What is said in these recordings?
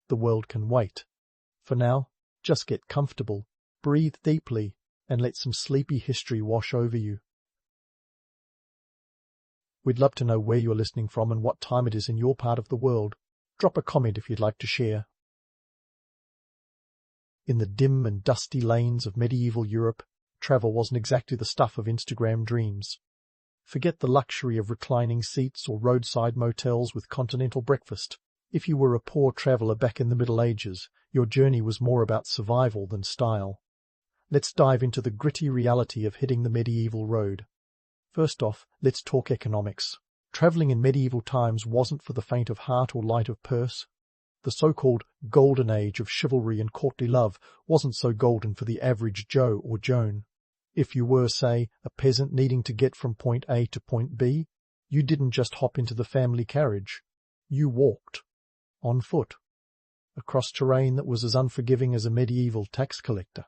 the world can wait. For now, just get comfortable, breathe deeply, and let some sleepy history wash over you. We'd love to know where you're listening from and what time it is in your part of the world. Drop a comment if you'd like to share. In the dim and dusty lanes of medieval Europe, travel wasn't exactly the stuff of Instagram dreams. Forget the luxury of reclining seats or roadside motels with continental breakfast. If you were a poor traveller back in the Middle Ages, your journey was more about survival than style. Let's dive into the gritty reality of hitting the medieval road. First off, let's talk economics. Travelling in medieval times wasn't for the faint of heart or light of purse. The so-called golden age of chivalry and courtly love wasn't so golden for the average Joe or Joan. If you were, say, a peasant needing to get from point A to point B, you didn't just hop into the family carriage. You walked. On foot. Across terrain that was as unforgiving as a medieval tax collector.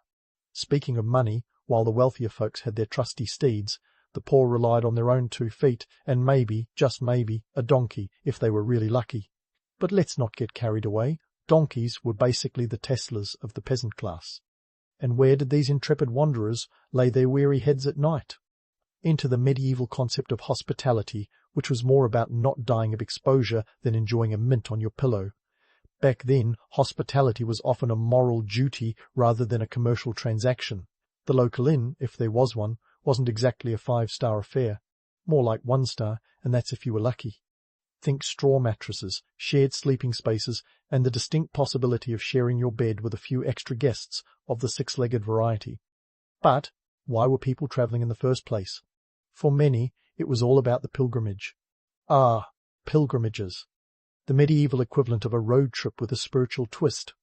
Speaking of money, while the wealthier folks had their trusty steeds, the poor relied on their own 2 feet and maybe, just maybe, a donkey if they were really lucky. But let's not get carried away. Donkeys were basically the Teslas of the peasant class. And where did these intrepid wanderers lay their weary heads at night? Into the medieval concept of hospitality, which was more about not dying of exposure than enjoying a mint on your pillow. Back then, hospitality was often a moral duty rather than a commercial transaction. The local inn, if there was one, wasn't exactly a 5-star affair. More like 1 star, and that's if you were lucky. Think straw mattresses, shared sleeping spaces, and the distinct possibility of sharing your bed with a few extra guests of the 6-legged variety. But why were people travelling in the first place? For many, it was all about the pilgrimage. Ah, pilgrimages. The medieval equivalent of a road trip with a spiritual twist.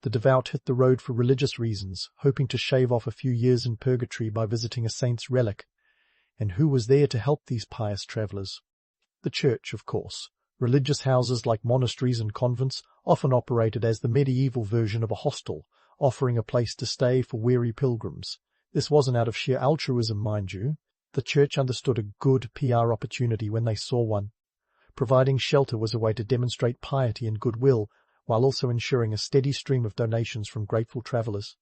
The devout hit the road for religious reasons, hoping to shave off a few years in purgatory by visiting a saint's relic. And who was there to help these pious travellers? The church, of course. Religious houses like monasteries and convents often operated as the medieval version of a hostel, offering a place to stay for weary pilgrims. This wasn't out of sheer altruism, mind you. The church understood a good PR opportunity when they saw one. Providing shelter was a way to demonstrate piety and goodwill, while also ensuring a steady stream of donations from grateful travellers.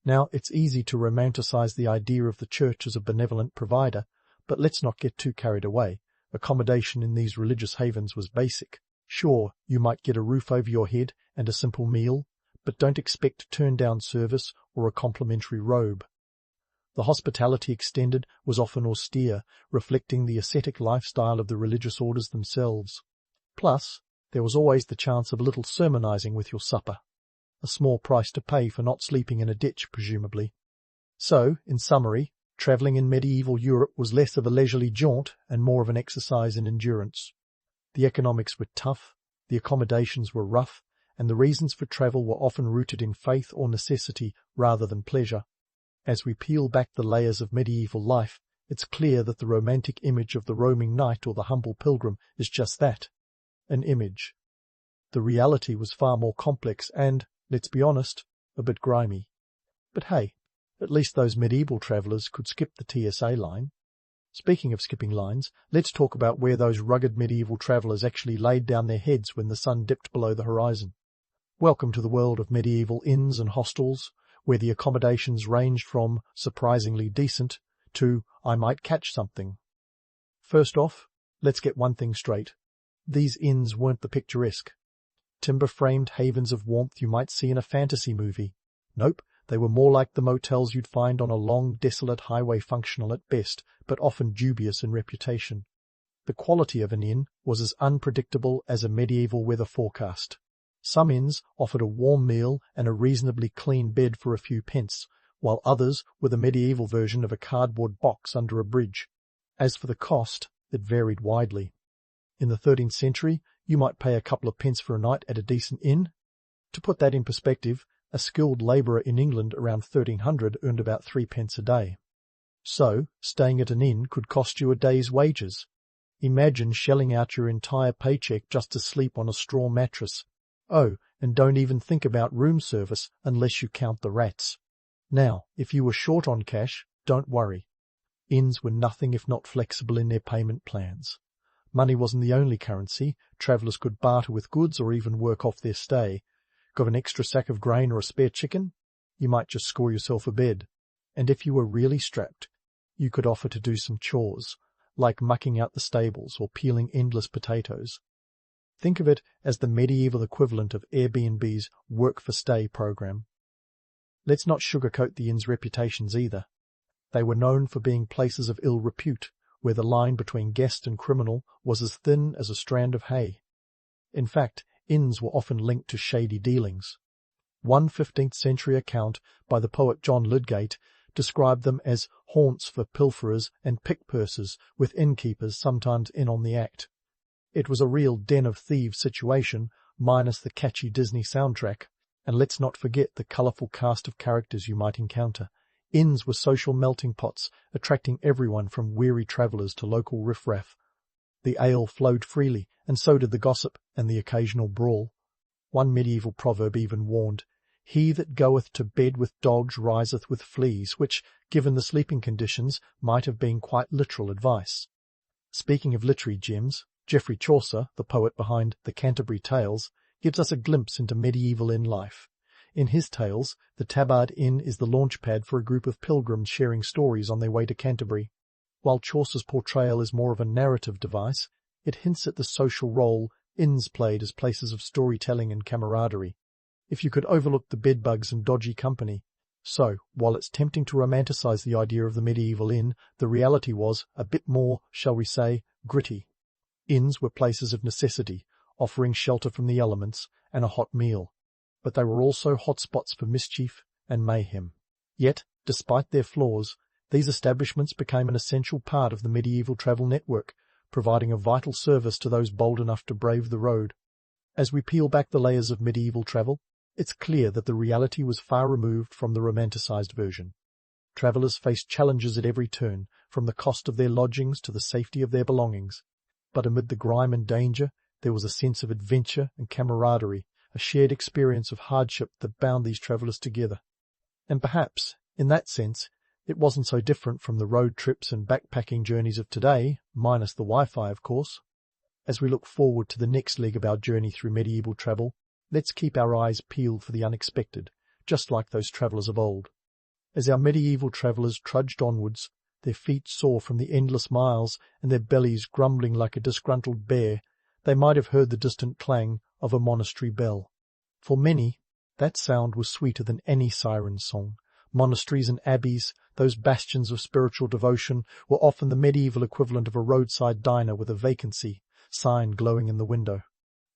Now, it's easy to romanticize the idea of the church as a benevolent provider, but let's not get too carried away. Accommodation in these religious havens was basic. Sure, you might get a roof over your head and a simple meal, but don't expect turn-down service or a complimentary robe. The hospitality extended was often austere, reflecting the ascetic lifestyle of the religious orders themselves. Plus, there was always the chance of a little sermonizing with your supper. A small price to pay for not sleeping in a ditch, presumably. So, in summary, travelling in medieval Europe was less of a leisurely jaunt and more of an exercise in endurance. The economics were tough, the accommodations were rough, and the reasons for travel were often rooted in faith or necessity rather than pleasure. As we peel back the layers of medieval life, it's clear that the romantic image of the roaming knight or the humble pilgrim is just that, an image. The reality was far more complex and, let's be honest, a bit grimy. But hey, at least those medieval travellers could skip the TSA line. Speaking of skipping lines, let's talk about where those rugged medieval travellers actually laid down their heads when the sun dipped below the horizon. Welcome to the world of medieval inns and hostels, where the accommodations ranged from surprisingly decent to I might catch something. First off, let's get one thing straight. These inns weren't the picturesque, timber-framed havens of warmth you might see in a fantasy movie. Nope, they were more like the motels you'd find on a long, desolate highway, functional at best, but often dubious in reputation. The quality of an inn was as unpredictable as a medieval weather forecast. Some inns offered a warm meal and a reasonably clean bed for a few pence, while others were the medieval version of a cardboard box under a bridge. As for the cost, it varied widely. In the 13th century, you might pay a couple of pence for a night at a decent inn. To put that in perspective, a skilled labourer in England around 1300 earned about 3 pence a day. So, staying at an inn could cost you a day's wages. Imagine shelling out your entire paycheck just to sleep on a straw mattress. Oh, and don't even think about room service unless you count the rats. Now, if you were short on cash, don't worry. Inns were nothing if not flexible in their payment plans. Money wasn't the only currency. Travellers could barter with goods or even work off their stay. Got an extra sack of grain or a spare chicken? You might just score yourself a bed. And if you were really strapped, you could offer to do some chores, like mucking out the stables or peeling endless potatoes. Think of it as the medieval equivalent of Airbnb's Work for Stay program. Let's not sugarcoat the inn's reputations either. They were known for being places of ill repute, where the line between guest and criminal was as thin as a strand of hay. In fact, inns were often linked to shady dealings. One 15th century account by the poet John Lydgate described them as haunts for pilferers and pick-pursers, with innkeepers sometimes in on the act. It was a real den of thieves situation, minus the catchy Disney soundtrack, and let's not forget the colourful cast of characters you might encounter. Inns were social melting pots, attracting everyone from weary travellers to local riffraff. The ale flowed freely, and so did the gossip and the occasional brawl. One medieval proverb even warned, "He that goeth to bed with dogs riseth with fleas," which, given the sleeping conditions, might have been quite literal advice. Speaking of literary gems, Geoffrey Chaucer, the poet behind the Canterbury Tales, gives us a glimpse into medieval inn life. In his tales, the Tabard Inn is the launchpad for a group of pilgrims sharing stories on their way to Canterbury. While Chaucer's portrayal is more of a narrative device, it hints at the social role inns played as places of storytelling and camaraderie. If you could overlook the bedbugs and dodgy company. So, while it's tempting to romanticize the idea of the medieval inn, the reality was a bit more, shall we say, gritty. Inns were places of necessity, offering shelter from the elements and a hot meal. But they were also hotspots for mischief and mayhem. Yet, despite their flaws, these establishments became an essential part of the medieval travel network, providing a vital service to those bold enough to brave the road. As we peel back the layers of medieval travel, it's clear that the reality was far removed from the romanticized version. Travellers faced challenges at every turn, from the cost of their lodgings to the safety of their belongings. But amid the grime and danger, there was a sense of adventure and camaraderie, a shared experience of hardship that bound these travellers together. And perhaps, in that sense, it wasn't so different from the road trips and backpacking journeys of today, minus the Wi-Fi, of course. As we look forward to the next leg of our journey through medieval travel, let's keep our eyes peeled for the unexpected, just like those travellers of old. As our medieval travellers trudged onwards, their feet sore from the endless miles and their bellies grumbling like a disgruntled bear, they might have heard the distant clang of a monastery bell. For many, that sound was sweeter than any siren song. Monasteries and abbeys, those bastions of spiritual devotion, were often the medieval equivalent of a roadside diner with a vacancy sign glowing in the window.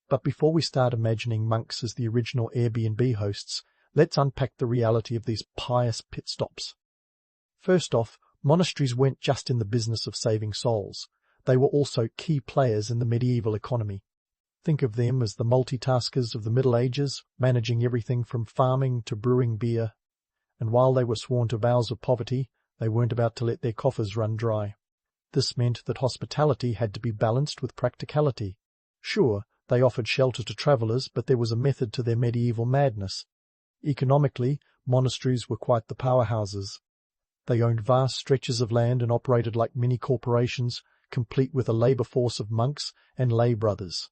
But before we start imagining monks as the original Airbnb hosts, let's unpack the reality of these pious pit stops. First off, monasteries weren't just in the business of saving souls. They were also key players in the medieval economy. Think of them as the multitaskers of the Middle Ages, managing everything from farming to brewing beer. And while they were sworn to vows of poverty, they weren't about to let their coffers run dry. This meant that hospitality had to be balanced with practicality. Sure, they offered shelter to travellers, but there was a method to their medieval madness. Economically, monasteries were quite the powerhouses. They owned vast stretches of land and operated like mini-corporations, complete with a labour force of monks and lay brothers.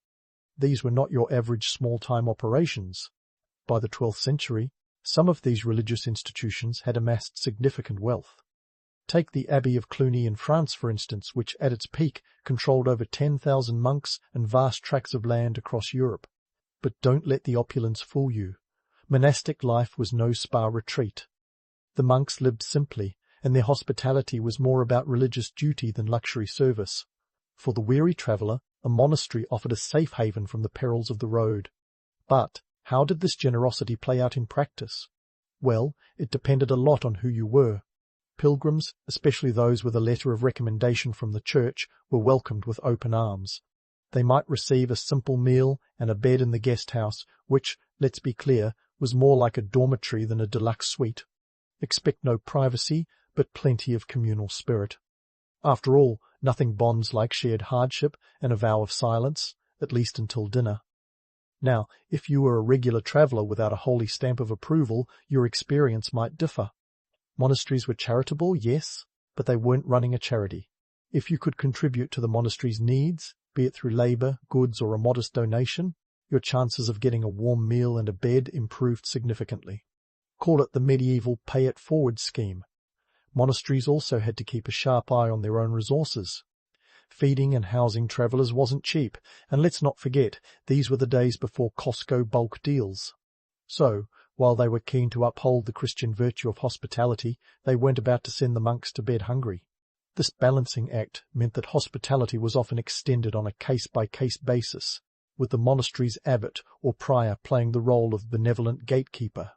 These were not your average small-time operations. By the 12th century, some of these religious institutions had amassed significant wealth. Take the Abbey of Cluny in France, for instance, which at its peak controlled over 10,000 monks and vast tracts of land across Europe. But don't let the opulence fool you. Monastic life was no spa retreat. The monks lived simply, and their hospitality was more about religious duty than luxury service. For the weary traveller, a monastery offered a safe haven from the perils of the road. But how did this generosity play out in practice? Well, it depended a lot on who you were. Pilgrims, especially those with a letter of recommendation from the church, were welcomed with open arms. They might receive a simple meal and a bed in the guest house, which, let's be clear, was more like a dormitory than a deluxe suite. Expect no privacy, but plenty of communal spirit. After all, nothing bonds like shared hardship and a vow of silence, at least until dinner. Now, if you were a regular traveller without a holy stamp of approval, your experience might differ. Monasteries were charitable, yes, but they weren't running a charity. If you could contribute to the monastery's needs, be it through labour, goods, or a modest donation, your chances of getting a warm meal and a bed improved significantly. Call it the medieval pay-it-forward scheme. Monasteries also had to keep a sharp eye on their own resources. Feeding and housing travellers wasn't cheap, and let's not forget, these were the days before Costco bulk deals. So, while they were keen to uphold the Christian virtue of hospitality, they weren't about to send the monks to bed hungry. This balancing act meant that hospitality was often extended on a case-by-case basis, with the monastery's abbot or prior playing the role of benevolent gatekeeper.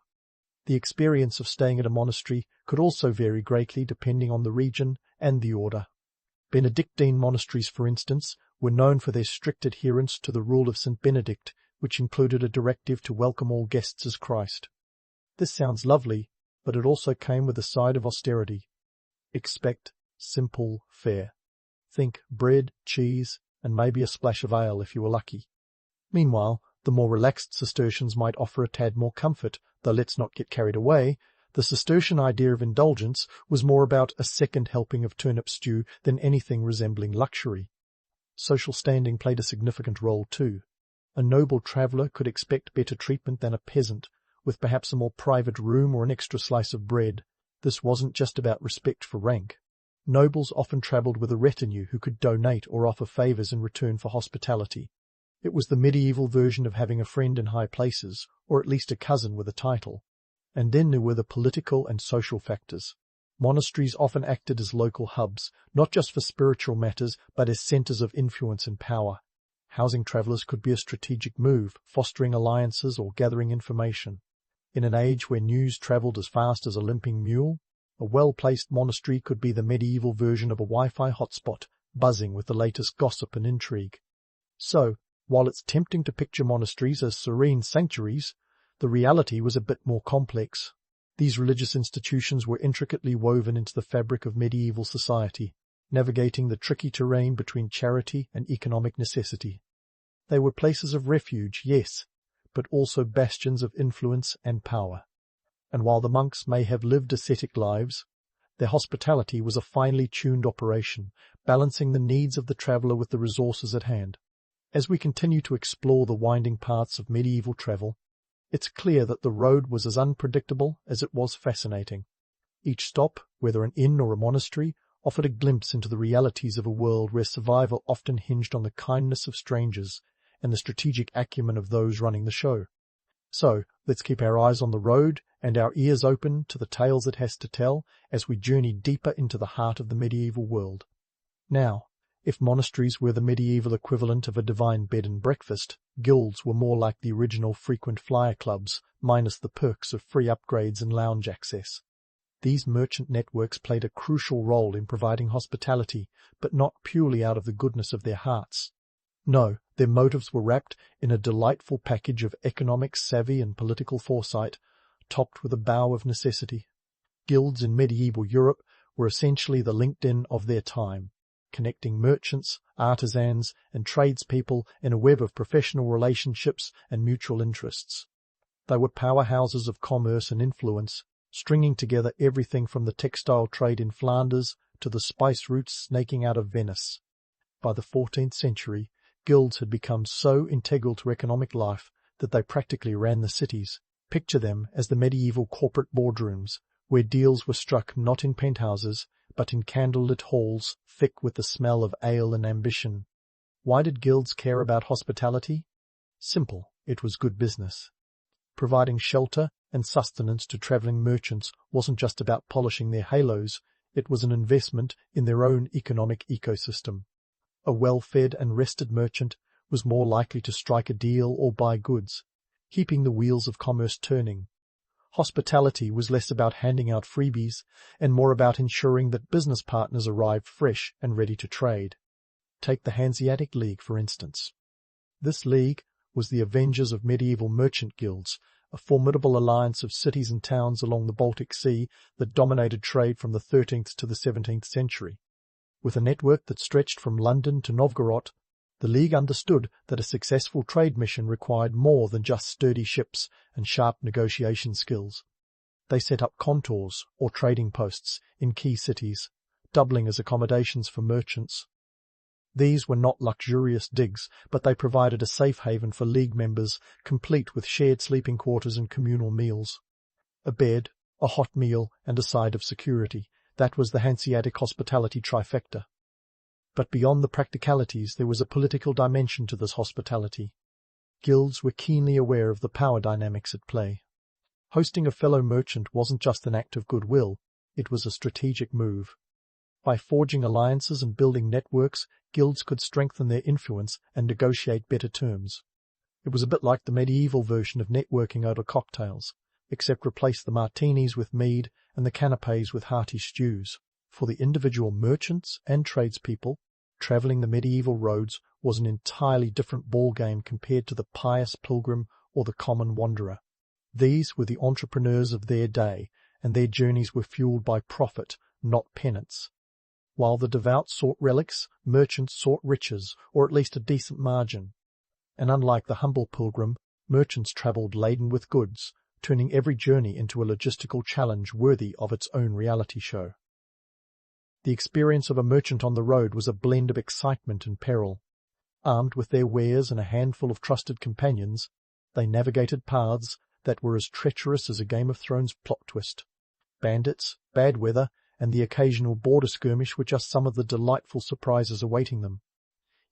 The experience of staying at a monastery could also vary greatly depending on the region and the order. Benedictine monasteries, for instance, were known for their strict adherence to the rule of St. Benedict, which included a directive to welcome all guests as Christ. This sounds lovely, but it also came with a side of austerity. Expect simple fare. Think bread, cheese, and maybe a splash of ale if you were lucky. Meanwhile, the more relaxed Cistercians might offer a tad more comfort, though let's not get carried away. The Cistercian idea of indulgence was more about a second helping of turnip stew than anything resembling luxury. Social standing played a significant role too. A noble traveller could expect better treatment than a peasant, with perhaps a more private room or an extra slice of bread. This wasn't just about respect for rank. Nobles often travelled with a retinue who could donate or offer favours in return for hospitality. It was the medieval version of having a friend in high places, or at least a cousin with a title. And then there were the political and social factors. Monasteries often acted as local hubs, not just for spiritual matters, but as centres of influence and power. Housing travellers could be a strategic move, fostering alliances or gathering information. In an age where news travelled as fast as a limping mule, a well-placed monastery could be the medieval version of a Wi-Fi hotspot, buzzing with the latest gossip and intrigue. So, while it's tempting to picture monasteries as serene sanctuaries, the reality was a bit more complex. These religious institutions were intricately woven into the fabric of medieval society, navigating the tricky terrain between charity and economic necessity. They were places of refuge, yes, but also bastions of influence and power. And while the monks may have lived ascetic lives, their hospitality was a finely tuned operation, balancing the needs of the traveller with the resources at hand. As we continue to explore the winding paths of medieval travel, it's clear that the road was as unpredictable as it was fascinating. Each stop, whether an inn or a monastery, offered a glimpse into the realities of a world where survival often hinged on the kindness of strangers and the strategic acumen of those running the show. So, let's keep our eyes on the road and our ears open to the tales it has to tell as we journey deeper into the heart of the medieval world. Now, if monasteries were the medieval equivalent of a divine bed and breakfast, guilds were more like the original frequent flyer clubs, minus the perks of free upgrades and lounge access. These merchant networks played a crucial role in providing hospitality, but not purely out of the goodness of their hearts. No, their motives were wrapped in a delightful package of economic savvy and political foresight, topped with a bow of necessity. Guilds in medieval Europe were essentially the LinkedIn of their time, connecting merchants, artisans, and tradespeople in a web of professional relationships and mutual interests. They were powerhouses of commerce and influence, stringing together everything from the textile trade in Flanders to the spice routes snaking out of Venice. By the 14th century, guilds had become so integral to economic life that they practically ran the cities. Picture them as the medieval corporate boardrooms, where deals were struck not in penthouses, but in candlelit halls thick with the smell of ale and ambition. Why did guilds care about hospitality? Simple, it was good business. Providing shelter and sustenance to travelling merchants wasn't just about polishing their halos, it was an investment in their own economic ecosystem. A well-fed and rested merchant was more likely to strike a deal or buy goods, keeping the wheels of commerce turning. Hospitality was less about handing out freebies and more about ensuring that business partners arrived fresh and ready to trade. Take the Hanseatic League, for instance. This league was the avengers of medieval merchant guilds, a formidable alliance of cities and towns along the Baltic Sea that dominated trade from the 13th to the 17th century. With a network that stretched from London to Novgorod, the League understood that a successful trade mission required more than just sturdy ships and sharp negotiation skills. They set up contours, or trading posts, in key cities, doubling as accommodations for merchants. These were not luxurious digs, but they provided a safe haven for League members, complete with shared sleeping quarters and communal meals. A bed, a hot meal, and a side of security. That was the Hanseatic hospitality trifecta. But beyond the practicalities, there was a political dimension to this hospitality. Guilds were keenly aware of the power dynamics at play. Hosting a fellow merchant wasn't just an act of goodwill, it was a strategic move. By forging alliances and building networks, guilds could strengthen their influence and negotiate better terms. It was a bit like the medieval version of networking over cocktails, except replace the martinis with mead and the canapes with hearty stews. For the individual merchants and tradespeople, travelling the medieval roads was an entirely different ballgame compared to the pious pilgrim or the common wanderer. These were the entrepreneurs of their day, and their journeys were fueled by profit, not penance. While the devout sought relics, merchants sought riches, or at least a decent margin. And unlike the humble pilgrim, merchants travelled laden with goods, turning every journey into a logistical challenge worthy of its own reality show. The experience of a merchant on the road was a blend of excitement and peril. Armed with their wares and a handful of trusted companions, they navigated paths that were as treacherous as a Game of Thrones plot twist. Bandits, bad weather, and the occasional border skirmish were just some of the delightful surprises awaiting them.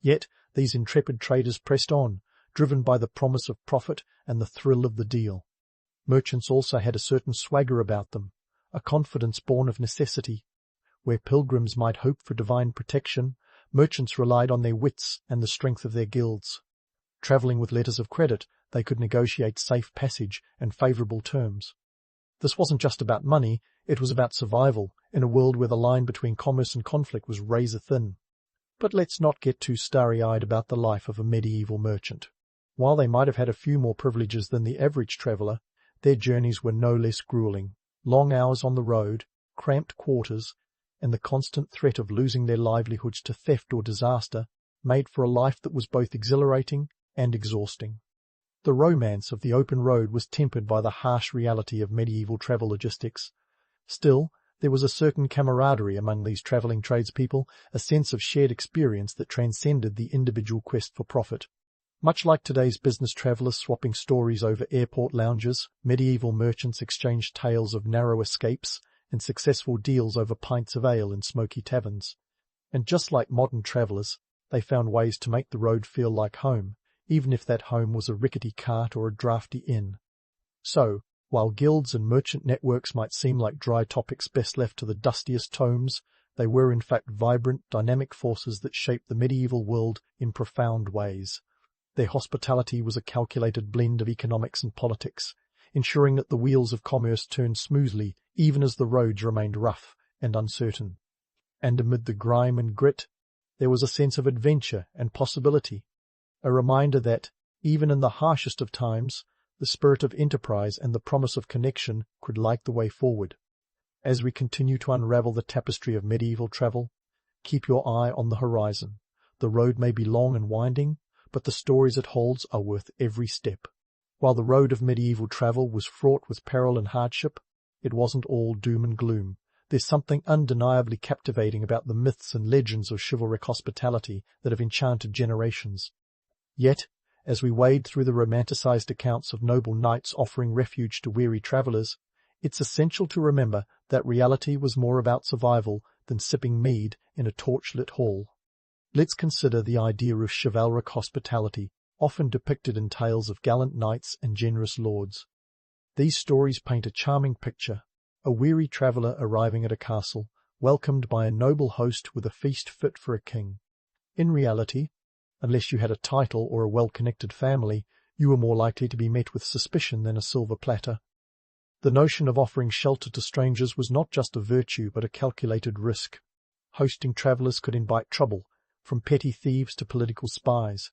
Yet these intrepid traders pressed on, driven by the promise of profit and the thrill of the deal. Merchants also had a certain swagger about them, a confidence born of necessity. Where pilgrims might hope for divine protection, merchants relied on their wits and the strength of their guilds. Travelling with letters of credit, they could negotiate safe passage and favourable terms. This wasn't just about money, it was about survival, in a world where the line between commerce and conflict was razor thin. But let's not get too starry-eyed about the life of a medieval merchant. While they might have had a few more privileges than the average traveller, their journeys were no less gruelling. Long hours on the road, cramped quarters, and the constant threat of losing their livelihoods to theft or disaster made for a life that was both exhilarating and exhausting. The romance of the open road was tempered by the harsh reality of medieval travel logistics. Still, there was a certain camaraderie among these travelling tradespeople, a sense of shared experience that transcended the individual quest for profit. Much like today's business travellers swapping stories over airport lounges, medieval merchants exchanged tales of narrow escapes and successful deals over pints of ale in smoky taverns. And just like modern travellers, they found ways to make the road feel like home, even if that home was a rickety cart or a draughty inn. So, while guilds and merchant networks might seem like dry topics best left to the dustiest tomes, they were in fact vibrant, dynamic forces that shaped the medieval world in profound ways. Their hospitality was a calculated blend of economics and politics, ensuring that the wheels of commerce turned smoothly even as the roads remained rough and uncertain. And amid the grime and grit, there was a sense of adventure and possibility, a reminder that, even in the harshest of times, the spirit of enterprise and the promise of connection could light the way forward. As we continue to unravel the tapestry of medieval travel, keep your eye on the horizon. The road may be long and winding, but the stories it holds are worth every step. While the road of medieval travel was fraught with peril and hardship, it wasn't all doom and gloom. There's something undeniably captivating about the myths and legends of chivalric hospitality that have enchanted generations. Yet, as we wade through the romanticized accounts of noble knights offering refuge to weary travellers, it's essential to remember that reality was more about survival than sipping mead in a torchlit hall. Let's consider the idea of chivalric hospitality, often depicted in tales of gallant knights and generous lords. These stories paint a charming picture, a weary traveller arriving at a castle, welcomed by a noble host with a feast fit for a king. In reality, unless you had a title or a well-connected family, you were more likely to be met with suspicion than a silver platter. The notion of offering shelter to strangers was not just a virtue but a calculated risk. Hosting travellers could invite trouble, from petty thieves to political spies.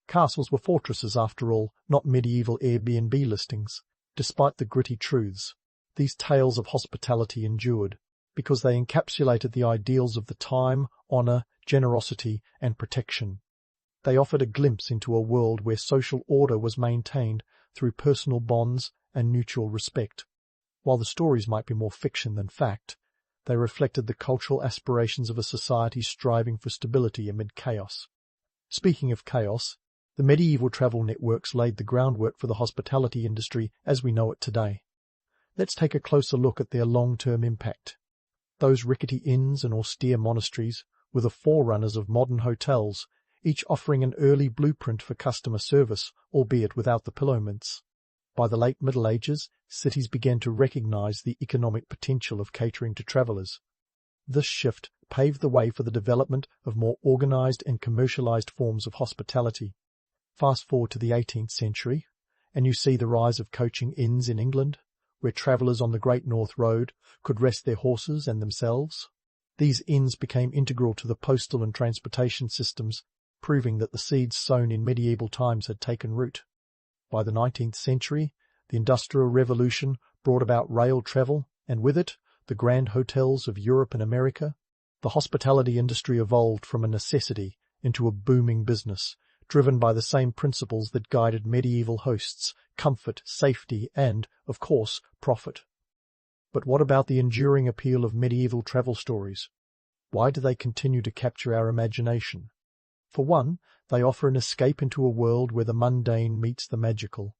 Castles were fortresses, after all, not medieval Airbnb listings. Despite the gritty truths, these tales of hospitality endured, because they encapsulated the ideals of the time, honour, generosity, and protection. They offered a glimpse into a world where social order was maintained through personal bonds and mutual respect. While the stories might be more fiction than fact, They reflected the cultural aspirations of a society striving for stability amid chaos. Speaking of chaos, the medieval travel networks laid the groundwork for the hospitality industry as we know it today. Let's take a closer look at their long-term impact. Those rickety inns and austere monasteries were the forerunners of modern hotels, each offering an early blueprint for customer service, albeit without the pillow mints. By the late Middle Ages, cities began to recognize the economic potential of catering to travelers. This shift paved the way for the development of more organized and commercialized forms of hospitality. Fast forward to the 18th century, and you see the rise of coaching inns in England, where travellers on the Great North Road could rest their horses and themselves. These inns became integral to the postal and transportation systems, proving that the seeds sown in medieval times had taken root. By the 19th century, the Industrial Revolution brought about rail travel, and with it, the grand hotels of Europe and America. The hospitality industry evolved from a necessity into a booming business, driven by the same principles that guided medieval hosts: comfort, safety, and, of course, profit. But what about the enduring appeal of medieval travel stories? Why do they continue to capture our imagination? For one, they offer an escape into a world where the mundane meets the magical.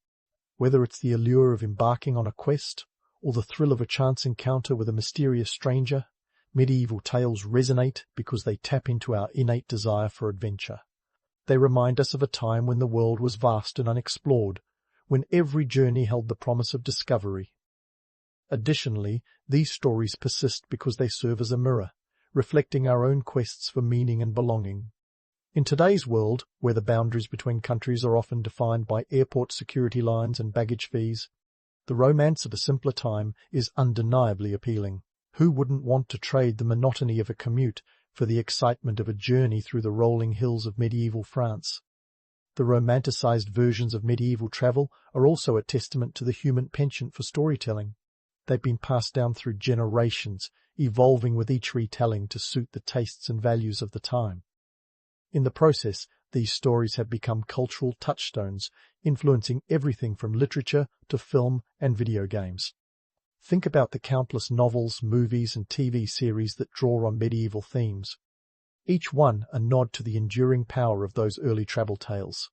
Whether it's the allure of embarking on a quest, or the thrill of a chance encounter with a mysterious stranger, medieval tales resonate because they tap into our innate desire for adventure. They remind us of a time when the world was vast and unexplored, when every journey held the promise of discovery. Additionally, these stories persist because they serve as a mirror, reflecting our own quests for meaning and belonging. In today's world, where the boundaries between countries are often defined by airport security lines and baggage fees, the romance of a simpler time is undeniably appealing. Who wouldn't want to trade the monotony of a commute for the excitement of a journey through the rolling hills of medieval France? The romanticized versions of medieval travel are also a testament to the human penchant for storytelling. They've been passed down through generations, evolving with each retelling to suit the tastes and values of the time. In the process, these stories have become cultural touchstones, influencing everything from literature to film and video games. Think about the countless novels, movies, and TV series that draw on medieval themes. Each one a nod to the enduring power of those early travel tales.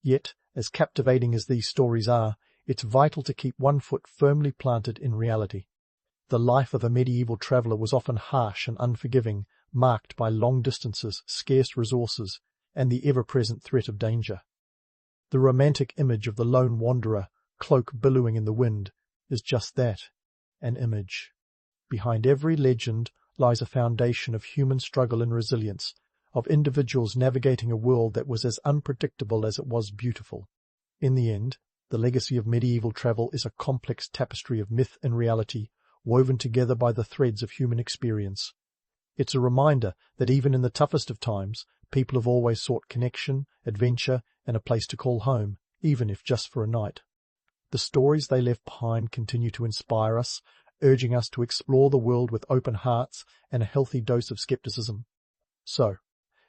Yet, as captivating as these stories are, it's vital to keep one foot firmly planted in reality. The life of a medieval traveller was often harsh and unforgiving, marked by long distances, scarce resources, and the ever-present threat of danger. The romantic image of the lone wanderer, cloak billowing in the wind, is just that, an image. Behind every legend lies a foundation of human struggle and resilience, of individuals navigating a world that was as unpredictable as it was beautiful. In the end, the legacy of medieval travel is a complex tapestry of myth and reality, woven together by the threads of human experience. It's a reminder that even in the toughest of times, people have always sought connection, adventure, and a place to call home, even if just for a night. The stories they left behind continue to inspire us, urging us to explore the world with open hearts and a healthy dose of skepticism. So,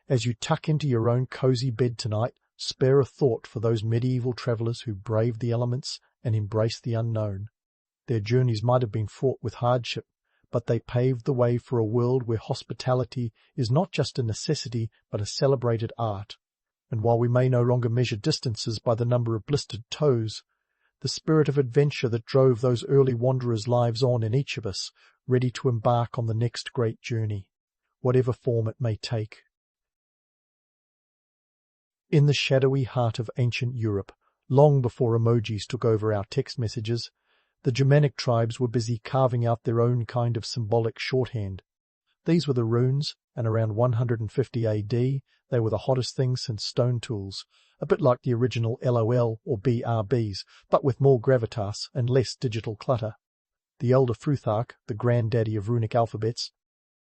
as you tuck into your own cozy bed tonight, spare a thought for those medieval travellers who braved the elements and embraced the unknown. Their journeys might have been fraught with hardship, but they paved the way for a world where hospitality is not just a necessity but a celebrated art. And while we may no longer measure distances by the number of blistered toes, the spirit of adventure that drove those early wanderers' lives on in each of us, ready to embark on the next great journey, whatever form it may take. In the shadowy heart of ancient Europe, long before emojis took over our text messages, the Germanic tribes were busy carving out their own kind of symbolic shorthand. These were the runes, and around 150 AD, they were the hottest thing since stone tools, a bit like the original LOL or BRBs, but with more gravitas and less digital clutter. The elder Futhark, the granddaddy of runic alphabets,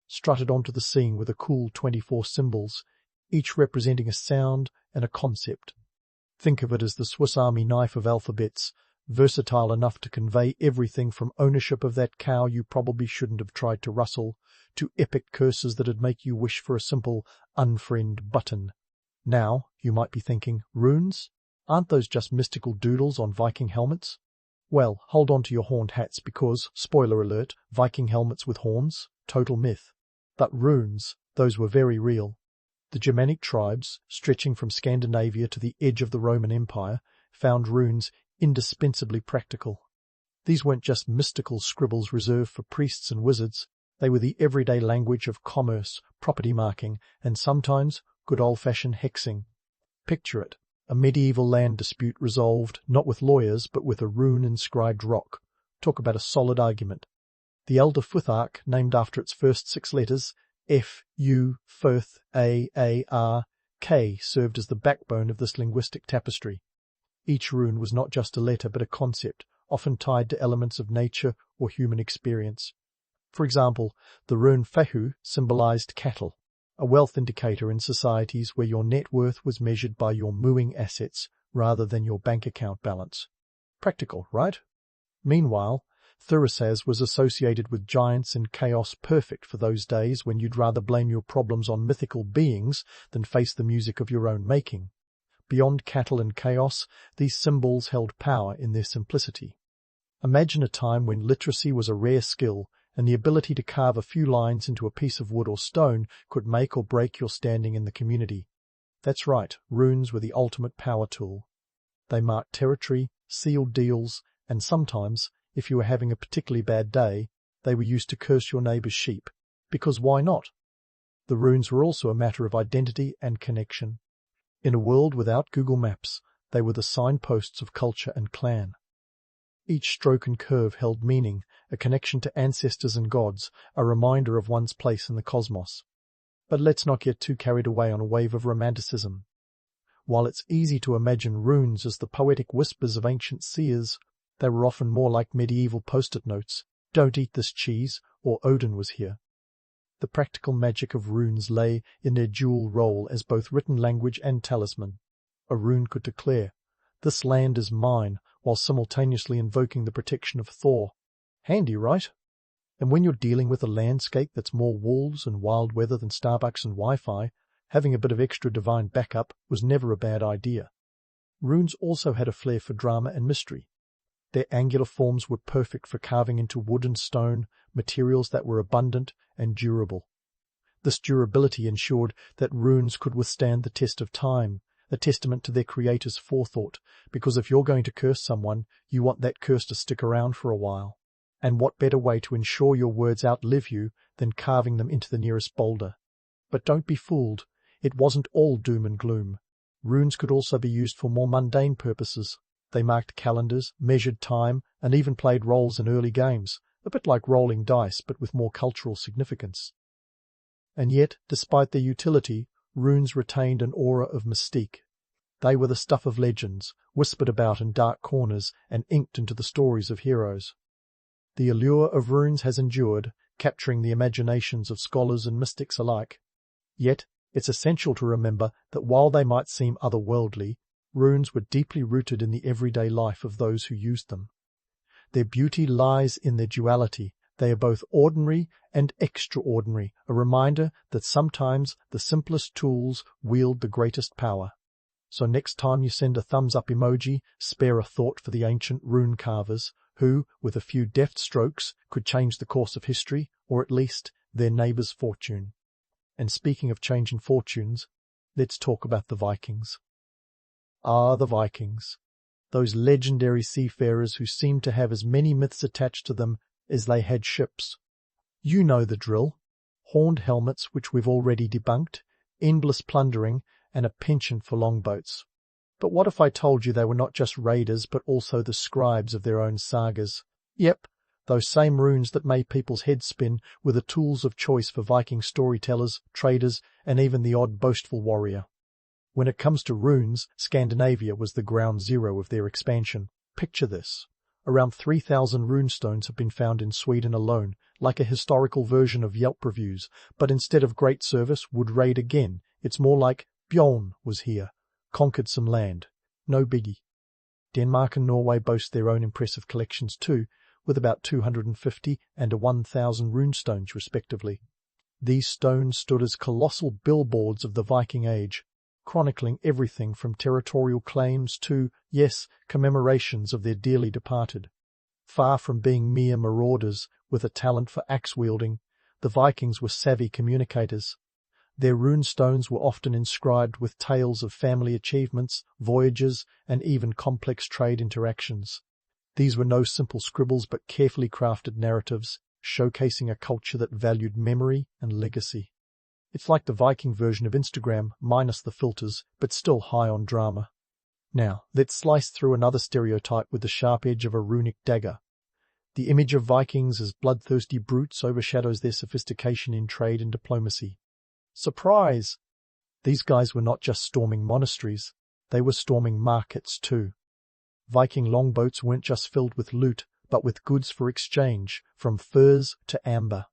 strutted onto the scene with a cool 24 symbols, each representing a sound and a concept. Think of it as the Swiss Army knife of alphabets, versatile enough to convey everything from ownership of that cow you probably shouldn't have tried to rustle, to epic curses that'd make you wish for a simple unfriend button. Now, you might be thinking, runes? Aren't those just mystical doodles on Viking helmets? Well, hold on to your horned hats because, spoiler alert, Viking helmets with horns? total myth. But runes, those were very real. The Germanic tribes, stretching from Scandinavia to the edge of the Roman Empire, found runes indispensably practical. These weren't just mystical scribbles reserved for priests and wizards. They were the everyday language of commerce, property marking, and sometimes good old-fashioned hexing. Picture it, a medieval land dispute resolved not with lawyers but with a rune-inscribed rock. Talk about a solid argument. The Elder Futhark, named after its first 6 letters, F-U, Firth, A-A-R-K, served as the backbone of this linguistic tapestry. Each rune was not just a letter but a concept, often tied to elements of nature or human experience. For example, the rune Fehu symbolized cattle, a wealth indicator in societies where your net worth was measured by your mooing assets rather than your bank account balance. Practical, right? Meanwhile, Thurisaz was associated with giants and chaos, perfect for those days when you'd rather blame your problems on mythical beings than face the music of your own making. Beyond cattle and chaos, these symbols held power in their simplicity. Imagine a time when literacy was a rare skill, and the ability to carve a few lines into a piece of wood or stone could make or break your standing in the community. That's right, runes were the ultimate power tool. They marked territory, sealed deals, and sometimes, if you were having a particularly bad day, they were used to curse your neighbour's sheep. Because why not? The runes were also a matter of identity and connection. In a world without Google Maps, they were the signposts of culture and clan. Each stroke and curve held meaning, a connection to ancestors and gods, a reminder of one's place in the cosmos. But let's not get too carried away on a wave of romanticism. While it's easy to imagine runes as the poetic whispers of ancient seers, they were often more like medieval post-it notes, "Don't eat this cheese," or "Odin was here." The practical magic of runes lay in their dual role as both written language and talisman. A rune could declare, "This land is mine," while simultaneously invoking the protection of Thor. Handy, right? And when you're dealing with a landscape that's more wolves and wild weather than Starbucks and Wi-Fi, having a bit of extra divine backup was never a bad idea. Runes also had a flair for drama and mystery. Their angular forms were perfect for carving into wood and stone, materials that were abundant and durable. This durability ensured that runes could withstand the test of time, a testament to their creator's forethought, because if you're going to curse someone, you want that curse to stick around for a while. And what better way to ensure your words outlive you than carving them into the nearest boulder? But don't be fooled, it wasn't all doom and gloom. Runes could also be used for more mundane purposes. They marked calendars, measured time, and even played roles in early games, a bit like rolling dice but with more cultural significance. And yet, despite their utility, runes retained an aura of mystique. They were the stuff of legends, whispered about in dark corners and inked into the stories of heroes. The allure of runes has endured, capturing the imaginations of scholars and mystics alike. Yet, it's essential to remember that while they might seem otherworldly, runes were deeply rooted in the everyday life of those who used them. Their beauty lies in their duality. They are both ordinary and extraordinary, a reminder that sometimes the simplest tools wield the greatest power. So next time you send a thumbs-up emoji, spare a thought for the ancient rune carvers, who, with a few deft strokes, could change the course of history, or at least their neighbour's fortune. And speaking of changing fortunes, let's talk about the Vikings. Ah, the Vikings. Those legendary seafarers who seemed to have as many myths attached to them as they had ships. You know the drill. Horned helmets, which we've already debunked, endless plundering, and a penchant for longboats. But what if I told you they were not just raiders but also the scribes of their own sagas? Yep, those same runes that made people's heads spin were the tools of choice for Viking storytellers, traders, and even the odd boastful warrior. When it comes to runes, Scandinavia was the ground zero of their expansion. Picture this. Around 3,000 runestones have been found in Sweden alone, like a historical version of Yelp reviews, but instead of great service, would raid again. It's more like Bjorn was here, conquered some land. No biggie. Denmark and Norway boast their own impressive collections too, with about 250 and 1,000 runestones respectively. These stones stood as colossal billboards of the Viking age, chronicling everything from territorial claims to, yes, commemorations of their dearly departed. Far from being mere marauders with a talent for axe-wielding, The Vikings were savvy communicators. Their rune stones were often inscribed with tales of family achievements, voyages, and even complex trade interactions. These were no simple scribbles but carefully crafted narratives, showcasing a culture that valued memory and legacy. It's like the Viking version of Instagram, minus the filters, but still high on drama. Now, let's slice through another stereotype with the sharp edge of a runic dagger. The image of Vikings as bloodthirsty brutes overshadows their sophistication in trade and diplomacy. Surprise! These guys were not just storming monasteries, they were storming markets too. Viking longboats weren't just filled with loot, but with goods for exchange, from furs to amber.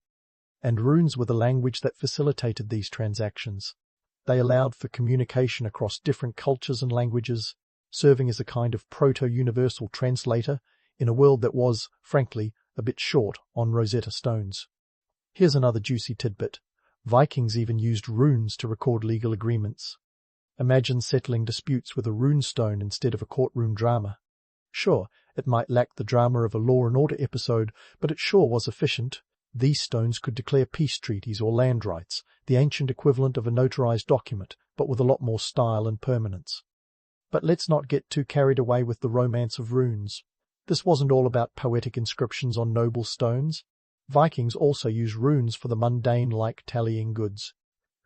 And runes were the language that facilitated these transactions. They allowed for communication across different cultures and languages, serving as a kind of proto-universal translator in a world that was, frankly, a bit short on Rosetta Stones. Here's another juicy tidbit. Vikings even used runes to record legal agreements. Imagine settling disputes with a rune stone instead of a courtroom drama. Sure, it might lack the drama of a Law and Order episode, but it sure was efficient. These stones could declare peace treaties or land rights, the ancient equivalent of a notarized document, but with a lot more style and permanence. But let's not get too carried away with the romance of runes. This wasn't all about poetic inscriptions on noble stones. Vikings also used runes for the mundane like tallying goods.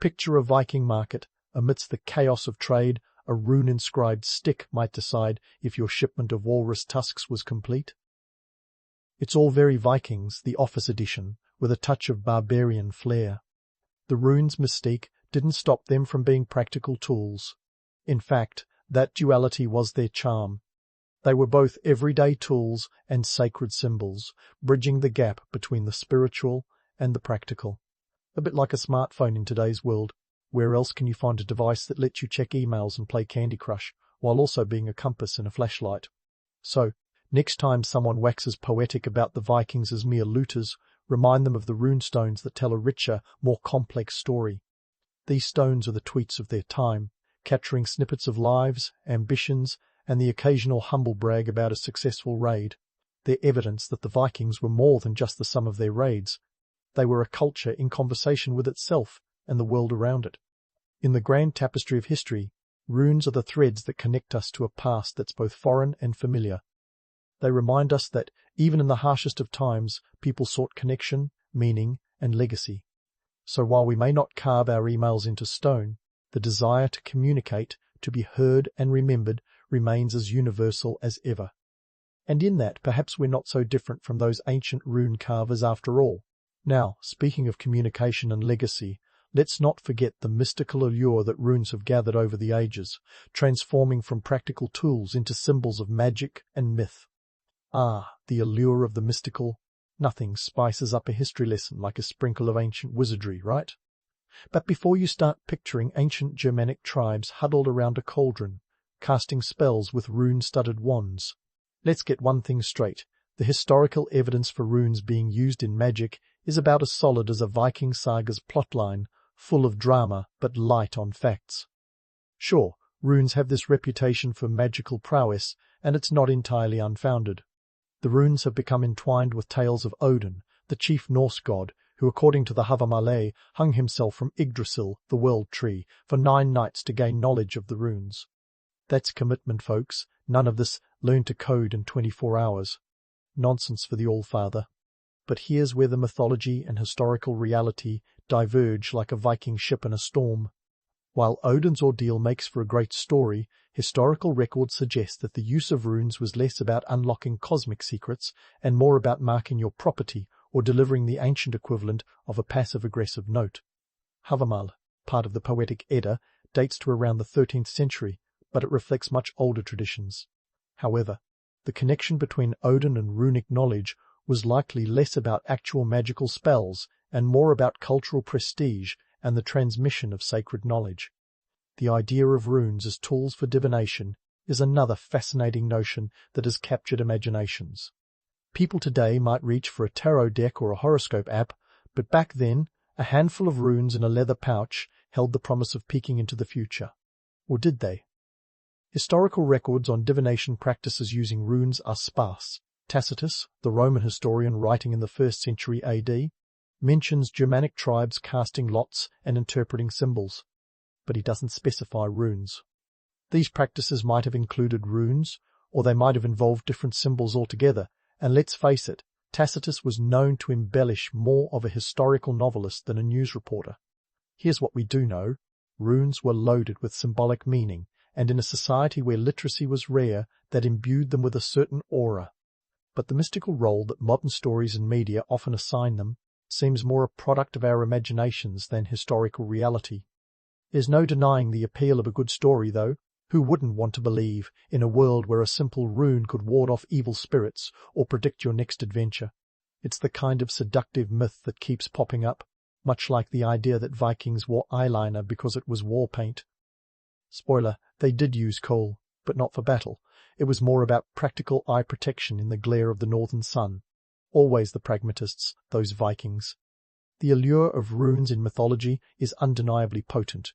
Picture a Viking market. Amidst the chaos of trade, a rune-inscribed stick might decide if your shipment of walrus tusks was complete. It's all very Vikings, the Office Edition, with a touch of barbarian flair. The runes' mystique didn't stop them from being practical tools. In fact, that duality was their charm. They were both everyday tools and sacred symbols, bridging the gap between the spiritual and the practical. A bit like a smartphone in today's world. Where else can you find a device that lets you check emails and play Candy Crush, while also being a compass and a flashlight? So, next time someone waxes poetic about the Vikings as mere looters, remind them of the runestones that tell a richer, more complex story. These stones are the tweets of their time, capturing snippets of lives, ambitions, and the occasional humble brag about a successful raid. They're evidence that the Vikings were more than just the sum of their raids. They were a culture in conversation with itself and the world around it. In the grand tapestry of history, runes are the threads that connect us to a past that's both foreign and familiar. They remind us that, even in the harshest of times, people sought connection, meaning, and legacy. So while we may not carve our emails into stone, the desire to communicate, to be heard and remembered, remains as universal as ever. And in that, perhaps we're not so different from those ancient rune carvers after all. Now, speaking of communication and legacy, let's not forget the mystical allure that runes have gathered over the ages, transforming from practical tools into symbols of magic and myth. Ah, the allure of the mystical. Nothing spices up a history lesson like a sprinkle of ancient wizardry, right? But before you start picturing ancient Germanic tribes huddled around a cauldron, casting spells with rune-studded wands, let's get one thing straight. The historical evidence for runes being used in magic is about as solid as a Viking saga's plotline, full of drama but light on facts. Sure, runes have this reputation for magical prowess, and it's not entirely unfounded. The runes have become entwined with tales of Odin, the chief Norse god, who according to the Havamale hung himself from Yggdrasil, the world tree, for 9 nights to gain knowledge of the runes. That's commitment, folks, none of this learn to code in 24 hours. Nonsense for the Allfather. But here's where the mythology and historical reality diverge like a Viking ship in a storm. While Odin's ordeal makes for a great story, historical records suggest that the use of runes was less about unlocking cosmic secrets and more about marking your property or delivering the ancient equivalent of a passive-aggressive note. Havamal, part of the Poetic Edda, dates to around the 13th century, but it reflects much older traditions. However, the connection between Odin and runic knowledge was likely less about actual magical spells and more about cultural prestige and the transmission of sacred knowledge. The idea of runes as tools for divination is another fascinating notion that has captured imaginations. People today might reach for a tarot deck or a horoscope app, but back then, a handful of runes in a leather pouch held the promise of peeking into the future. Or did they? Historical records on divination practices using runes are sparse. Tacitus, the Roman historian writing in the 1st century AD, mentions Germanic tribes casting lots and interpreting symbols, but he doesn't specify runes. These practices might have included runes, or they might have involved different symbols altogether, and let's face it, Tacitus was known to embellish more of a historical novelist than a news reporter. Here's what we do know. Runes were loaded with symbolic meaning, and in a society where literacy was rare, that imbued them with a certain aura. But the mystical role that modern stories and media often assign them seems more a product of our imaginations than historical reality. There's no denying the appeal of a good story, though. Who wouldn't want to believe in a world where a simple rune could ward off evil spirits or predict your next adventure? It's the kind of seductive myth that keeps popping up, much like the idea that Vikings wore eyeliner because it was war paint. Spoiler, they did use coal, but not for battle. It was more about practical eye protection in the glare of the northern sun. Always the pragmatists, those Vikings. The allure of runes in mythology is undeniably potent.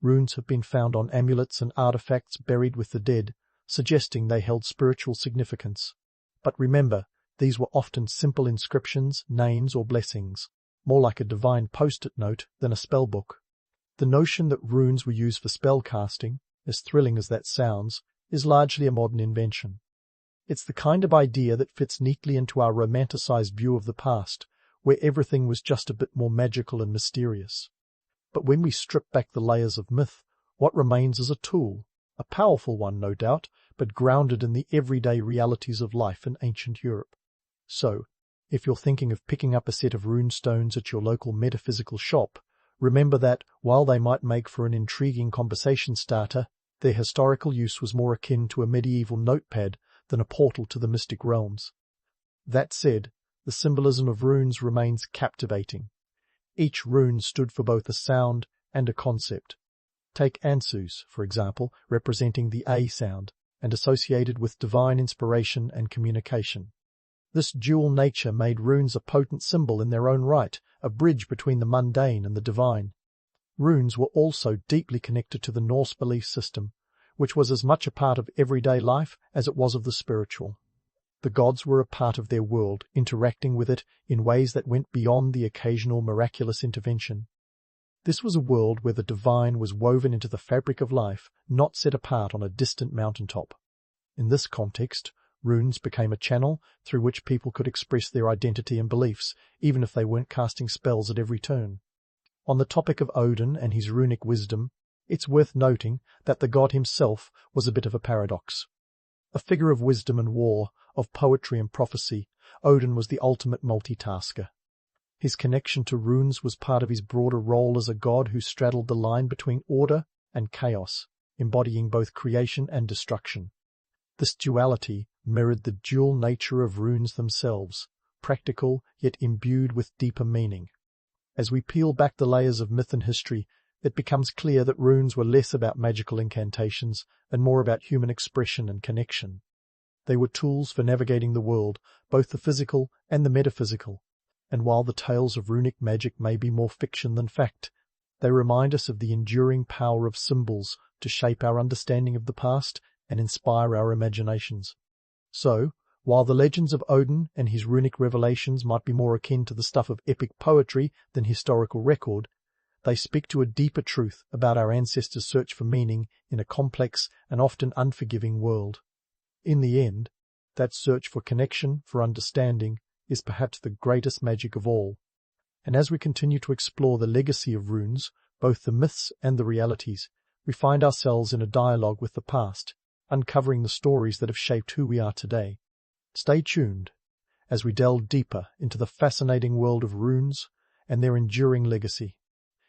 Runes have been found on amulets and artifacts buried with the dead, suggesting they held spiritual significance. But remember, these were often simple inscriptions, names, or blessings, more like a divine post-it note than a spell book. The notion that runes were used for spell casting, as thrilling as that sounds, is largely a modern invention. It's the kind of idea that fits neatly into our romanticized view of the past, where everything was just a bit more magical and mysterious. But when we strip back the layers of myth, what remains is a tool, a powerful one, no doubt, but grounded in the everyday realities of life in ancient Europe. So, if you're thinking of picking up a set of runestones at your local metaphysical shop, remember that, while they might make for an intriguing conversation starter, their historical use was more akin to a medieval notepad than a portal to the mystic realms. That said, the symbolism of runes remains captivating. Each rune stood for both a sound and a concept. Take Ansus, for example, representing the A sound, and associated with divine inspiration and communication. This dual nature made runes a potent symbol in their own right, a bridge between the mundane and the divine. Runes were also deeply connected to the Norse belief system, which was as much a part of everyday life as it was of the spiritual. The gods were a part of their world, interacting with it in ways that went beyond the occasional miraculous intervention. This was a world where the divine was woven into the fabric of life, not set apart on a distant mountaintop. In this context, runes became a channel through which people could express their identity and beliefs, even if they weren't casting spells at every turn. On the topic of Odin and his runic wisdom, it's worth noting that the god himself was a bit of a paradox. A figure of wisdom and war, of poetry and prophecy, Odin was the ultimate multitasker. His connection to runes was part of his broader role as a god who straddled the line between order and chaos, embodying both creation and destruction. This duality mirrored the dual nature of runes themselves, practical yet imbued with deeper meaning. As we peel back the layers of myth and history, it becomes clear that runes were less about magical incantations and more about human expression and connection. They were tools for navigating the world, both the physical and the metaphysical, and while the tales of runic magic may be more fiction than fact, they remind us of the enduring power of symbols to shape our understanding of the past and inspire our imaginations. So, while the legends of Odin and his runic revelations might be more akin to the stuff of epic poetry than historical record, they speak to a deeper truth about our ancestors' search for meaning in a complex and often unforgiving world. In the end, that search for connection, for understanding, is perhaps the greatest magic of all. And as we continue to explore the legacy of runes, both the myths and the realities, we find ourselves in a dialogue with the past, uncovering the stories that have shaped who we are today. Stay tuned as we delve deeper into the fascinating world of runes and their enduring legacy,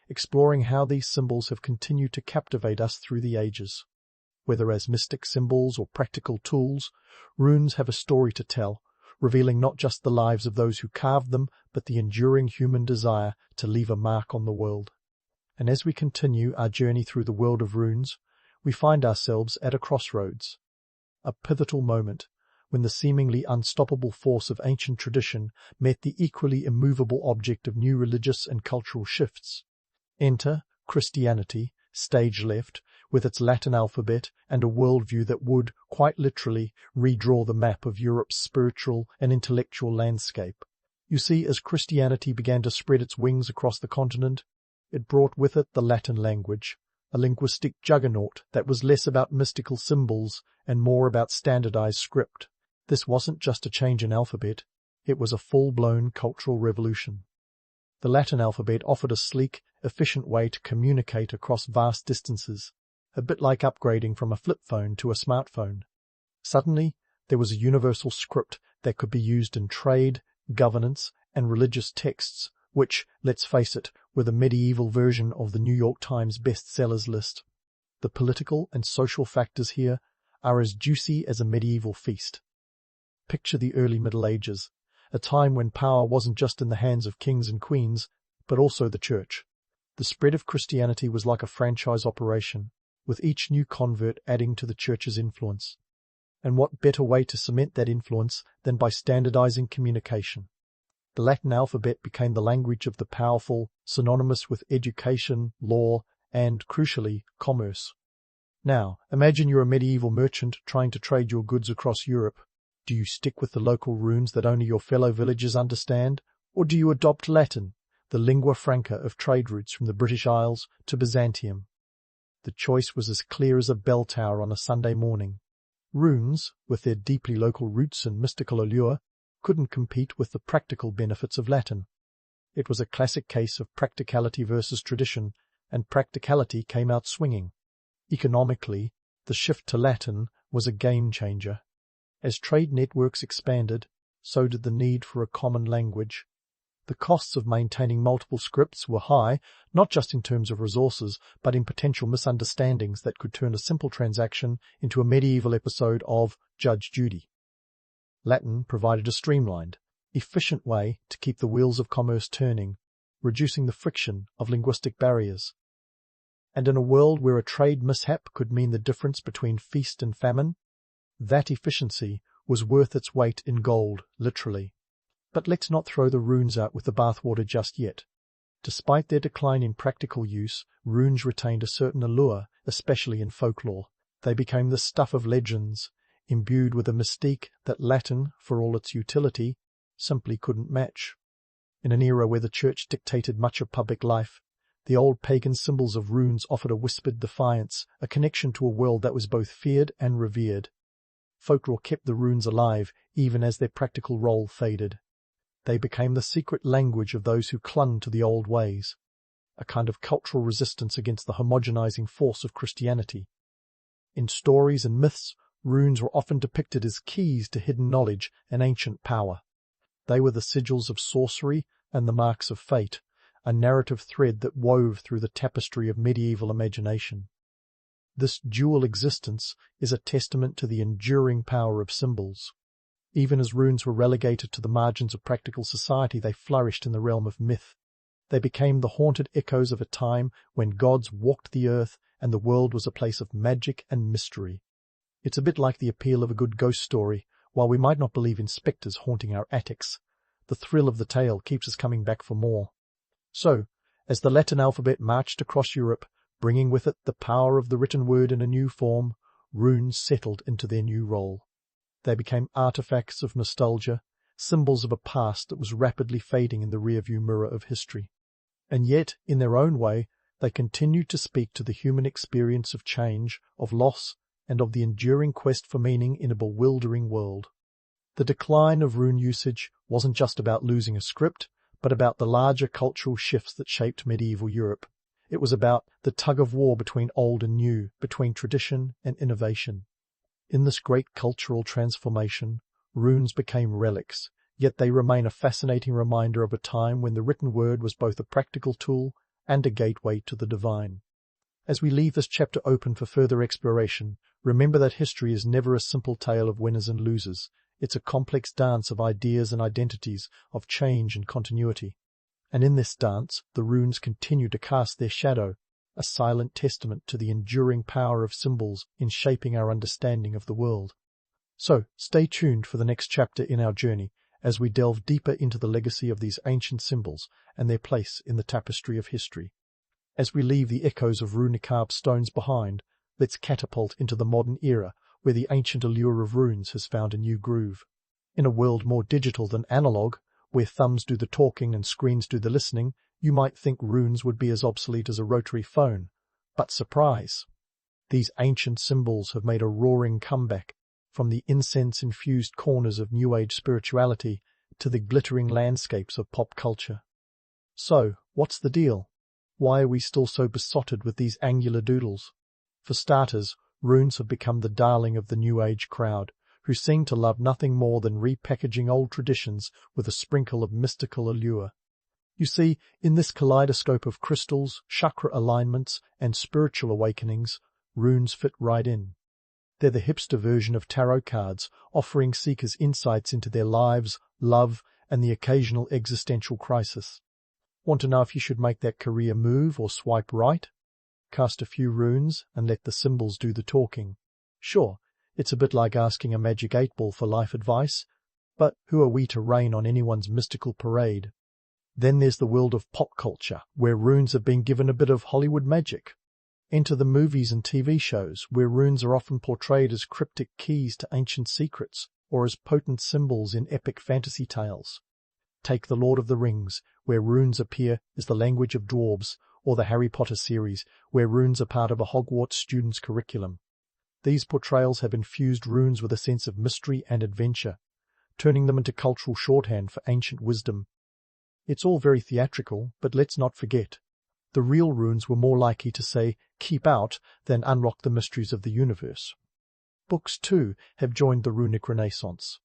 exploring how these symbols have continued to captivate us through the ages. Whether as mystic symbols or practical tools, runes have a story to tell, revealing not just the lives of those who carved them, but the enduring human desire to leave a mark on the world. And as we continue our journey through the world of runes, we find ourselves at a crossroads, a pivotal moment when the seemingly unstoppable force of ancient tradition met the equally immovable object of new religious and cultural shifts. Enter Christianity, stage left, with its Latin alphabet and a worldview that would, quite literally, redraw the map of Europe's spiritual and intellectual landscape. You see, as Christianity began to spread its wings across the continent, it brought with it the Latin language, a linguistic juggernaut that was less about mystical symbols and more about standardized script. This wasn't just a change in alphabet, it was a full-blown cultural revolution. The Latin alphabet offered a sleek, efficient way to communicate across vast distances, a bit like upgrading from a flip phone to a smartphone. Suddenly, there was a universal script that could be used in trade, governance, and religious texts, which, let's face it, were the medieval version of the New York Times bestsellers list. The political and social factors here are as juicy as a medieval feast. Picture the early Middle Ages, a time when power wasn't just in the hands of kings and queens, but also the church. The spread of Christianity was like a franchise operation, with each new convert adding to the church's influence. And what better way to cement that influence than by standardizing communication? The Latin alphabet became the language of the powerful, synonymous with education, law, and, crucially, commerce. Now, imagine you're a medieval merchant trying to trade your goods across Europe. Do you stick with the local runes that only your fellow villagers understand, or do you adopt Latin, the lingua franca of trade routes from the British Isles to Byzantium? The choice was as clear as a bell tower on a Sunday morning. Runes, with their deeply local roots and mystical allure, couldn't compete with the practical benefits of Latin. It was a classic case of practicality versus tradition, and practicality came out swinging. Economically, the shift to Latin was a game-changer. As trade networks expanded, so did the need for a common language. The costs of maintaining multiple scripts were high, not just in terms of resources, but in potential misunderstandings that could turn a simple transaction into a medieval episode of Judge Judy. Latin provided a streamlined, efficient way to keep the wheels of commerce turning, reducing the friction of linguistic barriers. And in a world where a trade mishap could mean the difference between feast and famine, that efficiency was worth its weight in gold, literally. But let's not throw the runes out with the bathwater just yet. Despite their decline in practical use, runes retained a certain allure, especially in folklore. They became the stuff of legends, imbued with a mystique that Latin, for all its utility, simply couldn't match. In an era where the church dictated much of public life, the old pagan symbols of runes offered a whispered defiance, a connection to a world that was both feared and revered. Folklore kept the runes alive even as their practical role faded. They became the secret language of those who clung to the old ways, a kind of cultural resistance against the homogenizing force of Christianity. In stories and myths, runes were often depicted as keys to hidden knowledge and ancient power. They were the sigils of sorcery and the marks of fate, a narrative thread that wove through the tapestry of medieval imagination. This dual existence is a testament to the enduring power of symbols. Even as runes were relegated to the margins of practical society, they flourished in the realm of myth. They became the haunted echoes of a time when gods walked the earth and the world was a place of magic and mystery. It's a bit like the appeal of a good ghost story. While we might not believe in spectres haunting our attics, the thrill of the tale keeps us coming back for more. So, as the Latin alphabet marched across Europe, bringing with it the power of the written word in a new form, runes settled into their new role. They became artifacts of nostalgia, symbols of a past that was rapidly fading in the rearview mirror of history. And yet, in their own way, they continued to speak to the human experience of change, of loss, and of the enduring quest for meaning in a bewildering world. The decline of rune usage wasn't just about losing a script, but about the larger cultural shifts that shaped medieval Europe. It was about the tug-of-war between old and new, between tradition and innovation. In this great cultural transformation, runes became relics, yet they remain a fascinating reminder of a time when the written word was both a practical tool and a gateway to the divine. As we leave this chapter open for further exploration, remember that history is never a simple tale of winners and losers. It's a complex dance of ideas and identities, of change and continuity. And in this dance, the runes continue to cast their shadow, a silent testament to the enduring power of symbols in shaping our understanding of the world. So, stay tuned for the next chapter in our journey as we delve deeper into the legacy of these ancient symbols and their place in the tapestry of history. As we leave the echoes of runic-carved stones behind, let's catapult into the modern era where the ancient allure of runes has found a new groove. In a world more digital than analog, Where thumbs do the talking and screens do the listening, you might think runes would be as obsolete as a rotary phone. But surprise! These ancient symbols have made a roaring comeback, from the incense-infused corners of New Age spirituality to the glittering landscapes of pop culture. So, what's the deal? Why are we still so besotted with these angular doodles? For starters, runes have become the darling of the New Age crowd, who seem to love nothing more than repackaging old traditions with a sprinkle of mystical allure. You see, in this kaleidoscope of crystals, chakra alignments, and spiritual awakenings, runes fit right in. They're the hipster version of tarot cards, offering seekers insights into their lives, love, and the occasional existential crisis. Want to know if you should make that career move or swipe right? Cast a few runes and let the symbols do the talking. Sure, it's a bit like asking a magic 8-ball for life advice, but who are we to rain on anyone's mystical parade? Then there's the world of pop culture, where runes have been given a bit of Hollywood magic. Enter the movies and TV shows, where runes are often portrayed as cryptic keys to ancient secrets, or as potent symbols in epic fantasy tales. Take The Lord of the Rings, where runes appear as the language of dwarves, or the Harry Potter series, where runes are part of a Hogwarts student's curriculum. These portrayals have infused runes with a sense of mystery and adventure, turning them into cultural shorthand for ancient wisdom. It's all very theatrical, but let's not forget, the real runes were more likely to say, "keep out," than unlock the mysteries of the universe. Books, too, have joined the runic renaissance.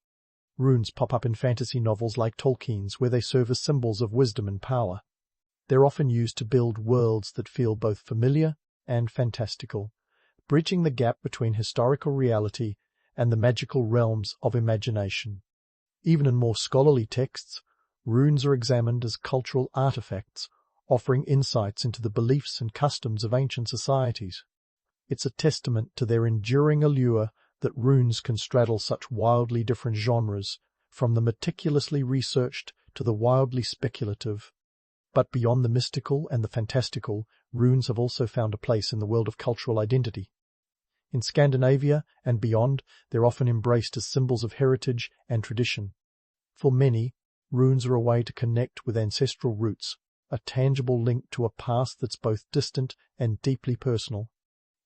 Runes pop up in fantasy novels like Tolkien's, where they serve as symbols of wisdom and power. They're often used to build worlds that feel both familiar and fantastical, bridging the gap between historical reality and the magical realms of imagination. Even in more scholarly texts, runes are examined as cultural artifacts, offering insights into the beliefs and customs of ancient societies. It's a testament to their enduring allure that runes can straddle such wildly different genres, from the meticulously researched to the wildly speculative. But beyond the mystical and the fantastical, runes have also found a place in the world of cultural identity. In Scandinavia and beyond, they're often embraced as symbols of heritage and tradition. For many, runes are a way to connect with ancestral roots, a tangible link to a past that's both distant and deeply personal.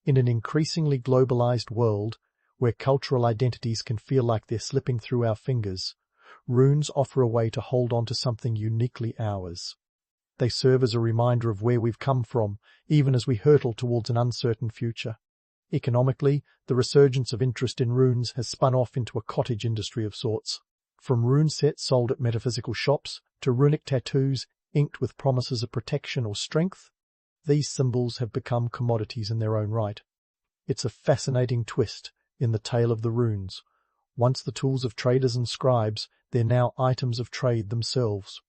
In an increasingly globalized world, where cultural identities can feel like they're slipping through our fingers, runes offer a way to hold on to something uniquely ours. They serve as a reminder of where we've come from, even as we hurtle towards an uncertain future. Economically, the resurgence of interest in runes has spun off into a cottage industry of sorts. From rune sets sold at metaphysical shops to runic tattoos inked with promises of protection or strength, these symbols have become commodities in their own right. It's a fascinating twist in the tale of the runes. Once the tools of traders and scribes, they're now items of trade themselves.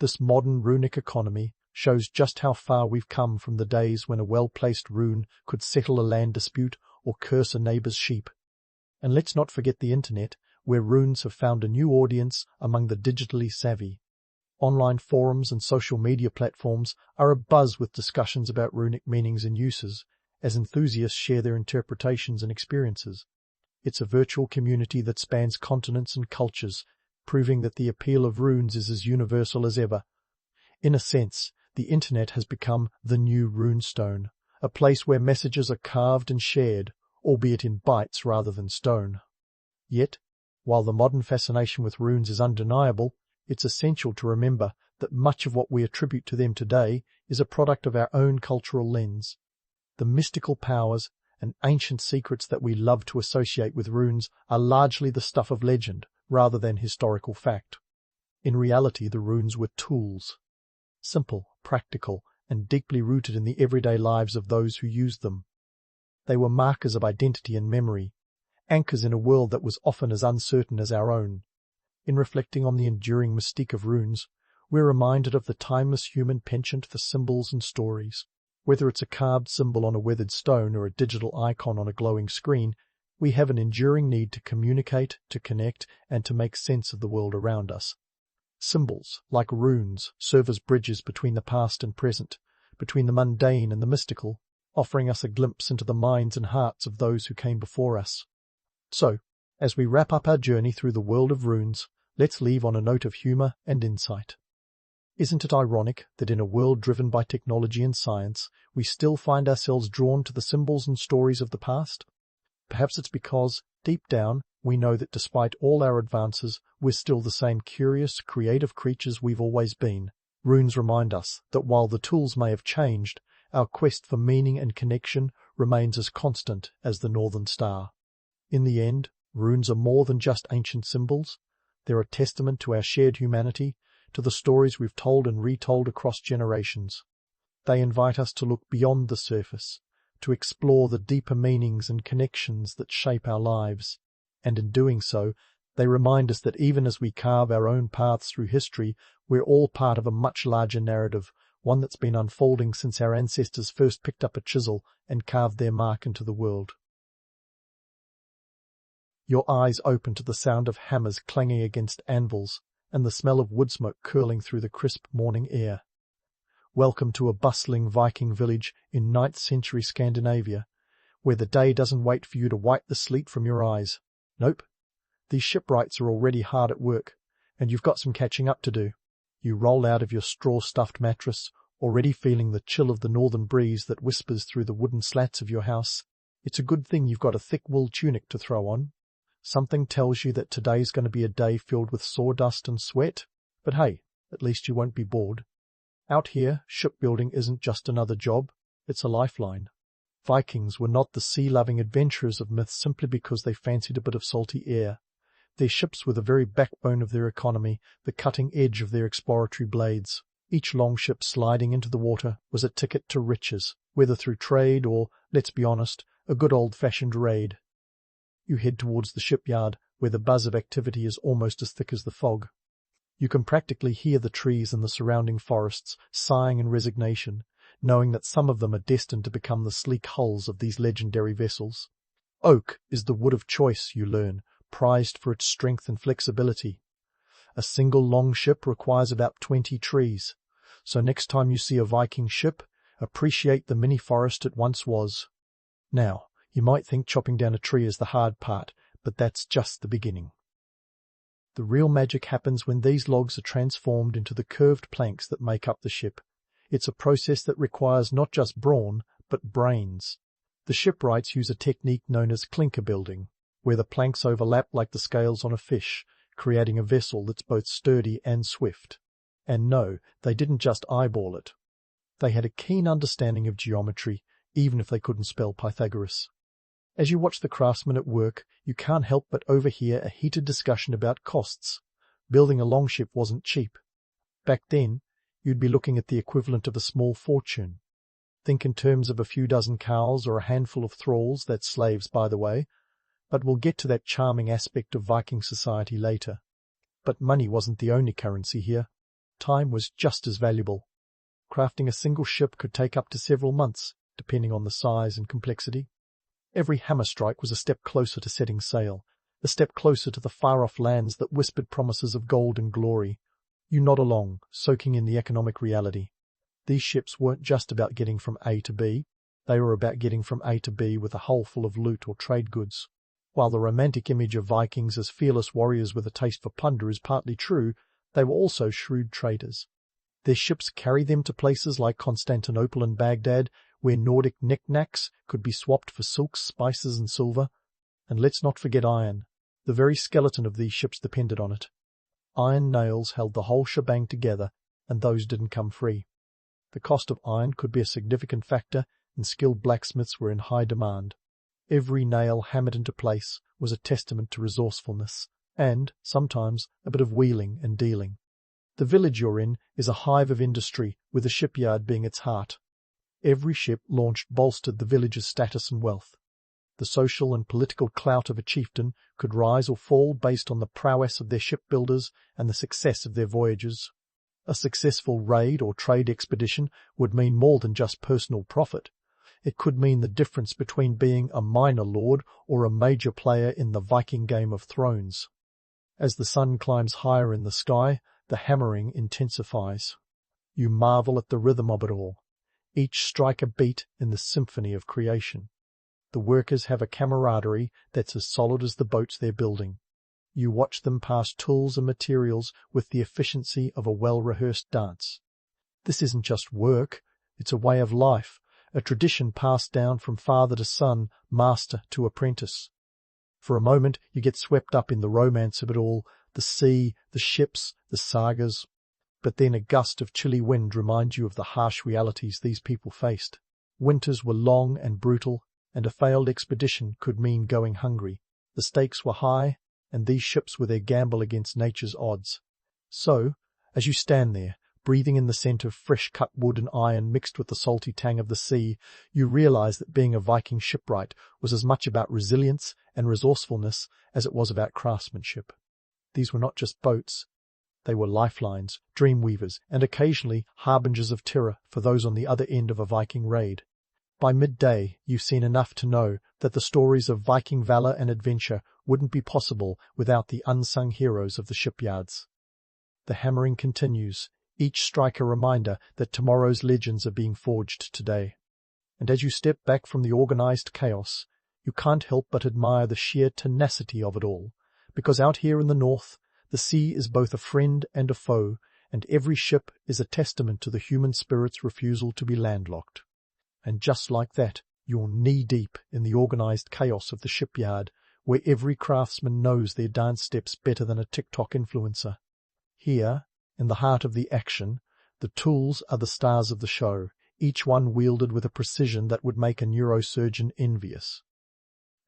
This modern runic economy shows just how far we've come from the days when a well-placed rune could settle a land dispute or curse a neighbor's sheep. And let's not forget the internet, where runes have found a new audience among the digitally savvy. Online forums and social media platforms are abuzz with discussions about runic meanings and uses, as enthusiasts share their interpretations and experiences. It's a virtual community that spans continents and cultures, proving that the appeal of runes is as universal as ever. In a sense, the internet has become the new runestone, a place where messages are carved and shared, albeit in bytes rather than stone. Yet, while the modern fascination with runes is undeniable, it's essential to remember that much of what we attribute to them today is a product of our own cultural lens. The mystical powers and ancient secrets that we love to associate with runes are largely the stuff of legend rather than historical fact. In reality, the runes were tools. Simple, practical, and deeply rooted in the everyday lives of those who used them. They were markers of identity and memory, anchors in a world that was often as uncertain as our own. In reflecting on the enduring mystique of runes, we're reminded of the timeless human penchant for symbols and stories. Whether it's a carved symbol on a weathered stone or a digital icon on a glowing screen, we have an enduring need to communicate, to connect, and to make sense of the world around us. Symbols, like runes, serve as bridges between the past and present, between the mundane and the mystical, offering us a glimpse into the minds and hearts of those who came before us. So, as we wrap up our journey through the world of runes, let's leave on a note of humor and insight. Isn't it ironic that in a world driven by technology and science, we still find ourselves drawn to the symbols and stories of the past? Perhaps it's because, deep down, we know that despite all our advances, we're still the same curious, creative creatures we've always been. Runes remind us that while the tools may have changed, our quest for meaning and connection remains as constant as the northern star. In the end, runes are more than just ancient symbols. They're a testament to our shared humanity, to the stories we've told and retold across generations. They invite us to look beyond the surface, to explore the deeper meanings and connections that shape our lives. And in doing so, they remind us that even as we carve our own paths through history, we're all part of a much larger narrative, one that's been unfolding since our ancestors first picked up a chisel and carved their mark into the world. Your eyes open to the sound of hammers clanging against anvils and the smell of wood smoke curling through the crisp morning air. Welcome to a bustling Viking village in 9th century Scandinavia, where the day doesn't wait for you to wipe the sleet from your eyes. Nope. These shipwrights are already hard at work, and you've got some catching up to do. You roll out of your straw-stuffed mattress, already feeling the chill of the northern breeze that whispers through the wooden slats of your house. It's a good thing you've got a thick wool tunic to throw on. Something tells you that today's going to be a day filled with sawdust and sweat, but hey, at least you won't be bored. Out here, shipbuilding isn't just another job, it's a lifeline. Vikings were not the sea-loving adventurers of myth simply because they fancied a bit of salty air. Their ships were the very backbone of their economy, the cutting edge of their exploratory blades. Each longship sliding into the water was a ticket to riches, whether through trade or, let's be honest, a good old-fashioned raid. You head towards the shipyard, where the buzz of activity is almost as thick as the fog. You can practically hear the trees and the surrounding forests sighing in resignation, knowing that some of them are destined to become the sleek hulls of these legendary vessels. Oak is the wood of choice, you learn, prized for its strength and flexibility. A single longship requires about 20 trees, so next time you see a Viking ship, appreciate the mini forest it once was. Now, you might think chopping down a tree is the hard part, but that's just the beginning. The real magic happens when these logs are transformed into the curved planks that make up the ship. It's a process that requires not just brawn, but brains. The shipwrights use a technique known as clinker building, where the planks overlap like the scales on a fish, creating a vessel that's both sturdy and swift. And no, they didn't just eyeball it. They had a keen understanding of geometry, even if they couldn't spell Pythagoras. As you watch the craftsmen at work, you can't help but overhear a heated discussion about costs. Building a longship wasn't cheap. Back then, you'd be looking at the equivalent of a small fortune. Think in terms of a few dozen cows or a handful of thralls, that's slaves by the way, but we'll get to that charming aspect of Viking society later. But money wasn't the only currency here. Time was just as valuable. Crafting a single ship could take up to several months, depending on the size and complexity. Every hammer strike was a step closer to setting sail, a step closer to the far-off lands that whispered promises of gold and glory. You nod along, soaking in the economic reality. These ships weren't just about getting from A to B, they were about getting from A to B with a hull full of loot or trade goods. While the romantic image of Vikings as fearless warriors with a taste for plunder is partly true, they were also shrewd traders. Their ships carried them to places like Constantinople and Baghdad, where Nordic knickknacks could be swapped for silks, spices, and silver. And let's not forget iron. The very skeleton of these ships depended on it. Iron nails held the whole shebang together, and those didn't come free. The cost of iron could be a significant factor, and skilled blacksmiths were in high demand. Every nail hammered into place was a testament to resourcefulness, and, sometimes, a bit of wheeling and dealing. The village you're in is a hive of industry, with the shipyard being its heart. Every ship launched bolstered the village's status and wealth. The social and political clout of a chieftain could rise or fall based on the prowess of their shipbuilders and the success of their voyages. A successful raid or trade expedition would mean more than just personal profit. It could mean the difference between being a minor lord or a major player in the Viking Game of Thrones. As the sun climbs higher in the sky, the hammering intensifies. You marvel at the rhythm of it all. Each strike a beat in the symphony of creation. The workers have a camaraderie that's as solid as the boats they're building. You watch them pass tools and materials with the efficiency of a well-rehearsed dance. This isn't just work, it's a way of life, a tradition passed down from father to son, master to apprentice. For a moment you get swept up in the romance of it all, the sea, the ships, the sagas. But then a gust of chilly wind reminds you of the harsh realities these people faced. Winters were long and brutal, and a failed expedition could mean going hungry. The stakes were high, and these ships were their gamble against nature's odds. So, as you stand there, breathing in the scent of fresh-cut wood and iron mixed with the salty tang of the sea, you realize that being a Viking shipwright was as much about resilience and resourcefulness as it was about craftsmanship. These were not just boats. They were lifelines, dream weavers, and occasionally harbingers of terror for those on the other end of a Viking raid. By midday, you've seen enough to know that the stories of Viking valor and adventure wouldn't be possible without the unsung heroes of the shipyards. The hammering continues, each strike a reminder that tomorrow's legends are being forged today. And as you step back from the organized chaos, you can't help but admire the sheer tenacity of it all, because out here in the north, the sea is both a friend and a foe, and every ship is a testament to the human spirit's refusal to be landlocked. And just like that, you're knee-deep in the organized chaos of the shipyard, where every craftsman knows their dance steps better than a TikTok influencer. Here, in the heart of the action, the tools are the stars of the show, each one wielded with a precision that would make a neurosurgeon envious.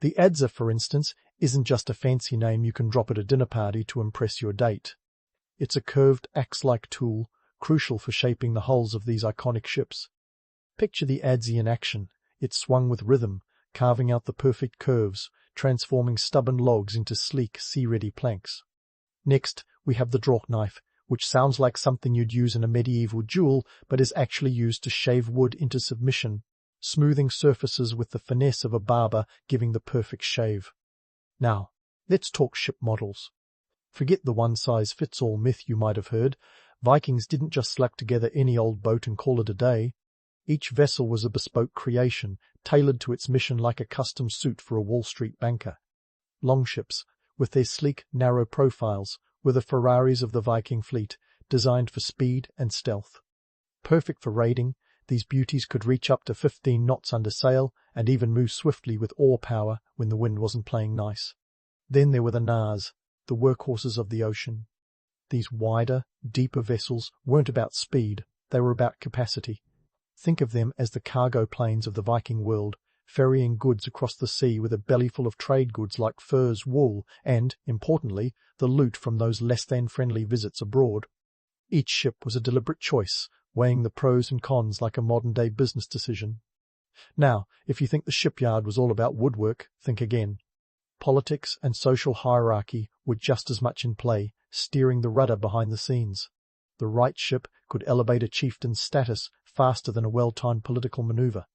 The adze, for instance, isn't just a fancy name you can drop at a dinner party to impress your date. It's a curved axe-like tool, crucial for shaping the hulls of these iconic ships. Picture the adze in action. It swung with rhythm, carving out the perfect curves, transforming stubborn logs into sleek, sea-ready planks. Next, we have the draw knife, which sounds like something you'd use in a medieval duel, but is actually used to shave wood into submission, smoothing surfaces with the finesse of a barber, giving the perfect shave. Now, let's talk ship models. Forget the one-size-fits-all myth you might have heard. Vikings didn't just slap together any old boat and call it a day. Each vessel was a bespoke creation, tailored to its mission like a custom suit for a Wall Street banker. Longships, with their sleek, narrow profiles, were the Ferraris of the Viking fleet, designed for speed and stealth. Perfect for raiding, these beauties could reach up to 15 knots under sail and even move swiftly with oar power when the wind wasn't playing nice. Then there were the Nars, the workhorses of the ocean. These wider, deeper vessels weren't about speed, they were about capacity. Think of them as the cargo planes of the Viking world, ferrying goods across the sea with a bellyful of trade goods like furs, wool, and, importantly, the loot from those less-than-friendly visits abroad. Each ship was a deliberate choice, weighing the pros and cons like a modern-day business decision. Now, if you think the shipyard was all about woodwork, think again. Politics and social hierarchy were just as much in play, steering the rudder behind the scenes. The right ship could elevate a chieftain's status faster than a well-timed political maneuver.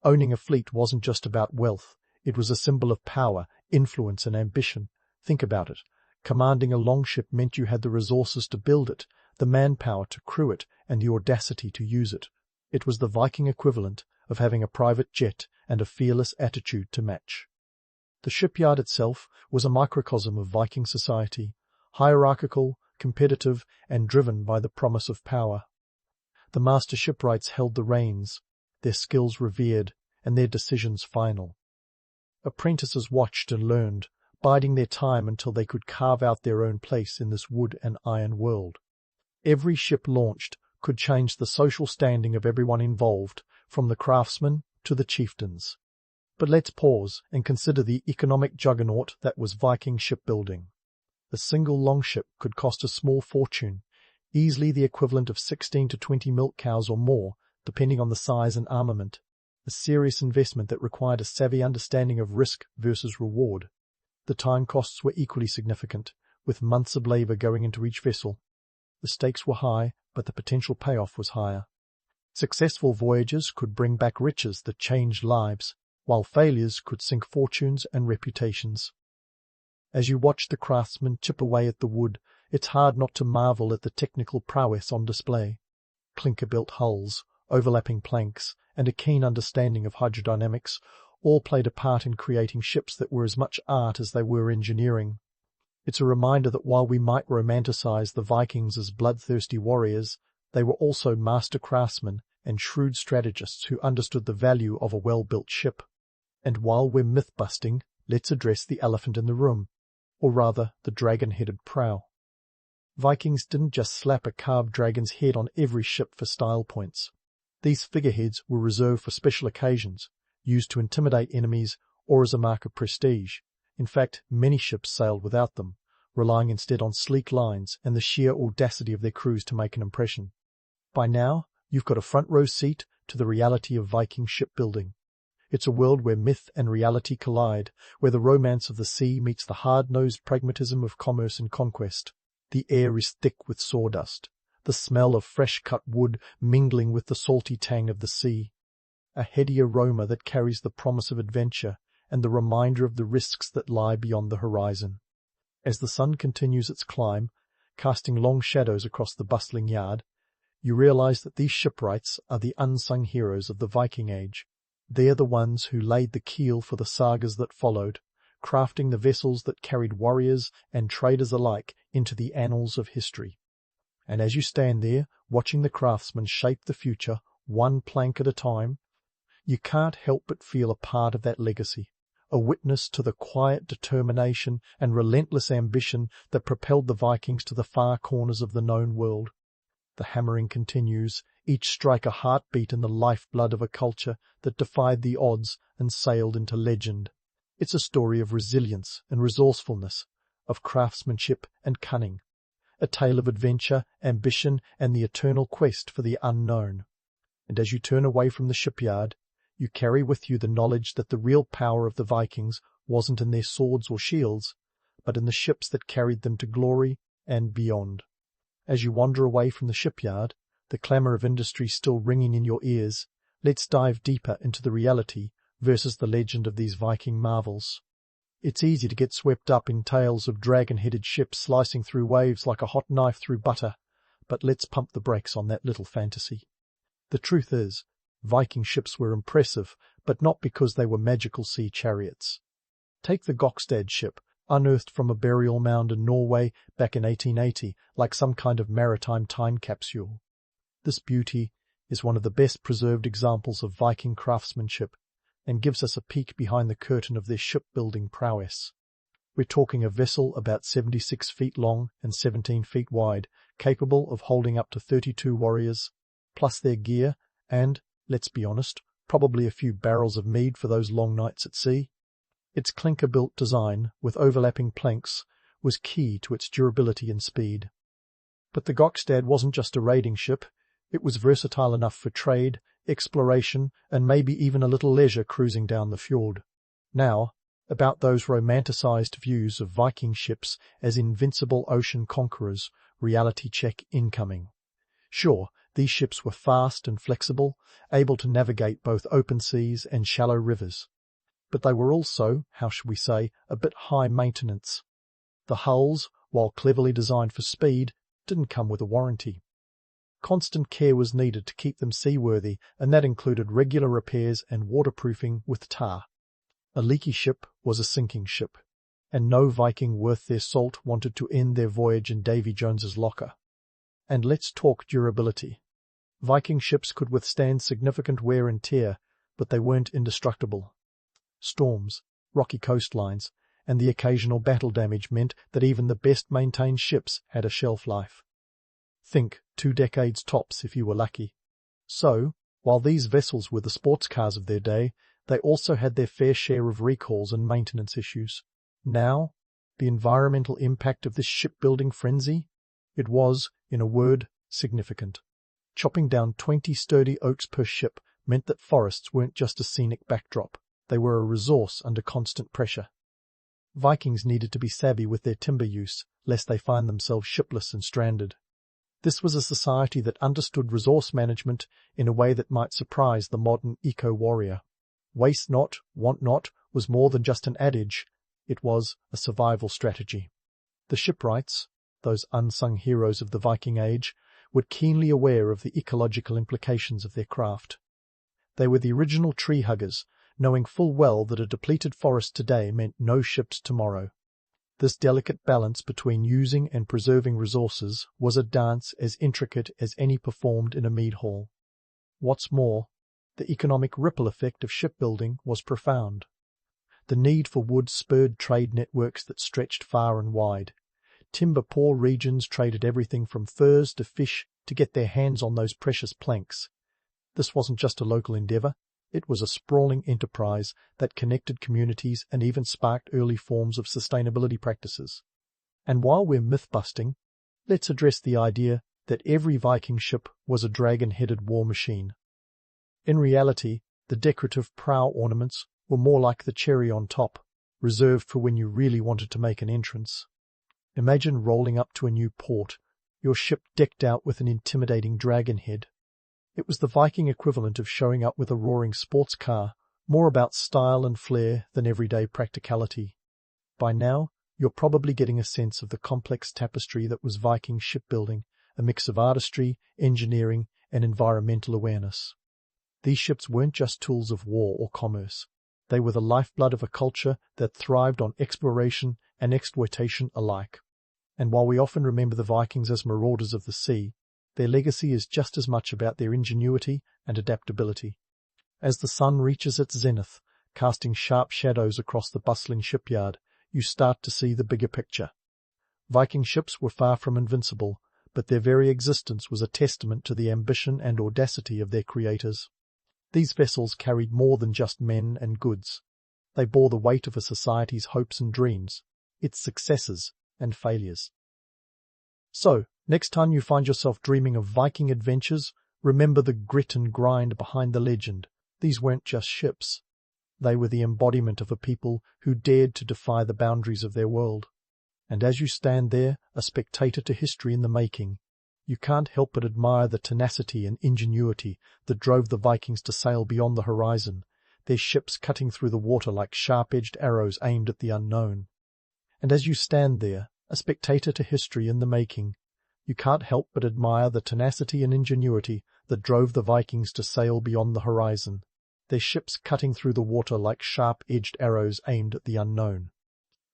Owning a fleet wasn't just about wealth, it was a symbol of power, influence and ambition. Think about it. Commanding a longship meant you had the resources to build it, the manpower to crew it, and the audacity to use it. It was the Viking equivalent of having a private jet and a fearless attitude to match. The shipyard itself was a microcosm of Viking society, hierarchical, competitive, and driven by the promise of power. The master shipwrights held the reins, their skills revered, and their decisions final. Apprentices watched and learned, biding their time until they could carve out their own place in this wood and iron world. Every ship launched could change the social standing of everyone involved, from the craftsmen to the chieftains. But let's pause and consider the economic juggernaut that was Viking shipbuilding. A single longship could cost a small fortune, easily the equivalent of 16 to 20 milk cows or more, depending on the size and armament, a serious investment that required a savvy understanding of risk versus reward. The time costs were equally significant, with months of labor going into each vessel. The stakes were high, but the potential payoff was higher. Successful voyages could bring back riches that changed lives, while failures could sink fortunes and reputations. As you watch the craftsmen chip away at the wood, it's hard not to marvel at the technical prowess on display. Clinker-built hulls, overlapping planks, and a keen understanding of hydrodynamics all played a part in creating ships that were as much art as they were engineering. It's a reminder that while we might romanticize the Vikings as bloodthirsty warriors, they were also master craftsmen and shrewd strategists who understood the value of a well-built ship. And while we're myth-busting, let's address the elephant in the room, or rather the dragon-headed prow. Vikings didn't just slap a carved dragon's head on every ship for style points. These figureheads were reserved for special occasions, used to intimidate enemies or as a mark of prestige. In fact, many ships sailed without them, relying instead on sleek lines and the sheer audacity of their crews to make an impression. By now, you've got a front-row seat to the reality of Viking shipbuilding. It's a world where myth and reality collide, where the romance of the sea meets the hard-nosed pragmatism of commerce and conquest. The air is thick with sawdust, the smell of fresh-cut wood mingling with the salty tang of the sea. A heady aroma that carries the promise of adventure and the reminder of the risks that lie beyond the horizon. As the sun continues its climb, casting long shadows across the bustling yard, you realize that these shipwrights are the unsung heroes of the Viking Age. They're the ones who laid the keel for the sagas that followed, crafting the vessels that carried warriors and traders alike into the annals of history. And as you stand there, watching the craftsmen shape the future, one plank at a time, you can't help but feel a part of that legacy, a witness to the quiet determination and relentless ambition that propelled the Vikings to the far corners of the known world. The hammering continues, each strike a heartbeat in the lifeblood of a culture that defied the odds and sailed into legend. It's a story of resilience and resourcefulness, of craftsmanship and cunning, a tale of adventure, ambition, and the eternal quest for the unknown. And as you turn away from the shipyard, you carry with you the knowledge that the real power of the Vikings wasn't in their swords or shields, but in the ships that carried them to glory and beyond. As you wander away from the shipyard, the clamour of industry still ringing in your ears, let's dive deeper into the reality versus the legend of these Viking marvels. It's easy to get swept up in tales of dragon-headed ships slicing through waves like a hot knife through butter, but let's pump the brakes on that little fantasy. The truth is, Viking ships were impressive, but not because they were magical sea chariots. Take the Gokstad ship, unearthed from a burial mound in Norway back in 1880, like some kind of maritime time capsule. This beauty is one of the best preserved examples of Viking craftsmanship, and gives us a peek behind the curtain of their shipbuilding prowess. We're talking a vessel about 76 feet long and 17 feet wide, capable of holding up to 32 warriors, plus their gear and, let's be honest, probably a few barrels of mead for those long nights at sea. Its clinker-built design, with overlapping planks, was key to its durability and speed. But the Gokstad wasn't just a raiding ship, it was versatile enough for trade, exploration, and maybe even a little leisure cruising down the fjord. Now, about those romanticized views of Viking ships as invincible ocean conquerors, reality check incoming. Sure, these ships were fast and flexible, able to navigate both open seas and shallow rivers. But they were also, how should we say, a bit high maintenance. The hulls, while cleverly designed for speed, didn't come with a warranty. Constant care was needed to keep them seaworthy, and that included regular repairs and waterproofing with tar. A leaky ship was a sinking ship, and no Viking worth their salt wanted to end their voyage in Davy Jones's locker. And let's talk durability. Viking ships could withstand significant wear and tear, but they weren't indestructible. Storms, rocky coastlines, and the occasional battle damage meant that even the best-maintained ships had a shelf life. Think 2 decades tops if you were lucky. So, while these vessels were the sports cars of their day, they also had their fair share of recalls and maintenance issues. Now, the environmental impact of this shipbuilding frenzy? It was, in a word, significant. Chopping down 20 sturdy oaks per ship meant that forests weren't just a scenic backdrop, they were a resource under constant pressure. Vikings needed to be savvy with their timber use, lest they find themselves shipless and stranded. This was a society that understood resource management in a way that might surprise the modern eco-warrior. Waste not, want not was more than just an adage, it was a survival strategy. The shipwrights, those unsung heroes of the Viking Age, were keenly aware of the ecological implications of their craft. They were the original tree huggers, knowing full well that a depleted forest today meant no ships tomorrow. This delicate balance between using and preserving resources was a dance as intricate as any performed in a mead hall. What's more, the economic ripple effect of shipbuilding was profound. The need for wood spurred trade networks that stretched far and wide. Timber-poor regions traded everything from furs to fish to get their hands on those precious planks. This wasn't just a local endeavour, it was a sprawling enterprise that connected communities and even sparked early forms of sustainability practices. And while we're myth-busting, let's address the idea that every Viking ship was a dragon-headed war machine. In reality, the decorative prow ornaments were more like the cherry on top, reserved for when you really wanted to make an entrance. Imagine rolling up to a new port, your ship decked out with an intimidating dragon head. It was the Viking equivalent of showing up with a roaring sports car, more about style and flair than everyday practicality. By now, you're probably getting a sense of the complex tapestry that was Viking shipbuilding, a mix of artistry, engineering, and environmental awareness. These ships weren't just tools of war or commerce. They were the lifeblood of a culture that thrived on exploration and exploitation alike. And while we often remember the Vikings as marauders of the sea, their legacy is just as much about their ingenuity and adaptability. As the sun reaches its zenith, casting sharp shadows across the bustling shipyard, you start to see the bigger picture. Viking ships were far from invincible, but their very existence was a testament to the ambition and audacity of their creators. These vessels carried more than just men and goods. They bore the weight of a society's hopes and dreams, its successes and failures. So, next time you find yourself dreaming of Viking adventures, remember the grit and grind behind the legend. These weren't just ships. They were the embodiment of a people who dared to defy the boundaries of their world. And as you stand there, a spectator to history in the making, you can't help but admire the tenacity and ingenuity that drove the Vikings to sail beyond the horizon, their ships cutting through the water like sharp-edged arrows aimed at the unknown. And as you stand there, a spectator to history in the making, you can't help but admire the tenacity and ingenuity that drove the Vikings to sail beyond the horizon, their ships cutting through the water like sharp-edged arrows aimed at the unknown.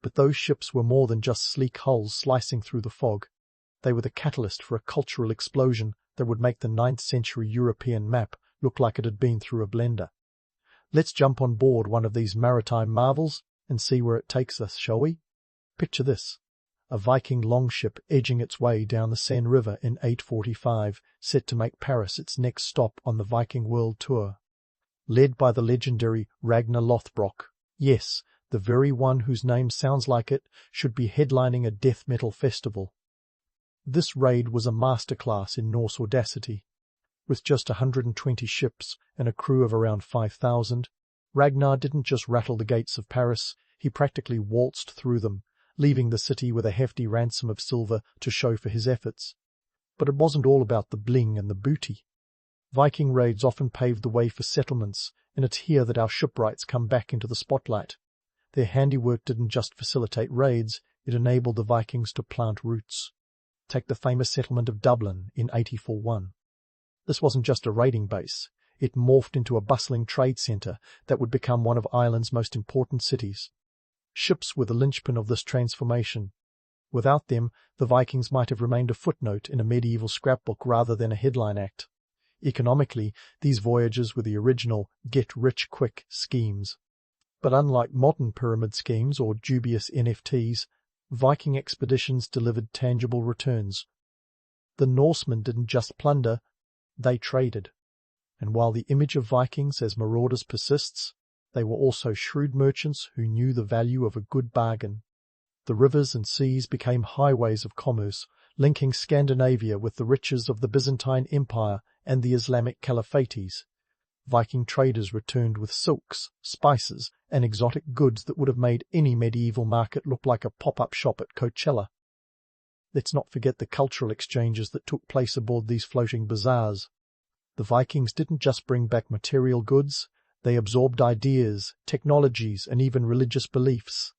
But those ships were more than just sleek hulls slicing through the fog. They were the catalyst for a cultural explosion that would make the 9th century European map look like it had been through a blender. Let's jump on board one of these maritime marvels and see where it takes us, shall we? Picture this. A Viking longship edging its way down the Seine River in 845, set to make Paris its next stop on the Viking World Tour. Led by the legendary Ragnar Lothbrok, yes, the very one whose name sounds like it should be headlining a death metal festival. This raid was a masterclass in Norse audacity. With just 120 ships and a crew of around 5,000, Ragnar didn't just rattle the gates of Paris, he practically waltzed through them, leaving the city with a hefty ransom of silver to show for his efforts. But it wasn't all about the bling and the booty. Viking raids often paved the way for settlements, and it's here that our shipwrights come back into the spotlight. Their handiwork didn't just facilitate raids, it enabled the Vikings to plant roots. Take the famous settlement of Dublin in 841. This wasn't just a raiding base, it morphed into a bustling trade centre that would become one of Ireland's most important cities. Ships were the linchpin of this transformation. Without them, the Vikings might have remained a footnote in a medieval scrapbook rather than a headline act. Economically, these voyages were the original get-rich-quick schemes. But unlike modern pyramid schemes or dubious NFTs, Viking expeditions delivered tangible returns. The Norsemen didn't just plunder, they traded. And while the image of Vikings as marauders persists, they were also shrewd merchants who knew the value of a good bargain. The rivers and seas became highways of commerce, linking Scandinavia with the riches of the Byzantine Empire and the Islamic Caliphates. Viking traders returned with silks, spices, and exotic goods that would have made any medieval market look like a pop-up shop at Coachella. Let's not forget the cultural exchanges that took place aboard these floating bazaars. The Vikings didn't just bring back material goods, they absorbed ideas, technologies, and even religious beliefs.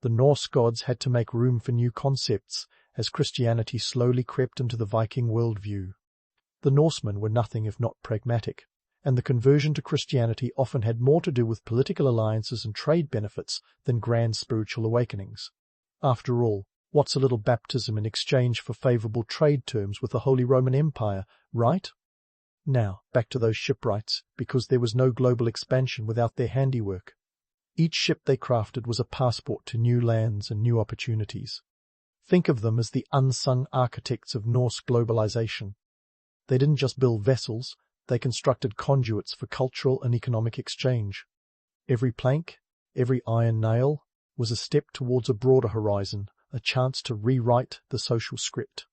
The Norse gods had to make room for new concepts as Christianity slowly crept into the Viking worldview. The Norsemen were nothing if not pragmatic, and the conversion to Christianity often had more to do with political alliances and trade benefits than grand spiritual awakenings. After all, what's a little baptism in exchange for favorable trade terms with the Holy Roman Empire, right? Now, back to those shipwrights, because there was no global expansion without their handiwork. Each ship they crafted was a passport to new lands and new opportunities. Think of them as the unsung architects of Norse globalization. They didn't just build vessels, they constructed conduits for cultural and economic exchange. Every plank, every iron nail, was a step towards a broader horizon, a chance to rewrite the social script.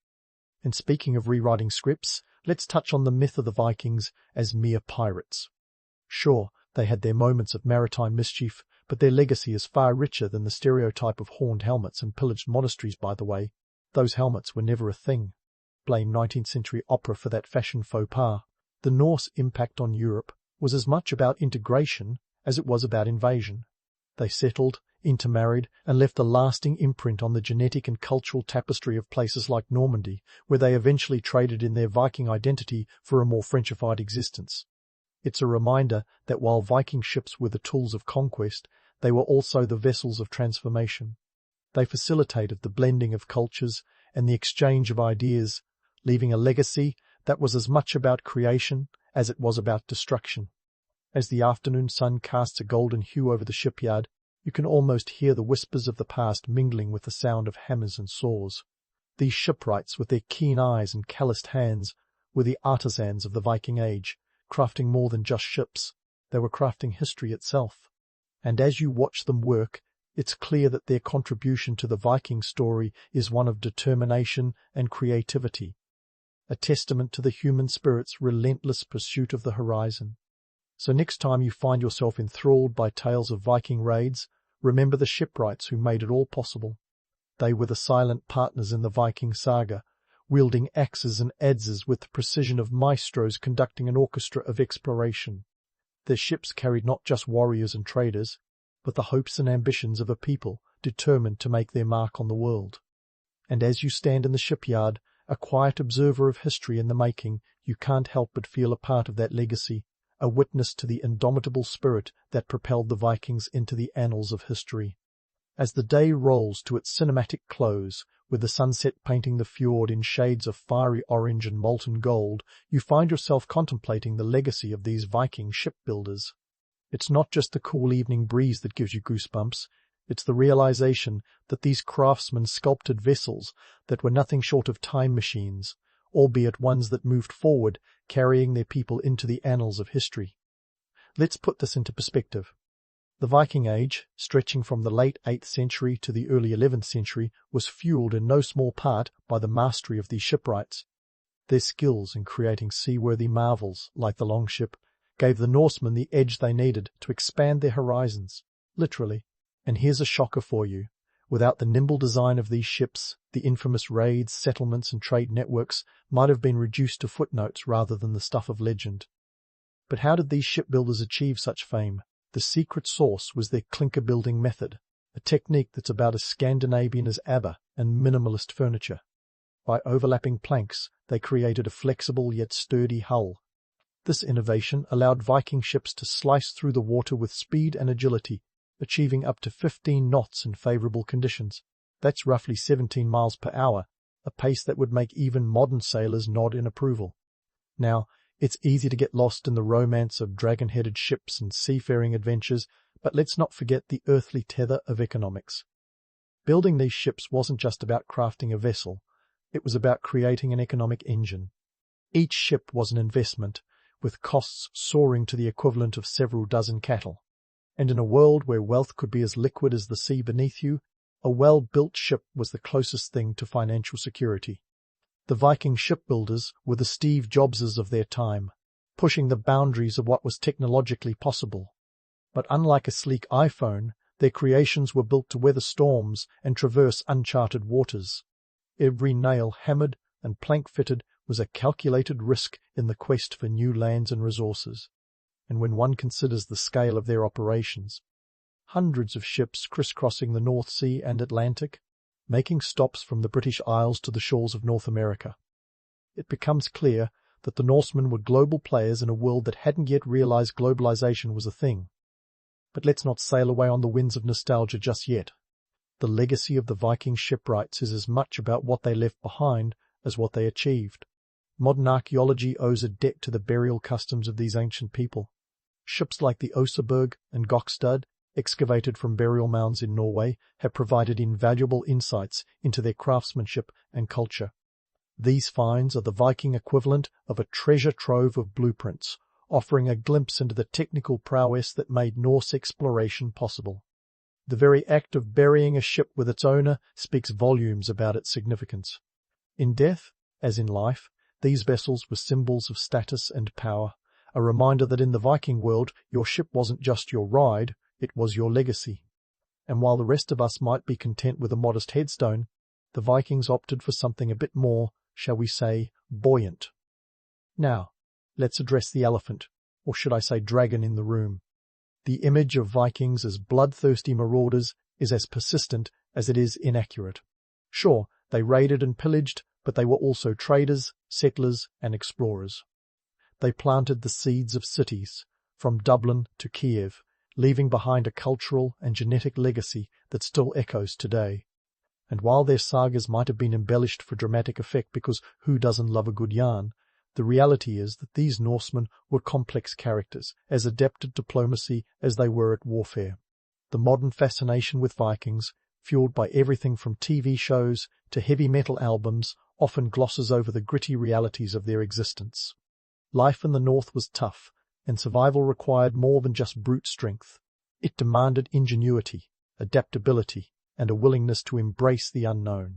And speaking of rewriting scripts, let's touch on the myth of the Vikings as mere pirates. Sure, they had their moments of maritime mischief, but their legacy is far richer than the stereotype of horned helmets and pillaged monasteries, by the way. Those helmets were never a thing. Blame 19th century opera for that fashion faux pas. The Norse impact on Europe was as much about integration as it was about invasion. They settled, intermarried, and left a lasting imprint on the genetic and cultural tapestry of places like Normandy, where they eventually traded in their Viking identity for a more Frenchified existence. It's a reminder that while Viking ships were the tools of conquest, they were also the vessels of transformation. They facilitated the blending of cultures and the exchange of ideas, leaving a legacy that was as much about creation as it was about destruction. As the afternoon sun casts a golden hue over the shipyard, you can almost hear the whispers of the past mingling with the sound of hammers and saws. These shipwrights, with their keen eyes and calloused hands, were the artisans of the Viking Age, crafting more than just ships. They were crafting history itself. And as you watch them work, it's clear that their contribution to the Viking story is one of determination and creativity, a testament to the human spirit's relentless pursuit of the horizon. So next time you find yourself enthralled by tales of Viking raids, remember the shipwrights who made it all possible. They were the silent partners in the Viking saga, wielding axes and adzes with the precision of maestros conducting an orchestra of exploration. Their ships carried not just warriors and traders, but the hopes and ambitions of a people determined to make their mark on the world. And as you stand in the shipyard, a quiet observer of history in the making, you can't help but feel a part of that legacy, a witness to the indomitable spirit that propelled the Vikings into the annals of history. As the day rolls to its cinematic close, with the sunset painting the fjord in shades of fiery orange and molten gold, you find yourself contemplating the legacy of these Viking shipbuilders. It's not just the cool evening breeze that gives you goosebumps, it's the realization that these craftsmen sculpted vessels that were nothing short of time machines, albeit ones that moved forward, carrying their people into the annals of history. Let's put this into perspective. The Viking Age, stretching from the late 8th century to the early 11th century, was fueled in no small part by the mastery of these shipwrights. Their skills in creating seaworthy marvels, like the Longship, gave the Norsemen the edge they needed to expand their horizons, literally. And here's a shocker for you. Without the nimble design of these ships, the infamous raids, settlements, and trade networks might have been reduced to footnotes rather than the stuff of legend. But how did these shipbuilders achieve such fame? The secret sauce was their clinker-building method, a technique that's about as Scandinavian as ABBA and minimalist furniture. By overlapping planks, they created a flexible yet sturdy hull. This innovation allowed Viking ships to slice through the water with speed and agility, achieving up to 15 knots in favorable conditions. That's roughly 17 miles per hour, a pace that would make even modern sailors nod in approval. Now, it's easy to get lost in the romance of dragon-headed ships and seafaring adventures, but let's not forget the earthly tether of economics. Building these ships wasn't just about crafting a vessel, it was about creating an economic engine. Each ship was an investment, with costs soaring to the equivalent of several dozen cattle. And in a world where wealth could be as liquid as the sea beneath you, a well-built ship was the closest thing to financial security. The Viking shipbuilders were the Steve Jobses of their time, pushing the boundaries of what was technologically possible. But unlike a sleek iPhone, their creations were built to weather storms and traverse uncharted waters. Every nail hammered and plank fitted was a calculated risk in the quest for new lands and resources. And when one considers the scale of their operations, hundreds of ships crisscrossing the North Sea and Atlantic, making stops from the British Isles to the shores of North America, it becomes clear that the Norsemen were global players in a world that hadn't yet realized globalization was a thing. But let's not sail away on the winds of nostalgia just yet. the legacy of the Viking shipwrights is as much about what they left behind as what they achieved. Modern archaeology owes a debt to the burial customs of these ancient people. Ships like the Oseberg and Gokstad, excavated from burial mounds in Norway, have provided invaluable insights into their craftsmanship and culture. These finds are the Viking equivalent of a treasure trove of blueprints, offering a glimpse into the technical prowess that made Norse exploration possible. The very act of burying a ship with its owner speaks volumes about its significance. In death, as in life, these vessels were symbols of status and power, a reminder that in the Viking world your ship wasn't just your ride, it was your legacy. And while the rest of us might be content with a modest headstone, the Vikings opted for something a bit more, shall we say, buoyant. Now, let's address the elephant, or should I say dragon, in the room. The image of Vikings as bloodthirsty marauders is as persistent as it is inaccurate. Sure, they raided and pillaged, but they were also traders, settlers, and explorers. They planted the seeds of cities, from Dublin to Kiev, leaving behind a cultural and genetic legacy that still echoes today. And while their sagas might have been embellished for dramatic effect because who doesn't love a good yarn, the reality is that these Norsemen were complex characters, as adept at diplomacy as they were at warfare. The modern fascination with Vikings, fueled by everything from TV shows to heavy metal albums, often glosses over the gritty realities of their existence. Life in the North was tough, and survival required more than just brute strength. It demanded ingenuity, adaptability, and a willingness to embrace the unknown.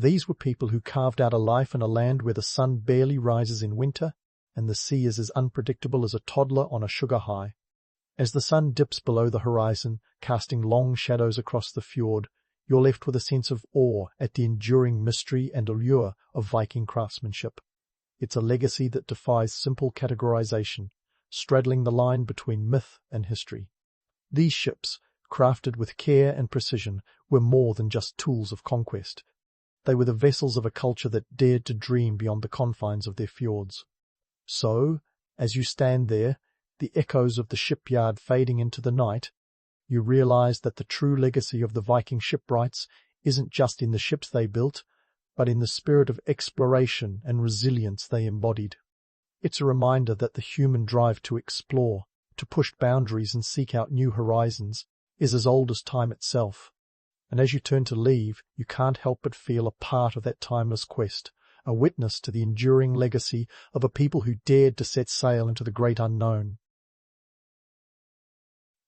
These were people who carved out a life in a land where the sun barely rises in winter and the sea is as unpredictable as a toddler on a sugar high. As the sun dips below the horizon, casting long shadows across the fjord, you're left with a sense of awe at the enduring mystery and allure of Viking craftsmanship. It's a legacy that defies simple categorization, straddling the line between myth and history. These ships, crafted with care and precision, were more than just tools of conquest. They were the vessels of a culture that dared to dream beyond the confines of their fjords. So, as you stand there, the echoes of the shipyard fading into the night, you realize that the true legacy of the Viking shipwrights isn't just in the ships they built, but in the spirit of exploration and resilience they embodied. It's a reminder that the human drive to explore, to push boundaries and seek out new horizons, is as old as time itself. And as you turn to leave, you can't help but feel a part of that timeless quest, a witness to the enduring legacy of a people who dared to set sail into the great unknown.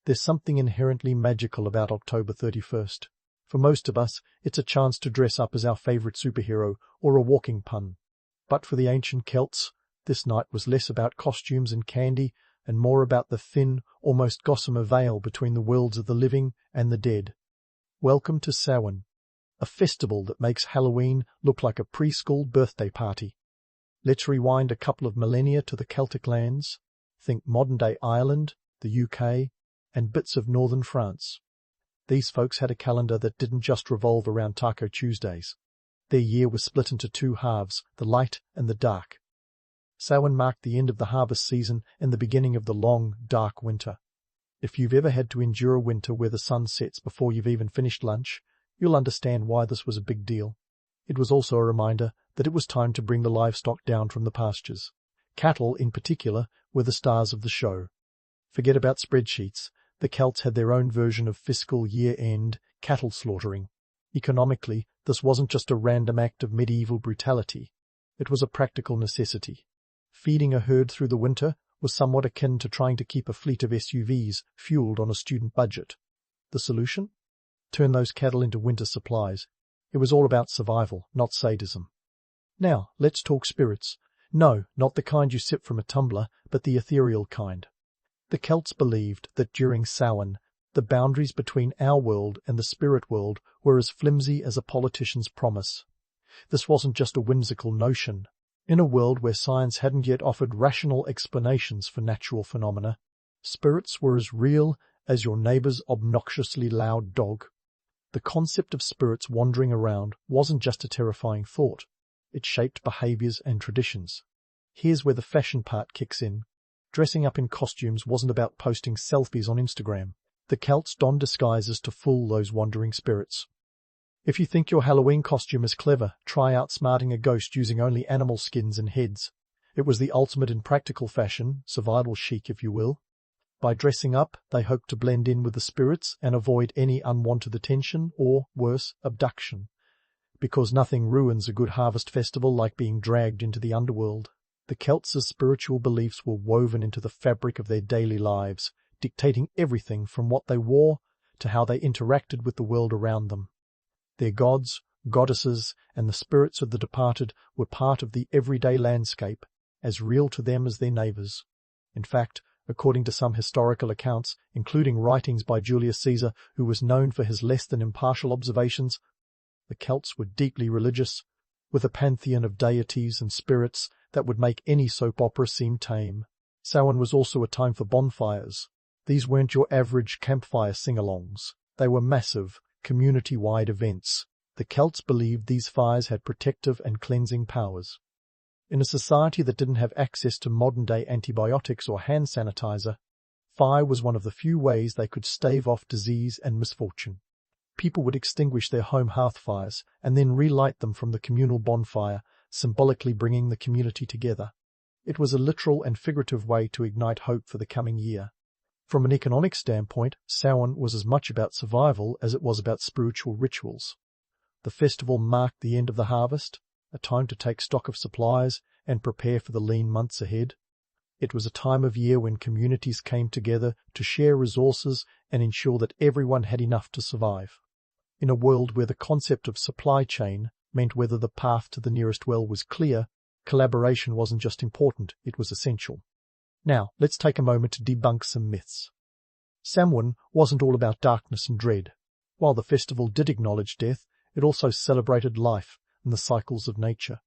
There's something inherently magical about October 31st. For most of us, it's a chance to dress up as our favourite superhero or a walking pun. But for the ancient Celts, this night was less about costumes and candy and more about the thin, almost gossamer veil between the worlds of the living and the dead. Welcome to Samhain, a festival that makes Halloween look like a preschool birthday party. Let's rewind a couple of millennia to the Celtic lands. Think modern-day Ireland, the UK, and bits of northern France. These folks had a calendar that didn't just revolve around Taco Tuesdays. Their year was split into two halves, the light and the dark. Samhain marked the end of the harvest season and the beginning of the long, dark winter. If you've ever had to endure a winter where the sun sets before you've even finished lunch, you'll understand why this was a big deal. It was also a reminder that it was time to bring the livestock down from the pastures. Cattle, in particular, were the stars of the show. Forget about spreadsheets. The Celts had their own version of fiscal year-end cattle slaughtering. Economically, this wasn't just a random act of medieval brutality. It was a practical necessity. Feeding a herd through the winter was somewhat akin to trying to keep a fleet of SUVs fueled on a student budget. The solution? Turn those cattle into winter supplies. It was all about survival, not sadism. Now, let's talk spirits. No, not the kind you sip from a tumbler, but the ethereal kind. The Celts believed that during Samhain, the boundaries between our world and the spirit world were as flimsy as a politician's promise. This wasn't just a whimsical notion. In a world where science hadn't yet offered rational explanations for natural phenomena, spirits were as real as your neighbour's obnoxiously loud dog. The concept of spirits wandering around wasn't just a terrifying thought. It shaped behaviours and traditions. Here's where the fashion part kicks in. Dressing up in costumes wasn't about posting selfies on Instagram. The Celts donned disguises to fool those wandering spirits. If you think your Halloween costume is clever, try outsmarting a ghost using only animal skins and heads. It was the ultimate in practical fashion, survival chic if you will. By dressing up, they hoped to blend in with the spirits and avoid any unwanted attention or, worse, abduction. Because nothing ruins a good harvest festival like being dragged into the underworld. The Celts' spiritual beliefs were woven into the fabric of their daily lives, dictating everything from what they wore to how they interacted with the world around them. Their gods, goddesses, and the spirits of the departed were part of the everyday landscape, as real to them as their neighbours. In fact, according to some historical accounts, including writings by Julius Caesar, who was known for his less than impartial observations, the Celts were deeply religious, with a pantheon of deities and spirits that would make any soap opera seem tame. Samhain was also a time for bonfires. These weren't your average campfire sing-alongs. They were massive, community-wide events. The Celts believed these fires had protective and cleansing powers. In a society that didn't have access to modern-day antibiotics or hand sanitizer, fire was one of the few ways they could stave off disease and misfortune. People would extinguish their home hearth fires and then relight them from the communal bonfire, symbolically bringing the community together. It was a literal and figurative way to ignite hope for the coming year. From an economic standpoint, Samhain was as much about survival as it was about spiritual rituals. The festival marked the end of the harvest, a time to take stock of supplies and prepare for the lean months ahead. It was a time of year when communities came together to share resources and ensure that everyone had enough to survive. In a world where the concept of supply chain meant whether the path to the nearest well was clear, collaboration wasn't just important, it was essential. Now, let's take a moment to debunk some myths. Samhain wasn't all about darkness and dread. While the festival did acknowledge death, it also celebrated life and the cycles of nature.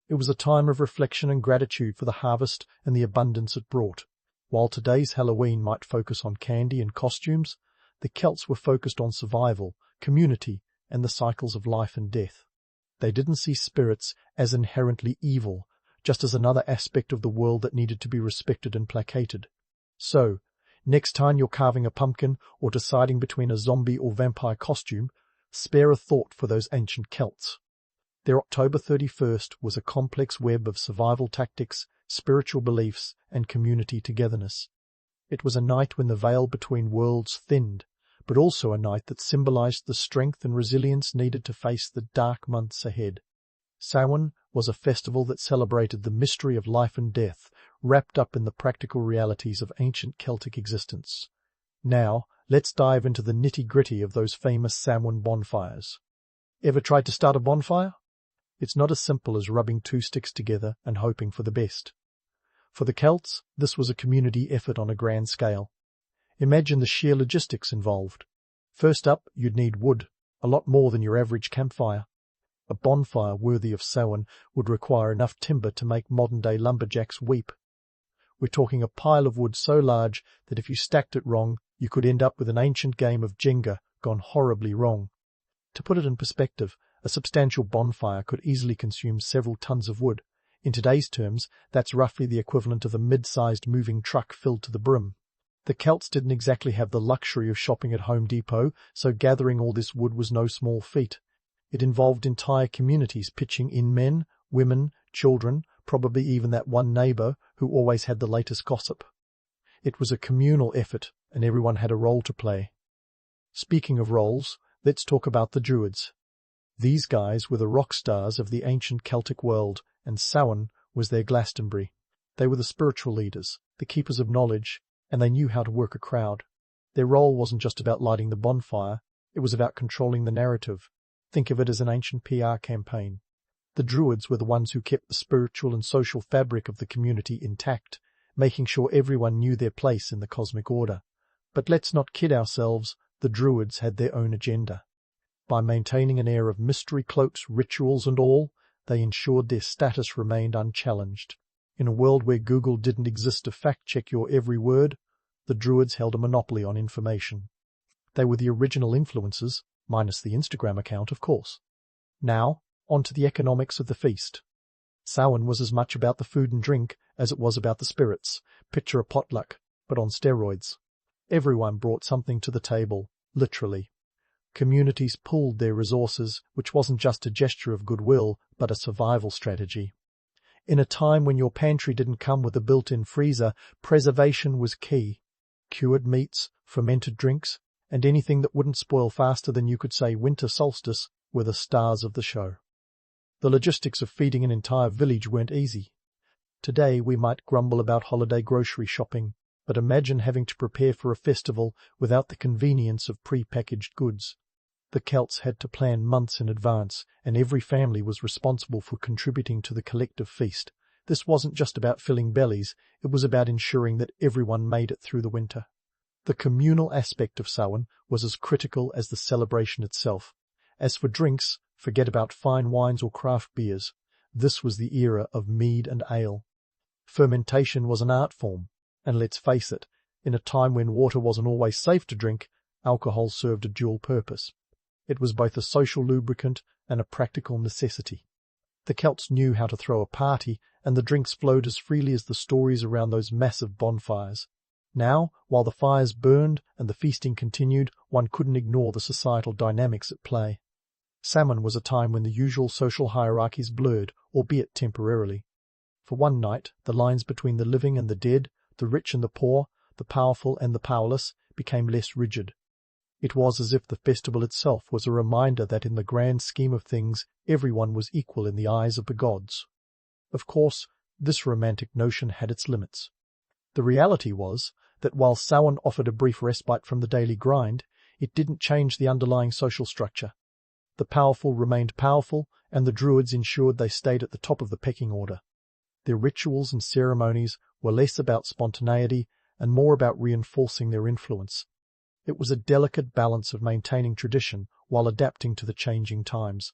It was a time of reflection and gratitude for the harvest and the abundance it brought. While today's Halloween might focus on candy and costumes, the Celts were focused on survival, community, and the cycles of life and death. They didn't see spirits as inherently evil, just as another aspect of the world that needed to be respected and placated. So, next time you're carving a pumpkin or deciding between a zombie or vampire costume, spare a thought for those ancient Celts. Their October 31st was a complex web of survival tactics, spiritual beliefs, and community togetherness. It was a night when the veil between worlds thinned, but also a night that symbolized the strength and resilience needed to face the dark months ahead. Samhain was a festival that celebrated the mystery of life and death, wrapped up in the practical realities of ancient Celtic existence. Now, let's dive into the nitty-gritty of those famous Samhain bonfires. Ever tried to start a bonfire? It's not as simple as rubbing two sticks together and hoping for the best. For the Celts, this was a community effort on a grand scale. Imagine the sheer logistics involved. First up, you'd need wood, a lot more than your average campfire. A bonfire worthy of Samhain would require enough timber to make modern-day lumberjacks weep. We're talking a pile of wood so large that if you stacked it wrong, you could end up with an ancient game of Jenga gone horribly wrong. To put it in perspective, a substantial bonfire could easily consume several tons of wood. In today's terms, that's roughly the equivalent of a mid-sized moving truck filled to the brim. The Celts didn't exactly have the luxury of shopping at Home Depot, so gathering all this wood was no small feat. It involved entire communities pitching in men, women, children, probably even that one neighbour who always had the latest gossip. It was a communal effort, and everyone had a role to play. Speaking of roles, let's talk about the Druids. These guys were the rock stars of the ancient Celtic world, and Samhain was their Glastonbury. They were the spiritual leaders, the keepers of knowledge, and they knew how to work a crowd. Their role wasn't just about lighting the bonfire, it was about controlling the narrative. Think of it as an ancient PR campaign. The Druids were the ones who kept the spiritual and social fabric of the community intact, making sure everyone knew their place in the cosmic order. But let's not kid ourselves, the Druids had their own agenda. By maintaining an air of mystery cloaks, rituals and all, they ensured their status remained unchallenged. In a world where Google didn't exist to fact-check your every word, the Druids held a monopoly on information. They were the original influencers, minus the Instagram account, of course. Now, on to the economics of the feast. Samhain was as much about the food and drink as it was about the spirits. Picture a potluck, but on steroids. Everyone brought something to the table, literally. Communities pooled their resources, which wasn't just a gesture of goodwill, but a survival strategy. In a time when your pantry didn't come with a built-in freezer, preservation was key. Cured meats, fermented drinks, and anything that wouldn't spoil faster than you could say winter solstice were the stars of the show. The logistics of feeding an entire village weren't easy. Today we might grumble about holiday grocery shopping, but imagine having to prepare for a festival without the convenience of pre-packaged goods. The Celts had to plan months in advance, and every family was responsible for contributing to the collective feast. This wasn't just about filling bellies, it was about ensuring that everyone made it through the winter. The communal aspect of Samhain was as critical as the celebration itself. As for drinks, forget about fine wines or craft beers. This was the era of mead and ale. Fermentation was an art form, and let's face it, in a time when water wasn't always safe to drink, alcohol served a dual purpose. It was both a social lubricant and a practical necessity. The Celts knew how to throw a party, and the drinks flowed as freely as the stories around those massive bonfires. Now, while the fires burned and the feasting continued, one couldn't ignore the societal dynamics at play. Samhain was a time when the usual social hierarchies blurred, albeit temporarily. For one night, the lines between the living and the dead, the rich and the poor, the powerful and the powerless, became less rigid. It was as if the festival itself was a reminder that in the grand scheme of things, everyone was equal in the eyes of the gods. Of course, this romantic notion had its limits. The reality was that while Samhain offered a brief respite from the daily grind, it didn't change the underlying social structure. The powerful remained powerful, and the druids ensured they stayed at the top of the pecking order. Their rituals and ceremonies were less about spontaneity and more about reinforcing their influence. It was a delicate balance of maintaining tradition while adapting to the changing times.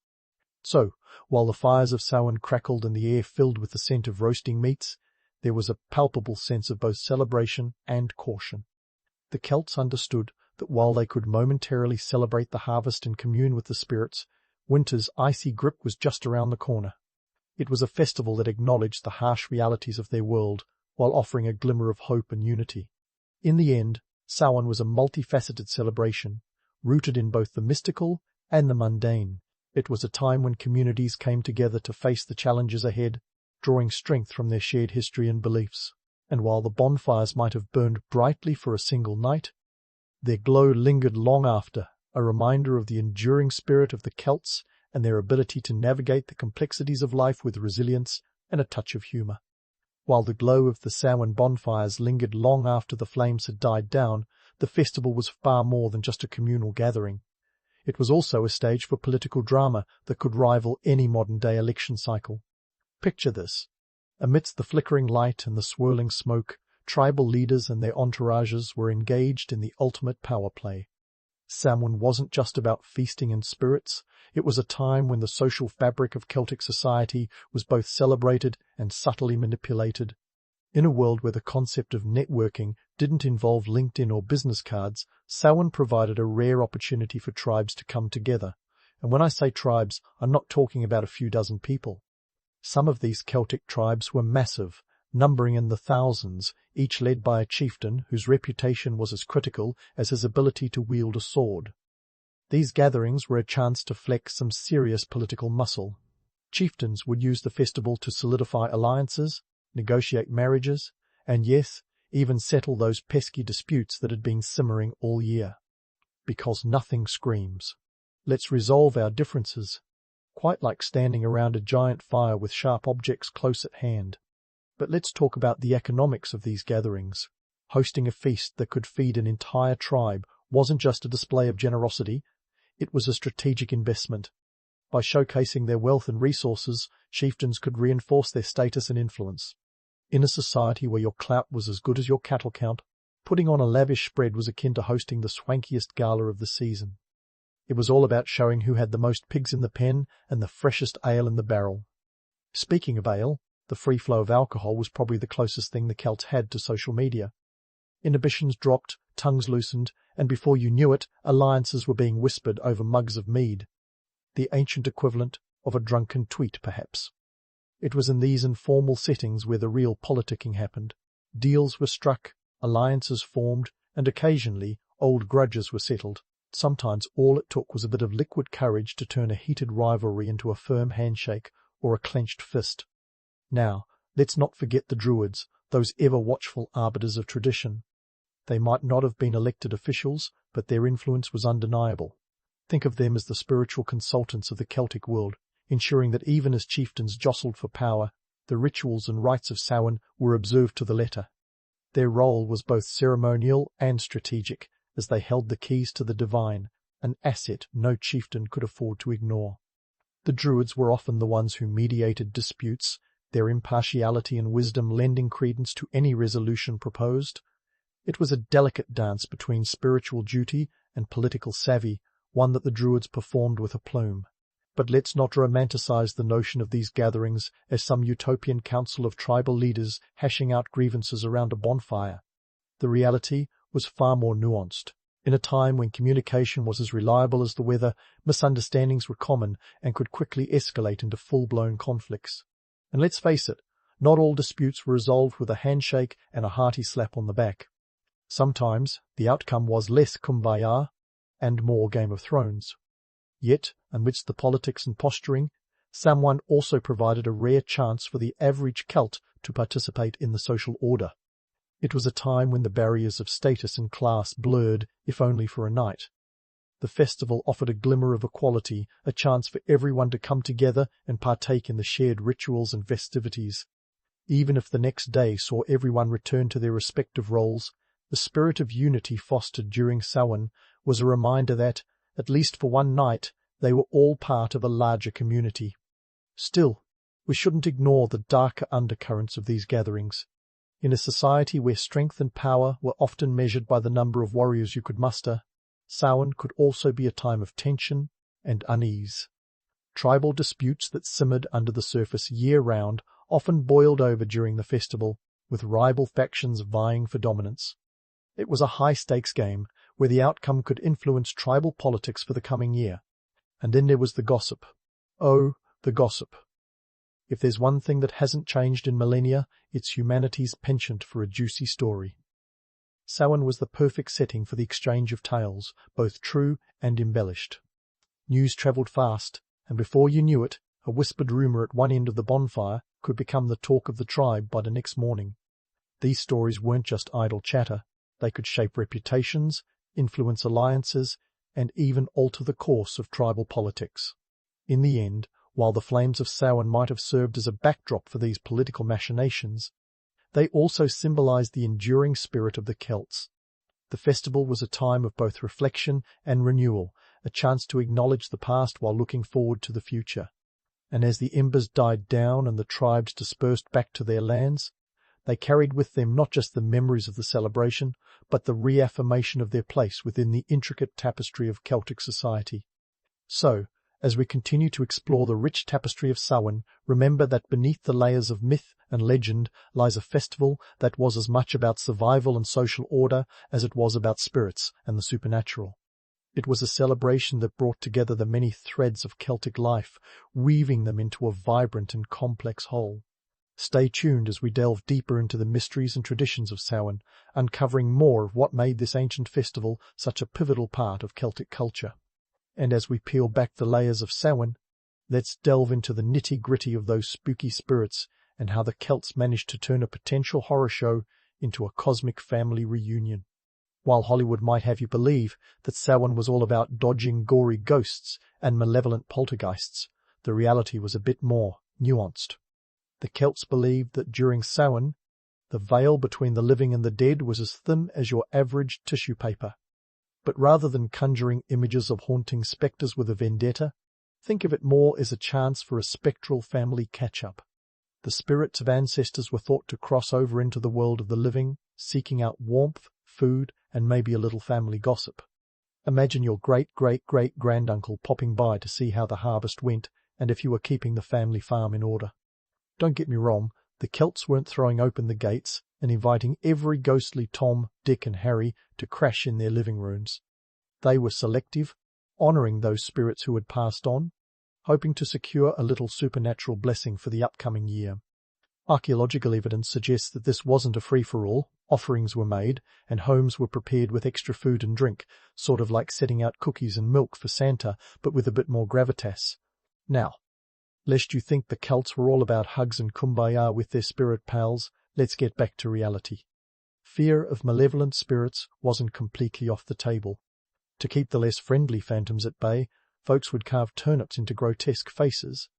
So, while the fires of Samhain crackled and the air filled with the scent of roasting meats, there was a palpable sense of both celebration and caution. The Celts understood that while they could momentarily celebrate the harvest and commune with the spirits, winter's icy grip was just around the corner. It was a festival that acknowledged the harsh realities of their world while offering a glimmer of hope and unity. In the end, Samhain was a multifaceted celebration, rooted in both the mystical and the mundane. It was a time when communities came together to face the challenges ahead, drawing strength from their shared history and beliefs. And while the bonfires might have burned brightly for a single night, their glow lingered long after, a reminder of the enduring spirit of the Celts and their ability to navigate the complexities of life with resilience and a touch of humour. While the glow of the Samhain bonfires lingered long after the flames had died down, the festival was far more than just a communal gathering. It was also a stage for political drama that could rival any modern-day election cycle. Picture this. Amidst the flickering light and the swirling smoke, tribal leaders and their entourages were engaged in the ultimate power play. Samhain wasn't just about feasting and spirits, it was a time when the social fabric of Celtic society was both celebrated and subtly manipulated. In a world where the concept of networking didn't involve LinkedIn or business cards, Samhain provided a rare opportunity for tribes to come together. And when I say tribes, I'm not talking about a few dozen people. Some of these Celtic tribes were massive, numbering in the thousands, each led by a chieftain whose reputation was as critical as his ability to wield a sword. These gatherings were a chance to flex some serious political muscle. Chieftains would use the festival to solidify alliances, negotiate marriages, and yes, even settle those pesky disputes that had been simmering all year. Because nothing screams, "Let's resolve our differences," quite like standing around a giant fire with sharp objects close at hand. But let's talk about the economics of these gatherings. Hosting a feast that could feed an entire tribe wasn't just a display of generosity, it was a strategic investment. By showcasing their wealth and resources, chieftains could reinforce their status and influence. In a society where your clout was as good as your cattle count, putting on a lavish spread was akin to hosting the swankiest gala of the season. It was all about showing who had the most pigs in the pen and the freshest ale in the barrel. Speaking of ale, the free flow of alcohol was probably the closest thing the Celts had to social media. Inhibitions dropped, tongues loosened, and before you knew it, alliances were being whispered over mugs of mead. The ancient equivalent of a drunken tweet, perhaps. It was in these informal settings where the real politicking happened. Deals were struck, alliances formed, and occasionally old grudges were settled. Sometimes all it took was a bit of liquid courage to turn a heated rivalry into a firm handshake or a clenched fist. Now, let's not forget the Druids, those ever-watchful arbiters of tradition. They might not have been elected officials, but their influence was undeniable. Think of them as the spiritual consultants of the Celtic world, ensuring that even as chieftains jostled for power, the rituals and rites of Samhain were observed to the letter. Their role was both ceremonial and strategic, as they held the keys to the divine, an asset no chieftain could afford to ignore. The Druids were often the ones who mediated disputes, their impartiality and wisdom lending credence to any resolution proposed. It was a delicate dance between spiritual duty and political savvy, one that the Druids performed with aplomb. But let's not romanticize the notion of these gatherings as some utopian council of tribal leaders hashing out grievances around a bonfire. The reality was far more nuanced. In a time when communication was as reliable as the weather, misunderstandings were common and could quickly escalate into full-blown conflicts. And let's face it, not all disputes were resolved with a handshake and a hearty slap on the back. Sometimes the outcome was less kumbaya and more Game of Thrones. Yet, amidst the politics and posturing, Samhain also provided a rare chance for the average Celt to participate in the social order. It was a time when the barriers of status and class blurred, if only for a night. The festival offered a glimmer of equality, a chance for everyone to come together and partake in the shared rituals and festivities. Even if the next day saw everyone return to their respective roles, the spirit of unity fostered during Samhain was a reminder that, at least for one night, they were all part of a larger community. Still, we shouldn't ignore the darker undercurrents of these gatherings. In a society where strength and power were often measured by the number of warriors you could muster, Samhain could also be a time of tension and unease. Tribal disputes that simmered under the surface year-round often boiled over during the festival, with rival factions vying for dominance. It was a high-stakes game, where the outcome could influence tribal politics for the coming year. And then there was the gossip. Oh, the gossip. If there's one thing that hasn't changed in millennia, it's humanity's penchant for a juicy story. Samhain was the perfect setting for the exchange of tales, both true and embellished. News travelled fast, and before you knew it, a whispered rumour at one end of the bonfire could become the talk of the tribe by the next morning. These stories weren't just idle chatter. They could shape reputations, influence alliances, and even alter the course of tribal politics. In the end, while the flames of Samhain might have served as a backdrop for these political machinations, they also symbolized the enduring spirit of the Celts. The festival was a time of both reflection and renewal, a chance to acknowledge the past while looking forward to the future. And as the embers died down and the tribes dispersed back to their lands, they carried with them not just the memories of the celebration, but the reaffirmation of their place within the intricate tapestry of Celtic society. So, as we continue to explore the rich tapestry of Samhain, remember that beneath the layers of myth and legend lies a festival that was as much about survival and social order as it was about spirits and the supernatural. It was a celebration that brought together the many threads of Celtic life, weaving them into a vibrant and complex whole. Stay tuned as we delve deeper into the mysteries and traditions of Samhain, uncovering more of what made this ancient festival such a pivotal part of Celtic culture. And as we peel back the layers of Samhain, let's delve into the nitty-gritty of those spooky spirits and how the Celts managed to turn a potential horror show into a cosmic family reunion. While Hollywood might have you believe that Samhain was all about dodging gory ghosts and malevolent poltergeists, the reality was a bit more nuanced. The Celts believed that during Samhain, the veil between the living and the dead was as thin as your average tissue paper. But rather than conjuring images of haunting spectres with a vendetta, think of it more as a chance for a spectral family catch-up. The spirits of ancestors were thought to cross over into the world of the living, seeking out warmth, food, and maybe a little family gossip. Imagine your great-great-great-granduncle popping by to see how the harvest went and if you were keeping the family farm in order. Don't get me wrong, the Celts weren't throwing open the gates and inviting every ghostly Tom, Dick and Harry to crash in their living rooms. They were selective, honouring those spirits who had passed on, hoping to secure a little supernatural blessing for the upcoming year. Archaeological evidence suggests that this wasn't a free-for-all. Offerings were made, and homes were prepared with extra food and drink, sort of like setting out cookies and milk for Santa, but with a bit more gravitas. Now, lest you think the Celts were all about hugs and kumbaya with their spirit pals, let's get back to reality. Fear of malevolent spirits wasn't completely off the table. To keep the less friendly phantoms at bay, folks would carve turnips into grotesque faces.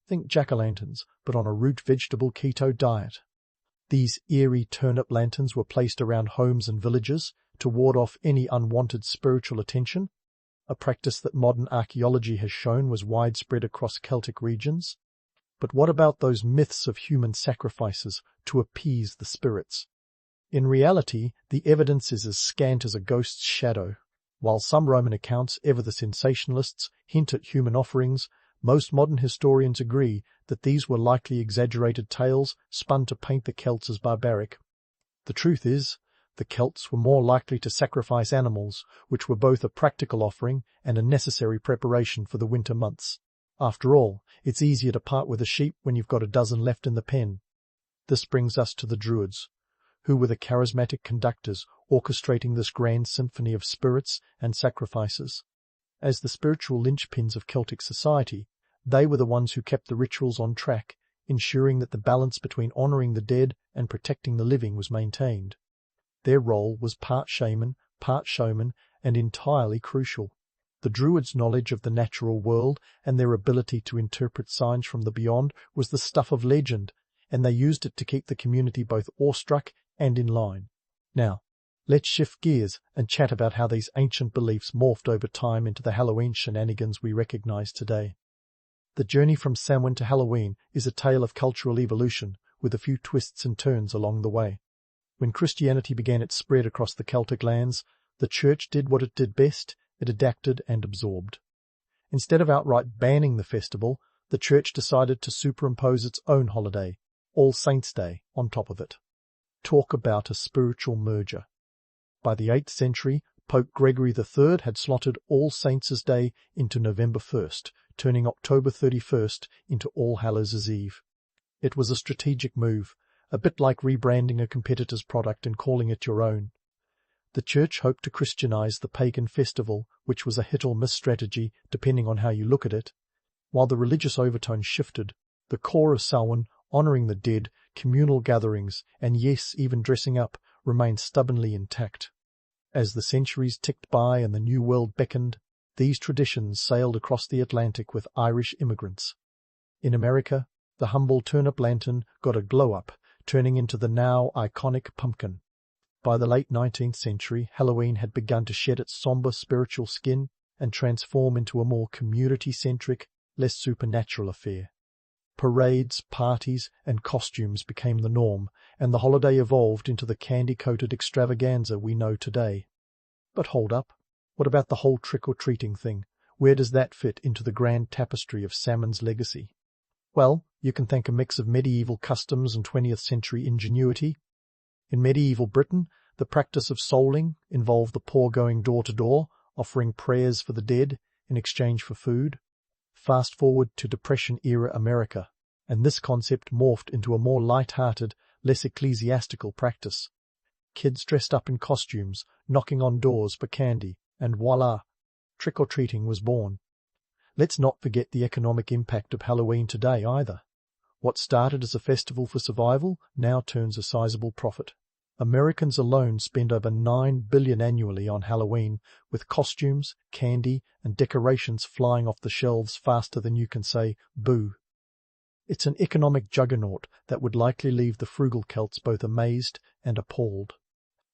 Think jack-o'-lanterns, but on a root vegetable keto diet. These eerie turnip lanterns were placed around homes and villages to ward off any unwanted spiritual attention, a practice that modern archaeology has shown was widespread across Celtic regions. But what about those myths of human sacrifices to appease the spirits? In reality, the evidence is as scant as a ghost's shadow. While some Roman accounts, ever the sensationalists, hint at human offerings, most modern historians agree that these were likely exaggerated tales spun to paint the Celts as barbaric. The truth is, the Celts were more likely to sacrifice animals, which were both a practical offering and a necessary preparation for the winter months. After all, it's easier to part with a sheep when you've got a dozen left in the pen. This brings us to the Druids, who were the charismatic conductors orchestrating this grand symphony of spirits and sacrifices. As the spiritual linchpins of Celtic society, they were the ones who kept the rituals on track, ensuring that the balance between honouring the dead and protecting the living was maintained. Their role was part shaman, part showman, and entirely crucial. The Druids' knowledge of the natural world and their ability to interpret signs from the beyond was the stuff of legend, and they used it to keep the community both awestruck and in line. Now, let's shift gears and chat about how these ancient beliefs morphed over time into the Halloween shenanigans we recognize today. The journey from Samhain to Halloween is a tale of cultural evolution, with a few twists and turns along the way. When Christianity began its spread across the Celtic lands, the Church did what it did best: it adapted and absorbed. Instead of outright banning the festival, the Church decided to superimpose its own holiday, All Saints' Day, on top of it. Talk about a spiritual merger. By the 8th century, Pope Gregory III had slotted All Saints' Day into November 1st, turning October 31st into All Hallows' Eve. It was a strategic move, a bit like rebranding a competitor's product and calling it your own. The Church hoped to Christianize the pagan festival, which was a hit-or-miss strategy depending on how you look at it. While the religious overtone shifted, the core of Samhain, honouring the dead, communal gatherings, and yes, even dressing up, remained stubbornly intact. As the centuries ticked by and the New World beckoned, these traditions sailed across the Atlantic with Irish immigrants. In America, the humble turnip lantern got a glow-up, turning into the now iconic pumpkin. By the late 19th century, Halloween had begun to shed its somber spiritual skin and transform into a more community-centric, less supernatural affair. Parades, parties, and costumes became the norm, and the holiday evolved into the candy-coated extravaganza we know today. But hold up, what about the whole trick-or-treating thing? Where does that fit into the grand tapestry of Samhain's legacy? Well, you can thank a mix of medieval customs and 20th century ingenuity. In medieval Britain, the practice of souling involved the poor going door-to-door, offering prayers for the dead in exchange for food. Fast forward to Depression-era America, and this concept morphed into a more light-hearted, less ecclesiastical practice. Kids dressed up in costumes, knocking on doors for candy, and voila, trick-or-treating was born. Let's not forget the economic impact of Halloween today either. What started as a festival for survival now turns a sizable profit. Americans alone spend over $9 billion annually on Halloween, with costumes, candy, and decorations flying off the shelves faster than you can say, boo. It's an economic juggernaut that would likely leave the frugal Celts both amazed and appalled.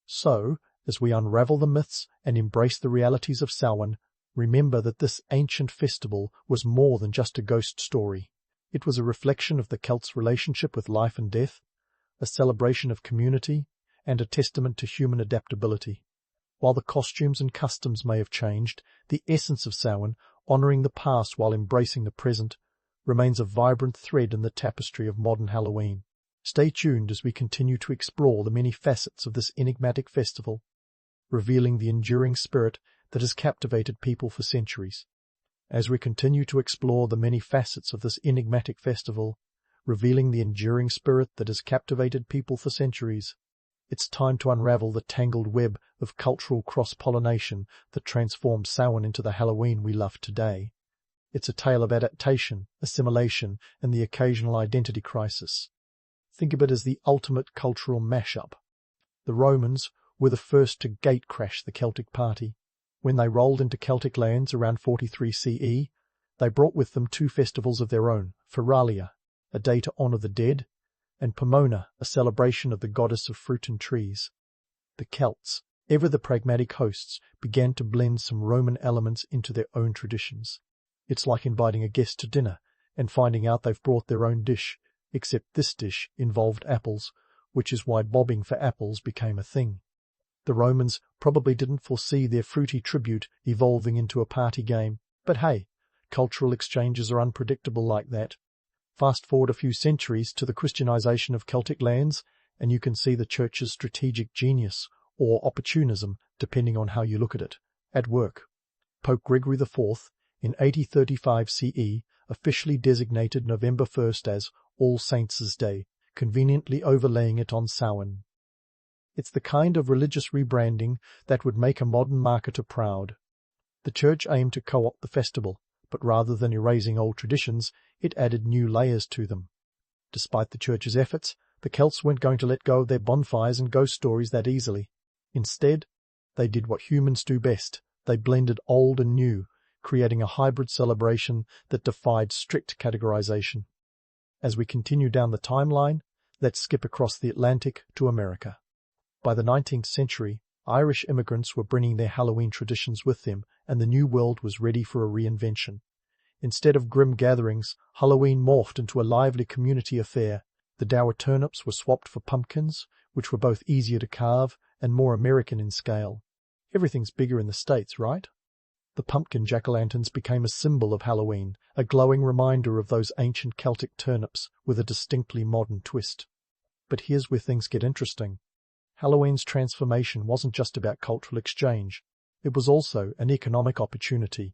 So, as we unravel the myths and embrace the realities of Samhain, remember that this ancient festival was more than just a ghost story. It was a reflection of the Celts' relationship with life and death, a celebration of community, and a testament to human adaptability. While the costumes and customs may have changed, the essence of Samhain, honouring the past while embracing the present, remains a vibrant thread in the tapestry of modern Halloween. Stay tuned as we continue to explore the many facets of this enigmatic festival, revealing the enduring spirit that has captivated people for centuries. As we continue to explore the many facets of this enigmatic festival, revealing the enduring spirit that has captivated people for centuries. It's time to unravel the tangled web of cultural cross-pollination that transformed Samhain into the Halloween we love today. It's a tale of adaptation, assimilation, and the occasional identity crisis. Think of it as the ultimate cultural mashup. The Romans were the first to gate-crash the Celtic party. When they rolled into Celtic lands around 43 CE, they brought with them two festivals of their own, Feralia, a day to honour the dead, and Pomona, a celebration of the goddess of fruit and trees. The Celts, ever the pragmatic hosts, began to blend some Roman elements into their own traditions. It's like inviting a guest to dinner and finding out they've brought their own dish, except this dish involved apples, which is why bobbing for apples became a thing. The Romans probably didn't foresee their fruity tribute evolving into a party game, but hey, cultural exchanges are unpredictable like that. Fast forward a few centuries to the Christianization of Celtic lands, and you can see the Church's strategic genius, or opportunism, depending on how you look at it, at work. Pope Gregory IV, in 8035 CE, officially designated November 1st as All Saints' Day, conveniently overlaying it on Samhain. It's the kind of religious rebranding that would make a modern marketer proud. The Church aimed to co-opt the festival, but rather than erasing old traditions, it added new layers to them. Despite the Church's efforts, the Celts weren't going to let go of their bonfires and ghost stories that easily. Instead, they did what humans do best. They blended old and new, creating a hybrid celebration that defied strict categorization. As we continue down the timeline, let's skip across the Atlantic to America. By the 19th century, Irish immigrants were bringing their Halloween traditions with them, and the New World was ready for a reinvention. Instead of grim gatherings, Halloween morphed into a lively community affair. The dour turnips were swapped for pumpkins, which were both easier to carve and more American in scale. Everything's bigger in the States, right? The pumpkin jack-o'-lanterns became a symbol of Halloween, a glowing reminder of those ancient Celtic turnips with a distinctly modern twist. But here's where things get interesting. Halloween's transformation wasn't just about cultural exchange. It was also an economic opportunity.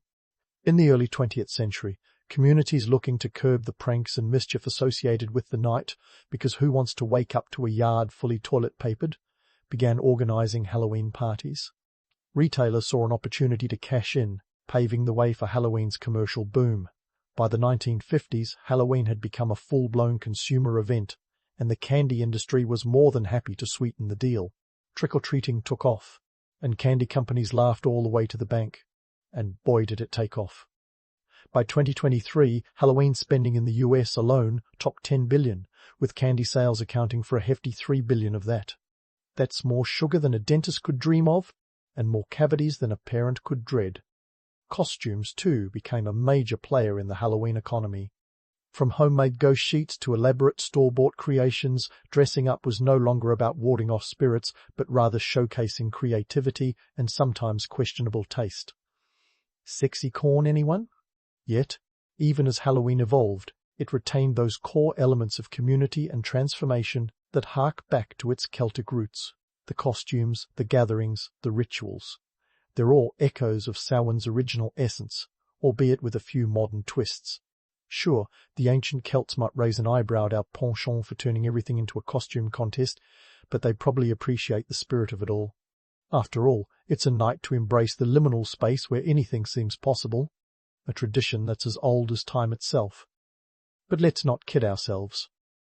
In the early 20th century, communities looking to curb the pranks and mischief associated with the night, because who wants to wake up to a yard fully toilet-papered, began organizing Halloween parties. Retailers saw an opportunity to cash in, paving the way for Halloween's commercial boom. By the 1950s, Halloween had become a full-blown consumer event, and the candy industry was more than happy to sweeten the deal. Trick-or-treating took off, and candy companies laughed all the way to the bank. And boy did it take off. By 2023, Halloween spending in the US alone topped $10 billion, with candy sales accounting for a hefty $3 billion of that. That's more sugar than a dentist could dream of, and more cavities than a parent could dread. Costumes, too, became a major player in the Halloween economy. From homemade ghost sheets to elaborate store-bought creations, dressing up was no longer about warding off spirits, but rather showcasing creativity and sometimes questionable taste. Sexy corn, anyone? Yet, even as Halloween evolved, it retained those core elements of community and transformation that hark back to its Celtic roots. The costumes, the gatherings, the rituals. They're all echoes of Samhain's original essence, albeit with a few modern twists. Sure, the ancient Celts might raise an eyebrow at our penchant for turning everything into a costume contest, but they probably appreciate the spirit of it all. After all, it's a night to embrace the liminal space where anything seems possible, a tradition that's as old as time itself. But let's not kid ourselves.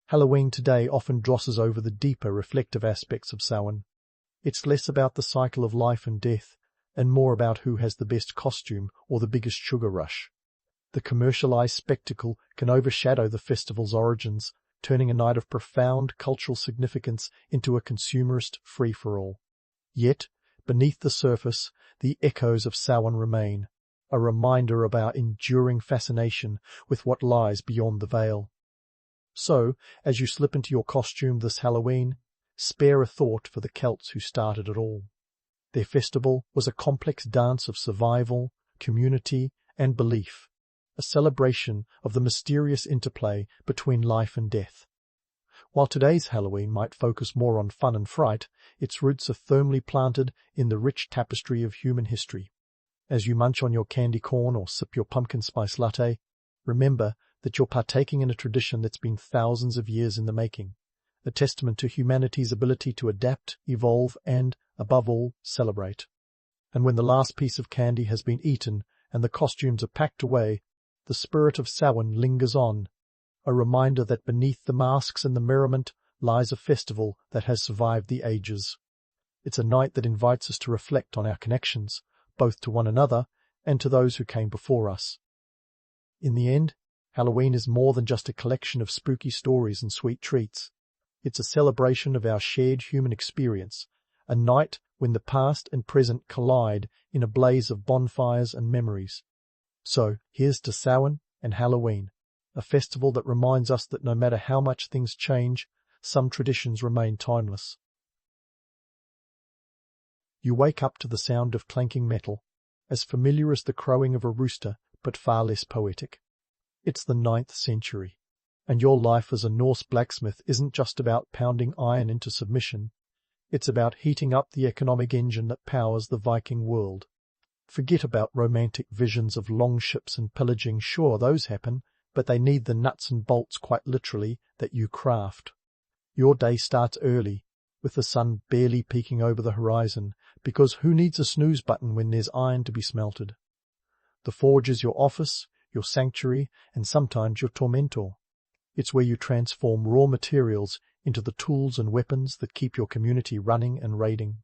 Halloween today often glosses over the deeper, reflective aspects of Samhain. It's less about the cycle of life and death, and more about who has the best costume or the biggest sugar rush. The commercialized spectacle can overshadow the festival's origins, turning a night of profound cultural significance into a consumerist free-for-all. Yet, beneath the surface, the echoes of Samhain remain, a reminder of our enduring fascination with what lies beyond the veil. So, as you slip into your costume this Halloween, spare a thought for the Celts who started it all. Their festival was a complex dance of survival, community, and belief, a celebration of the mysterious interplay between life and death. While today's Halloween might focus more on fun and fright, its roots are firmly planted in the rich tapestry of human history. As you munch on your candy corn or sip your pumpkin spice latte, remember that you're partaking in a tradition that's been thousands of years in the making, a testament to humanity's ability to adapt, evolve, and, above all, celebrate. And when the last piece of candy has been eaten and the costumes are packed away, the spirit of Samhain lingers on, a reminder that beneath the masks and the merriment lies a festival that has survived the ages. It's a night that invites us to reflect on our connections, both to one another and to those who came before us. In the end, Halloween is more than just a collection of spooky stories and sweet treats. It's a celebration of our shared human experience, a night when the past and present collide in a blaze of bonfires and memories. So, here's to Samhain and Halloween, a festival that reminds us that no matter how much things change, some traditions remain timeless. You wake up to the sound of clanking metal, as familiar as the crowing of a rooster, but far less poetic. It's the 9th century, and your life as a Norse blacksmith isn't just about pounding iron into submission. It's about heating up the economic engine that powers the Viking world. Forget about romantic visions of longships and pillaging. Sure, those happen, but they need the nuts and bolts, quite literally, that you craft. Your day starts early, with the sun barely peeking over the horizon, because who needs a snooze button when there's iron to be smelted? The forge is your office, your sanctuary, and sometimes your tormentor. It's where you transform raw materials into the tools and weapons that keep your community running and raiding.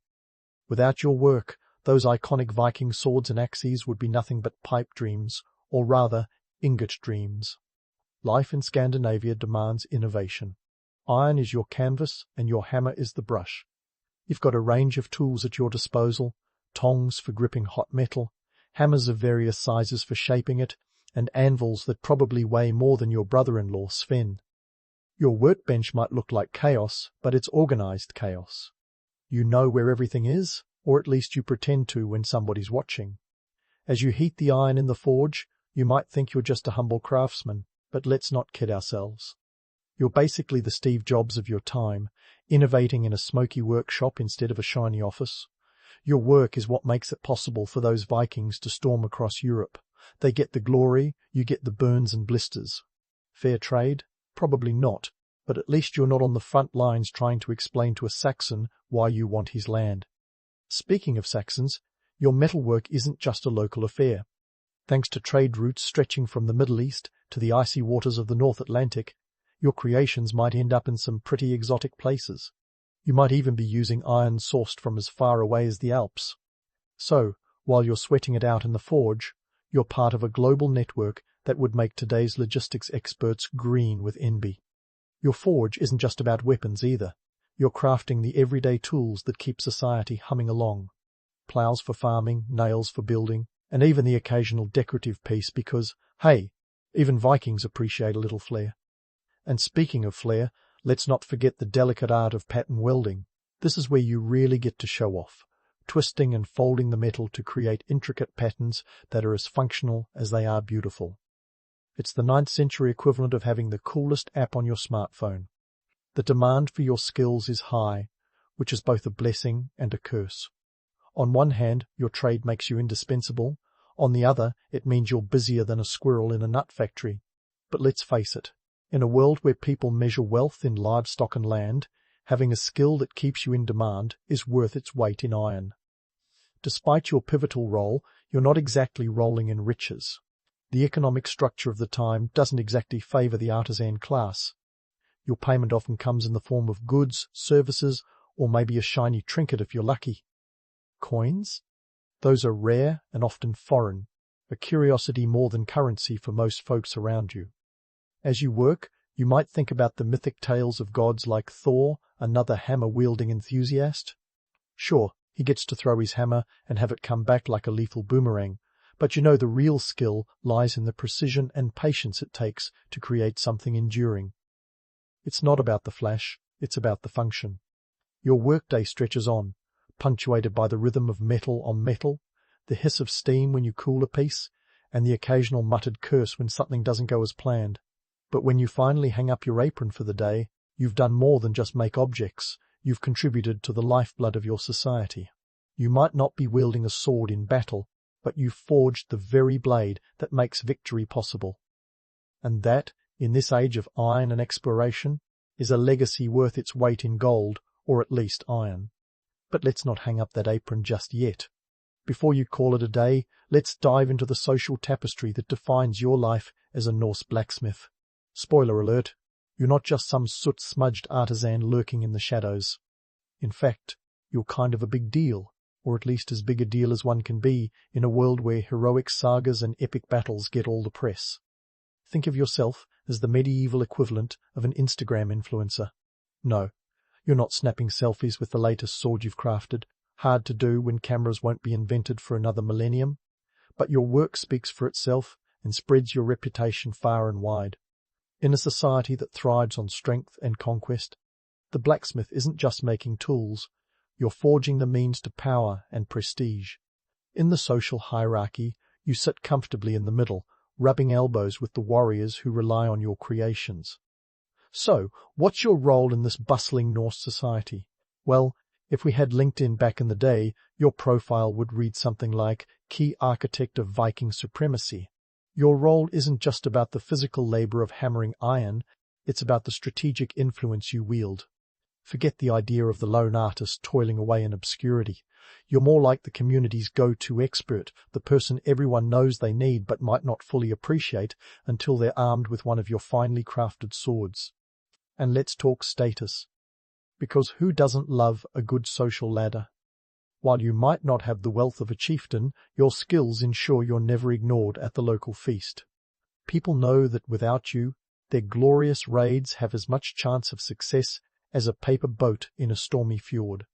Without your work, those iconic Viking swords and axes would be nothing but pipe dreams, or rather, ingot dreams. Life in Scandinavia demands innovation. Iron is your canvas and your hammer is the brush. You've got a range of tools at your disposal, tongs for gripping hot metal, hammers of various sizes for shaping it, and anvils that probably weigh more than your brother-in-law Sven. Your workbench might look like chaos, but it's organized chaos. You know where everything is, or at least you pretend to when somebody's watching. As you heat the iron in the forge, you might think you're just a humble craftsman, but let's not kid ourselves. You're basically the Steve Jobs of your time, innovating in a smoky workshop instead of a shiny office. Your work is what makes it possible for those Vikings to storm across Europe. They get the glory, you get the burns and blisters. Fair trade? Probably not, but at least you're not on the front lines trying to explain to a Saxon why you want his land. Speaking of Saxons, your metalwork isn't just a local affair. Thanks to trade routes stretching from the Middle East to the icy waters of the North Atlantic, your creations might end up in some pretty exotic places. You might even be using iron sourced from as far away as the Alps. So, while you're sweating it out in the forge, you're part of a global network that would make today's logistics experts green with envy. Your forge isn't just about weapons either. You're crafting the everyday tools that keep society humming along. Plows for farming, nails for building, and even the occasional decorative piece because, hey, even Vikings appreciate a little flair. And speaking of flair, let's not forget the delicate art of pattern welding. This is where you really get to show off, twisting and folding the metal to create intricate patterns that are as functional as they are beautiful. It's the 9th century equivalent of having the coolest app on your smartphone. The demand for your skills is high, which is both a blessing and a curse. On one hand, your trade makes you indispensable. On the other, it means you're busier than a squirrel in a nut factory. But let's face it, in a world where people measure wealth in livestock and land, having a skill that keeps you in demand is worth its weight in iron. Despite your pivotal role, you're not exactly rolling in riches. The economic structure of the time doesn't exactly favor the artisan class. Your payment often comes in the form of goods, services, or maybe a shiny trinket if you're lucky. Coins? Those are rare and often foreign, a curiosity more than currency for most folks around you. As you work, you might think about the mythic tales of gods like Thor, another hammer-wielding enthusiast. Sure, he gets to throw his hammer and have it come back like a lethal boomerang, but you know the real skill lies in the precision and patience it takes to create something enduring. It's not about the flash, it's about the function. Your workday stretches on, punctuated by the rhythm of metal on metal, the hiss of steam when you cool a piece, and the occasional muttered curse when something doesn't go as planned. But when you finally hang up your apron for the day, you've done more than just make objects. You've contributed to the lifeblood of your society. You might not be wielding a sword in battle, but you've forged the very blade that makes victory possible. And that, in this age of iron and exploration, is a legacy worth its weight in gold, or at least iron. But let's not hang up that apron just yet. Before you call it a day, let's dive into the social tapestry that defines your life as a Norse blacksmith. Spoiler alert, you're not just some soot-smudged artisan lurking in the shadows. In fact, you're kind of a big deal, or at least as big a deal as one can be in a world where heroic sagas and epic battles get all the press. Think of yourself as the medieval equivalent of an Instagram influencer. No, you're not snapping selfies with the latest sword you've crafted, hard to do when cameras won't be invented for another millennium, but your work speaks for itself and spreads your reputation far and wide. In a society that thrives on strength and conquest, the blacksmith isn't just making tools, you're forging the means to power and prestige. In the social hierarchy, you sit comfortably in the middle, rubbing elbows with the warriors who rely on your creations. So, what's your role in this bustling Norse society? Well, if we had LinkedIn back in the day, your profile would read something like Key Architect of Viking Supremacy. Your role isn't just about the physical labor of hammering iron, it's about the strategic influence you wield. Forget the idea of the lone artist toiling away in obscurity. You're more like the community's go-to expert, the person everyone knows they need but might not fully appreciate until they're armed with one of your finely crafted swords. And let's talk status. Because who doesn't love a good social ladder? While you might not have the wealth of a chieftain, your skills ensure you're never ignored at the local feast. People know that without you, their glorious raids have as much chance of success as a paper boat in a stormy fjord.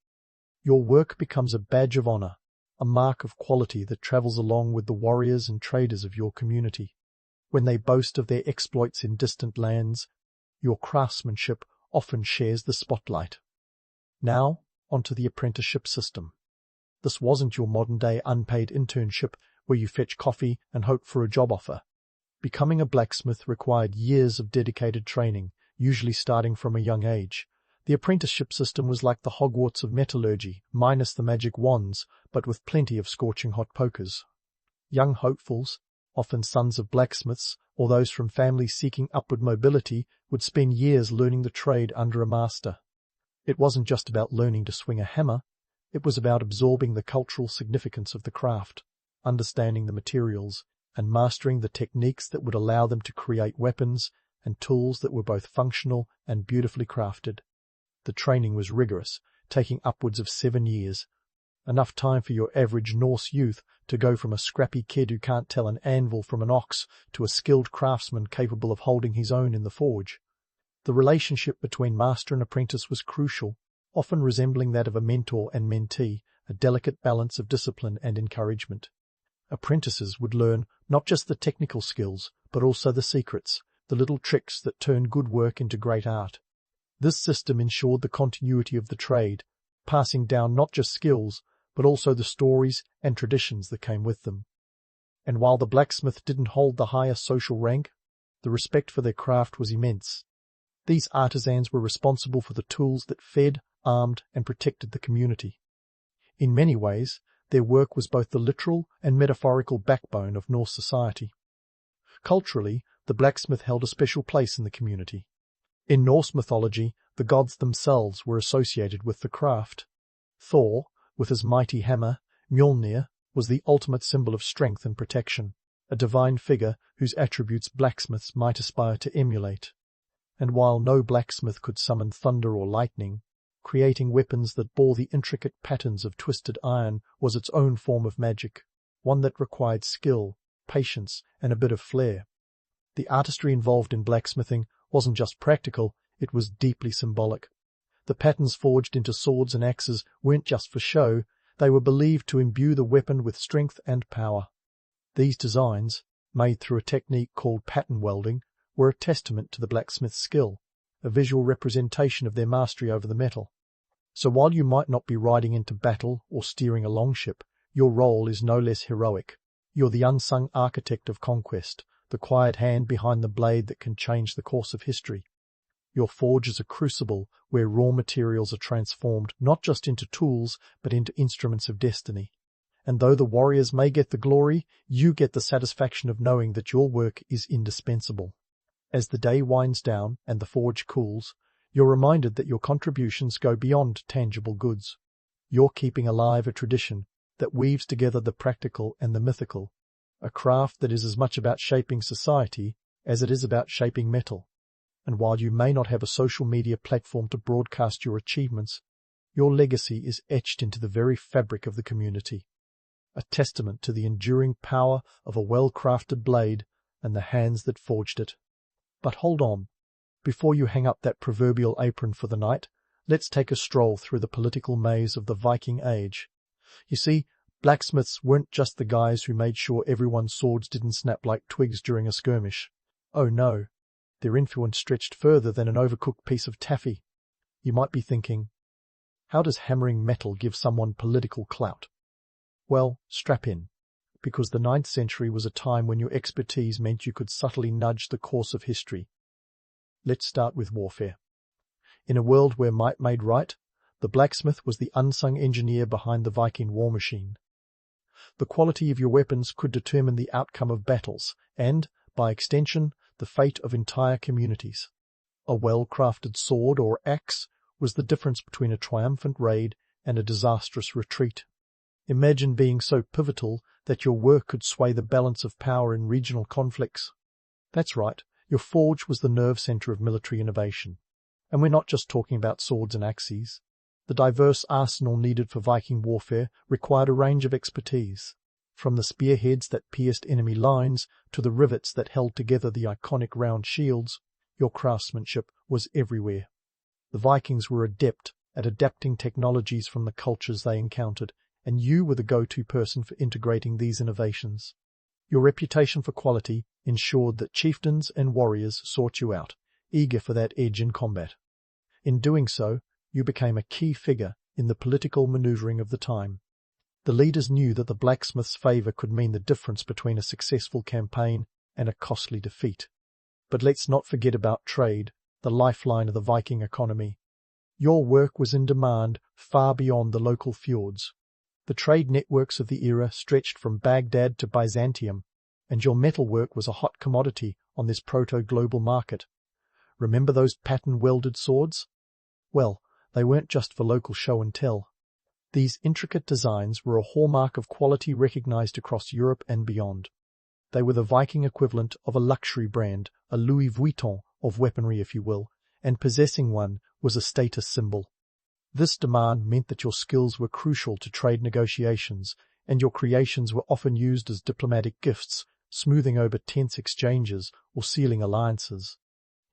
Your work becomes a badge of honor, a mark of quality that travels along with the warriors and traders of your community. When they boast of their exploits in distant lands, your craftsmanship often shares the spotlight. Now, onto the apprenticeship system. This wasn't your modern-day unpaid internship where you fetch coffee and hope for a job offer. Becoming a blacksmith required years of dedicated training, usually starting from a young age. The apprenticeship system was like the Hogwarts of metallurgy, minus the magic wands, but with plenty of scorching hot pokers. Young hopefuls, often sons of blacksmiths, or those from families seeking upward mobility, would spend years learning the trade under a master. It wasn't just about learning to swing a hammer, it was about absorbing the cultural significance of the craft, understanding the materials, and mastering the techniques that would allow them to create weapons and tools that were both functional and beautifully crafted. The training was rigorous, taking upwards of 7 years, enough time for your average Norse youth to go from a scrappy kid who can't tell an anvil from an ox to a skilled craftsman capable of holding his own in the forge. The relationship between master and apprentice was crucial, often resembling that of a mentor and mentee, a delicate balance of discipline and encouragement. Apprentices would learn not just the technical skills, but also the secrets, the little tricks that turn good work into great art. This system ensured the continuity of the trade, passing down not just skills, but also the stories and traditions that came with them. And while the blacksmith didn't hold the highest social rank, the respect for their craft was immense. These artisans were responsible for the tools that fed, armed, and protected the community. In many ways, their work was both the literal and metaphorical backbone of Norse society. Culturally, the blacksmith held a special place in the community. In Norse mythology, the gods themselves were associated with the craft. Thor, with his mighty hammer, Mjolnir, was the ultimate symbol of strength and protection, a divine figure whose attributes blacksmiths might aspire to emulate. And while no blacksmith could summon thunder or lightning, creating weapons that bore the intricate patterns of twisted iron was its own form of magic, one that required skill, patience, and a bit of flair. The artistry involved in blacksmithing wasn't just practical, it was deeply symbolic. The patterns forged into swords and axes weren't just for show, they were believed to imbue the weapon with strength and power. These designs, made through a technique called pattern welding, were a testament to the blacksmith's skill, a visual representation of their mastery over the metal. So while you might not be riding into battle or steering a longship, your role is no less heroic. You're the unsung architect of conquest, the quiet hand behind the blade that can change the course of history. Your forge is a crucible where raw materials are transformed not just into tools, but into instruments of destiny. And though the warriors may get the glory, you get the satisfaction of knowing that your work is indispensable. As the day winds down and the forge cools, you're reminded that your contributions go beyond tangible goods. You're keeping alive a tradition that weaves together the practical and the mythical, a craft that is as much about shaping society as it is about shaping metal. And while you may not have a social media platform to broadcast your achievements, your legacy is etched into the very fabric of the community, a testament to the enduring power of a well-crafted blade and the hands that forged it. But hold on. Before you hang up that proverbial apron for the night, let's take a stroll through the political maze of the Viking Age. You see, blacksmiths weren't just the guys who made sure everyone's swords didn't snap like twigs during a skirmish. Oh no, their influence stretched further than an overcooked piece of taffy. You might be thinking, how does hammering metal give someone political clout? Well, strap in, because the 9th century was a time when your expertise meant you could subtly nudge the course of history. Let's start with warfare. In a world where might made right, the blacksmith was the unsung engineer behind the Viking war machine. The quality of your weapons could determine the outcome of battles and, by extension, the fate of entire communities. A well-crafted sword or axe was the difference between a triumphant raid and a disastrous retreat. Imagine being so pivotal that your work could sway the balance of power in regional conflicts. That's right, your forge was the nerve center of military innovation. And we're not just talking about swords and axes. The diverse arsenal needed for Viking warfare required a range of expertise, from the spearheads that pierced enemy lines to the rivets that held together the iconic round shields. Your craftsmanship was everywhere. The Vikings were adept at adapting technologies from the cultures they encountered, and you were the go-to person for integrating these innovations. Your reputation for quality ensured that chieftains and warriors sought you out, eager for that edge in combat. In doing so, you became a key figure in the political maneuvering of the time. The leaders knew that the blacksmith's favor could mean the difference between a successful campaign and a costly defeat. But let's not forget about trade, the lifeline of the Viking economy. Your work was in demand far beyond the local fjords. The trade networks of the era stretched from Baghdad to Byzantium, and your metalwork was a hot commodity on this proto-global market. Remember those pattern-welded swords? Well, they weren't just for local show and tell. These intricate designs were a hallmark of quality recognized across Europe and beyond. They were the Viking equivalent of a luxury brand, a Louis Vuitton of weaponry if you will, and possessing one was a status symbol. This demand meant that your skills were crucial to trade negotiations, and your creations were often used as diplomatic gifts, smoothing over tense exchanges or sealing alliances.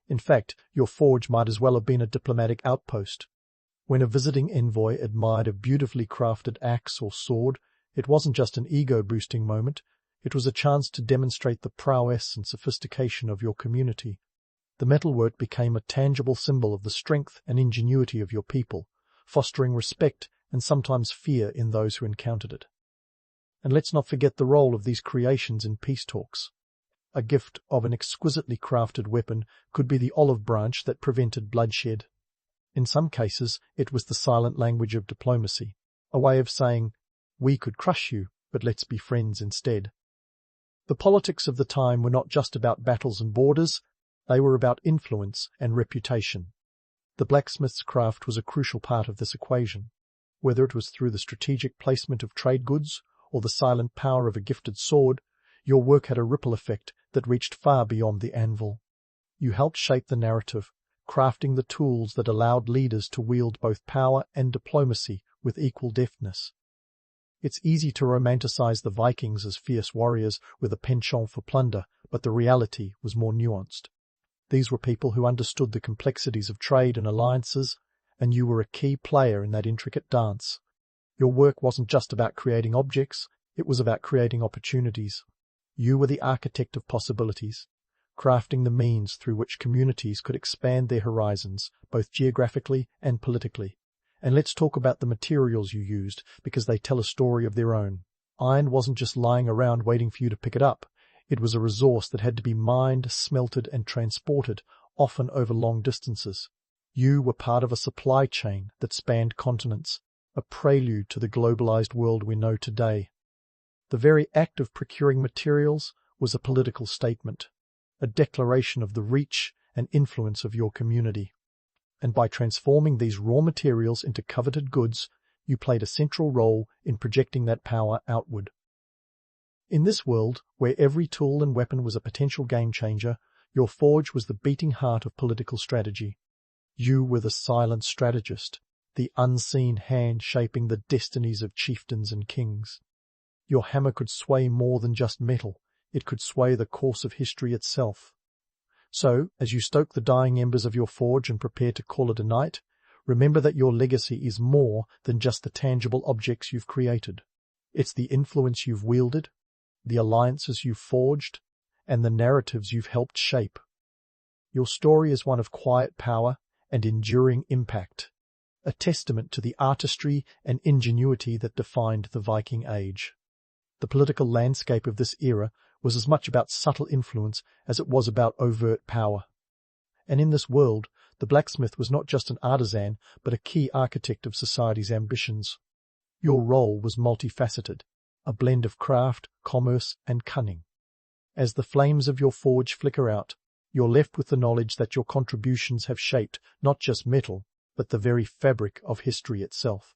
In fact, your forge might as well have been a diplomatic outpost. When a visiting envoy admired a beautifully crafted axe or sword, it wasn't just an ego-boosting moment, it was a chance to demonstrate the prowess and sophistication of your community. The metalwork became a tangible symbol of the strength and ingenuity of your people, fostering respect and sometimes fear in those who encountered it. And let's not forget the role of these creations in peace talks. A gift of an exquisitely crafted weapon could be the olive branch that prevented bloodshed. In some cases, it was the silent language of diplomacy, a way of saying, we could crush you, but let's be friends instead. The politics of the time were not just about battles and borders, they were about influence and reputation. The blacksmith's craft was a crucial part of this equation, whether it was through the strategic placement of trade goods or the silent power of a gifted sword. Your work had a ripple effect that reached far beyond the anvil. You helped shape the narrative, crafting the tools that allowed leaders to wield both power and diplomacy with equal deftness. It's easy to romanticize the Vikings as fierce warriors with a penchant for plunder, but the reality was more nuanced. These were people who understood the complexities of trade and alliances, and you were a key player in that intricate dance. Your work wasn't just about creating objects, it was about creating opportunities. You were the architect of possibilities, crafting the means through which communities could expand their horizons, both geographically and politically. And let's talk about the materials you used, because they tell a story of their own. Iron wasn't just lying around waiting for you to pick it up. It was a resource that had to be mined, smelted, and transported, often over long distances. You were part of a supply chain that spanned continents, a prelude to the globalized world we know today. The very act of procuring materials was a political statement. a declaration of the reach and influence of your community. And by transforming these raw materials into coveted goods, you played a central role in projecting that power outward. In this world, where every tool and weapon was a potential game-changer, your forge was the beating heart of political strategy. You were the silent strategist, the unseen hand shaping the destinies of chieftains and kings. Your hammer could sway more than just metal, it could sway the course of history itself. So, as you stoke the dying embers of your forge and prepare to call it a night, remember that your legacy is more than just the tangible objects you've created. It's the influence you've wielded, the alliances you've forged, and the narratives you've helped shape. Your story is one of quiet power and enduring impact, a testament to the artistry and ingenuity that defined the Viking Age. The political landscape of this era was as much about subtle influence as it was about overt power. And in this world, the blacksmith was not just an artisan, but a key architect of society's ambitions. Your role was multifaceted, a blend of craft, commerce, and cunning. As the flames of your forge flicker out, you're left with the knowledge that your contributions have shaped not just metal, but the very fabric of history itself.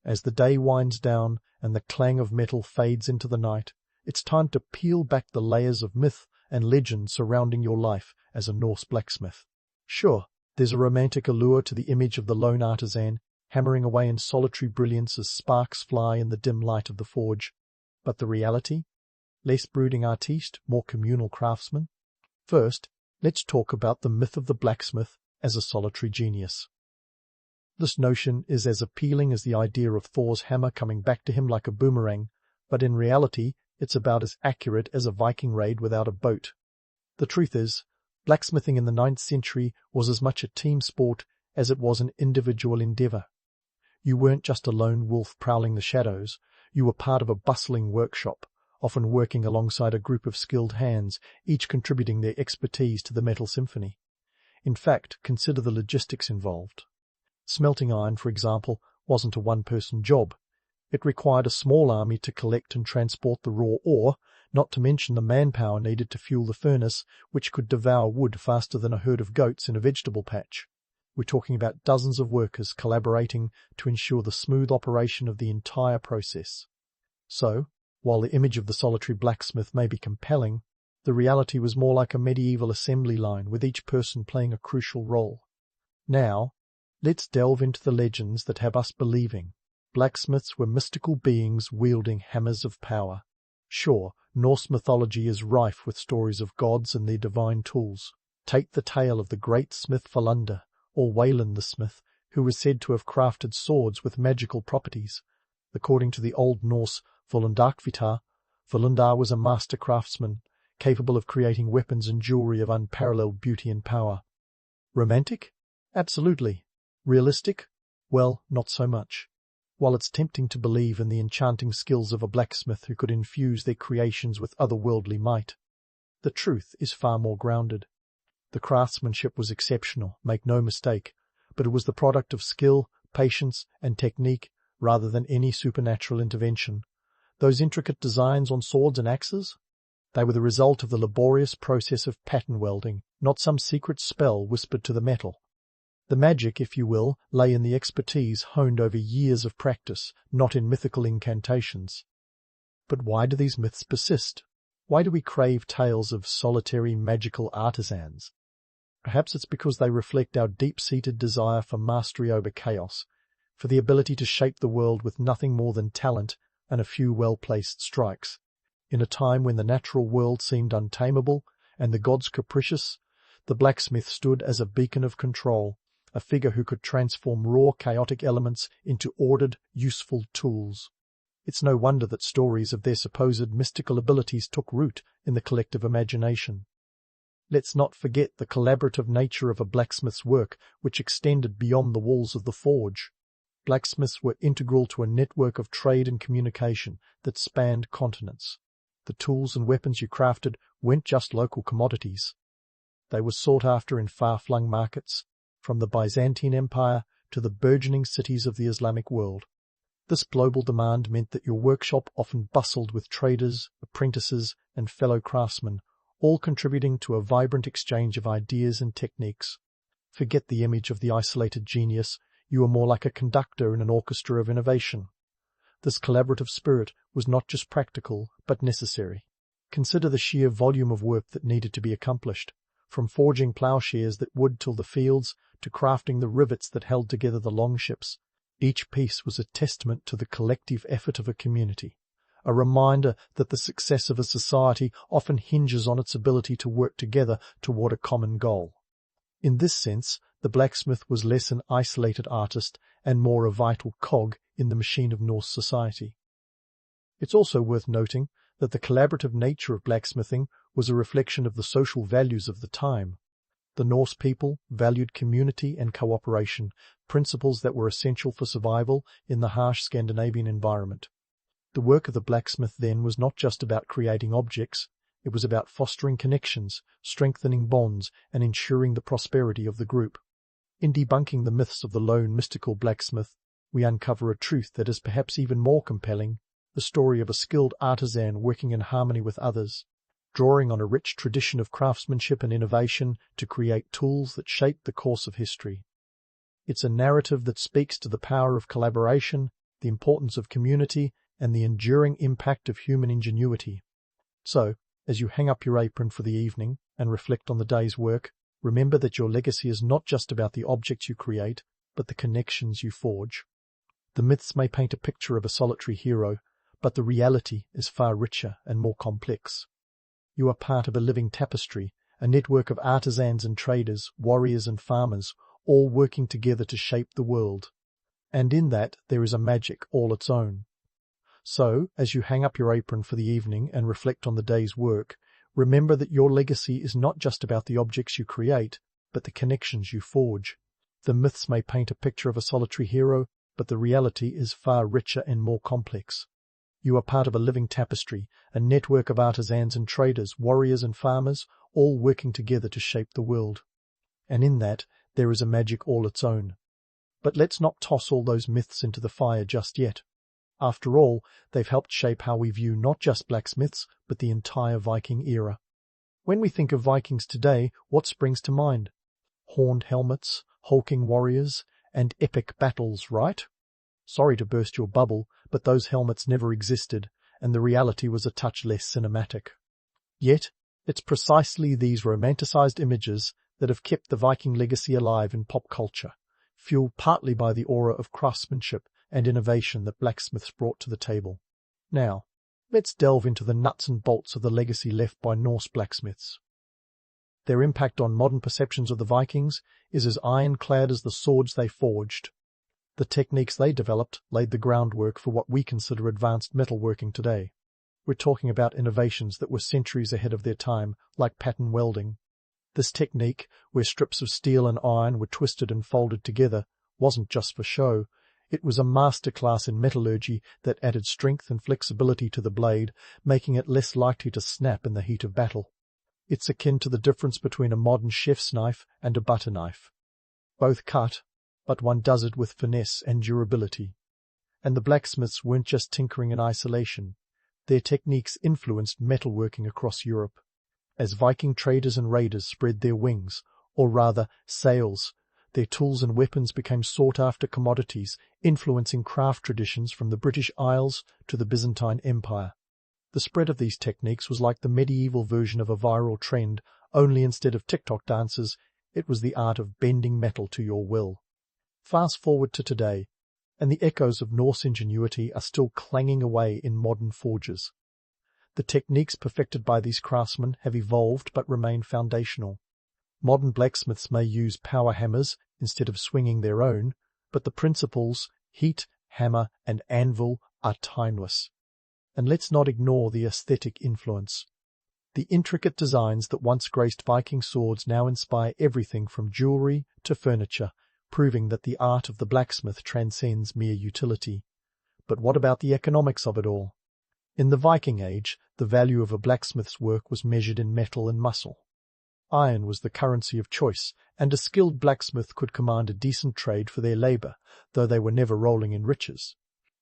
As the day winds down and the clang of metal fades into the night, it's time to peel back the layers of myth and legend surrounding your life as a Norse blacksmith. Sure, there's a romantic allure to the image of the lone artisan, hammering away in solitary brilliance as sparks fly in the dim light of the forge. But the reality? Less brooding artiste, more communal craftsman? First, let's talk about the myth of the blacksmith as a solitary genius. This notion is as appealing as the idea of Thor's hammer coming back to him like a boomerang, but in reality, it's about as accurate as a Viking raid without a boat. The truth is, blacksmithing in the 9th century was as much a team sport as it was an individual endeavour. You weren't just a lone wolf prowling the shadows, you were part of a bustling workshop, often working alongside a group of skilled hands, each contributing their expertise to the metal symphony. In fact, consider the logistics involved. Smelting iron, for example, wasn't a one-person job. It required a small army to collect and transport the raw ore, not to mention the manpower needed to fuel the furnace, which could devour wood faster than a herd of goats in a vegetable patch. We're talking about dozens of workers collaborating to ensure the smooth operation of the entire process. So, while the image of the solitary blacksmith may be compelling, the reality was more like a medieval assembly line with each person playing a crucial role. Now, let's delve into the legends that have us believing blacksmiths were mystical beings wielding hammers of power. Sure, Norse mythology is rife with stories of gods and their divine tools. Take the tale of the great smith Valunda, or Wayland the smith, who was said to have crafted swords with magical properties. According to the Old Norse Volundarkvitar, Valundar was a master craftsman, capable of creating weapons and jewelry of unparalleled beauty and power. Romantic? Absolutely. Realistic? Well, not so much. While it's tempting to believe in the enchanting skills of a blacksmith who could infuse their creations with otherworldly might, the truth is far more grounded. The craftsmanship was exceptional, make no mistake, but it was the product of skill, patience, and technique rather than any supernatural intervention. Those intricate designs on swords and axes? They were the result of the laborious process of pattern welding, not some secret spell whispered to the metal. The magic, if you will, lay in the expertise honed over years of practice, not in mythical incantations. But why do these myths persist? Why do we crave tales of solitary magical artisans? Perhaps it's because they reflect our deep-seated desire for mastery over chaos, for the ability to shape the world with nothing more than talent and a few well-placed strikes. In a time when the natural world seemed untamable and the gods capricious, the blacksmith stood as a beacon of control, a figure who could transform raw, chaotic elements into ordered, useful tools. It's no wonder that stories of their supposed mystical abilities took root in the collective imagination. Let's not forget the collaborative nature of a blacksmith's work, which extended beyond the walls of the forge. Blacksmiths were integral to a network of trade and communication that spanned continents. The tools and weapons you crafted weren't just local commodities. They were sought after in far-flung markets, from the Byzantine Empire to the burgeoning cities of the Islamic world. This global demand meant that your workshop often bustled with traders, apprentices, and fellow craftsmen, all contributing to a vibrant exchange of ideas and techniques. Forget the image of the isolated genius, you are more like a conductor in an orchestra of innovation. This collaborative spirit was not just practical, but necessary. Consider the sheer volume of work that needed to be accomplished, from forging ploughshares that would till the fields, to crafting the rivets that held together the longships. Each piece was a testament to the collective effort of a community, a reminder that the success of a society often hinges on its ability to work together toward a common goal. In this sense, the blacksmith was less an isolated artist and more a vital cog in the machine of Norse society. It's also worth noting that the collaborative nature of blacksmithing was a reflection of the social values of the time. The Norse people valued community and cooperation, principles that were essential for survival in the harsh Scandinavian environment. The work of the blacksmith then was not just about creating objects, it was about fostering connections, strengthening bonds, and ensuring the prosperity of the group. In debunking the myths of the lone mystical blacksmith, we uncover a truth that is perhaps even more compelling, the story of a skilled artisan working in harmony with others, drawing on a rich tradition of craftsmanship and innovation to create tools that shape the course of history. It's a narrative that speaks to the power of collaboration, the importance of community, and the enduring impact of human ingenuity. So, as you hang up your apron for the evening and reflect on the day's work, remember that your legacy is not just about the objects you create, but the connections you forge. The myths may paint a picture of a solitary hero, but the reality is far richer and more complex. You are part of a living tapestry, a network of artisans and traders, warriors and farmers, all working together to shape the world. And in that there is a magic all its own. So, as you hang up your apron for the evening and reflect on the day's work, remember that your legacy is not just about the objects you create, but the connections you forge. The myths may paint a picture of a solitary hero, but the reality is far richer and more complex. You are part of a living tapestry, a network of artisans and traders, warriors and farmers, all working together to shape the world. And in that, there is a magic all its own. But let's not toss all those myths into the fire just yet. After all, they've helped shape how we view not just blacksmiths, but the entire Viking era. When we think of Vikings today, what springs to mind? Horned helmets, hulking warriors, and epic battles, right? Sorry to burst your bubble, but those helmets never existed, and the reality was a touch less cinematic. Yet, it's precisely these romanticized images that have kept the Viking legacy alive in pop culture, fueled partly by the aura of craftsmanship and innovation that blacksmiths brought to the table. Now, let's delve into the nuts and bolts of the legacy left by Norse blacksmiths. Their impact on modern perceptions of the Vikings is as ironclad as the swords they forged. The techniques they developed laid the groundwork for what we consider advanced metalworking today. We're talking about innovations that were centuries ahead of their time, like pattern welding. This technique, where strips of steel and iron were twisted and folded together, wasn't just for show. It was a masterclass in metallurgy that added strength and flexibility to the blade, making it less likely to snap in the heat of battle. It's akin to the difference between a modern chef's knife and a butter knife. Both cut, but one does it with finesse and durability. And the blacksmiths weren't just tinkering in isolation. Their techniques influenced metalworking across Europe. As Viking traders and raiders spread their wings, or rather sails, their tools and weapons became sought-after commodities, influencing craft traditions from the British Isles to the Byzantine Empire. The spread of these techniques was like the medieval version of a viral trend, only instead of TikTok dances, it was the art of bending metal to your will. Fast forward to today, and the echoes of Norse ingenuity are still clanging away in modern forges. The techniques perfected by these craftsmen have evolved but remain foundational. Modern blacksmiths may use power hammers instead of swinging their own, but the principles, heat, hammer, and anvil, are timeless. And let's not ignore the aesthetic influence. The intricate designs that once graced Viking swords now inspire everything from jewelry to furniture, proving that the art of the blacksmith transcends mere utility. But what about the economics of it all? In the Viking Age, the value of a blacksmith's work was measured in metal and muscle. Iron was the currency of choice, and a skilled blacksmith could command a decent trade for their labour, though they were never rolling in riches.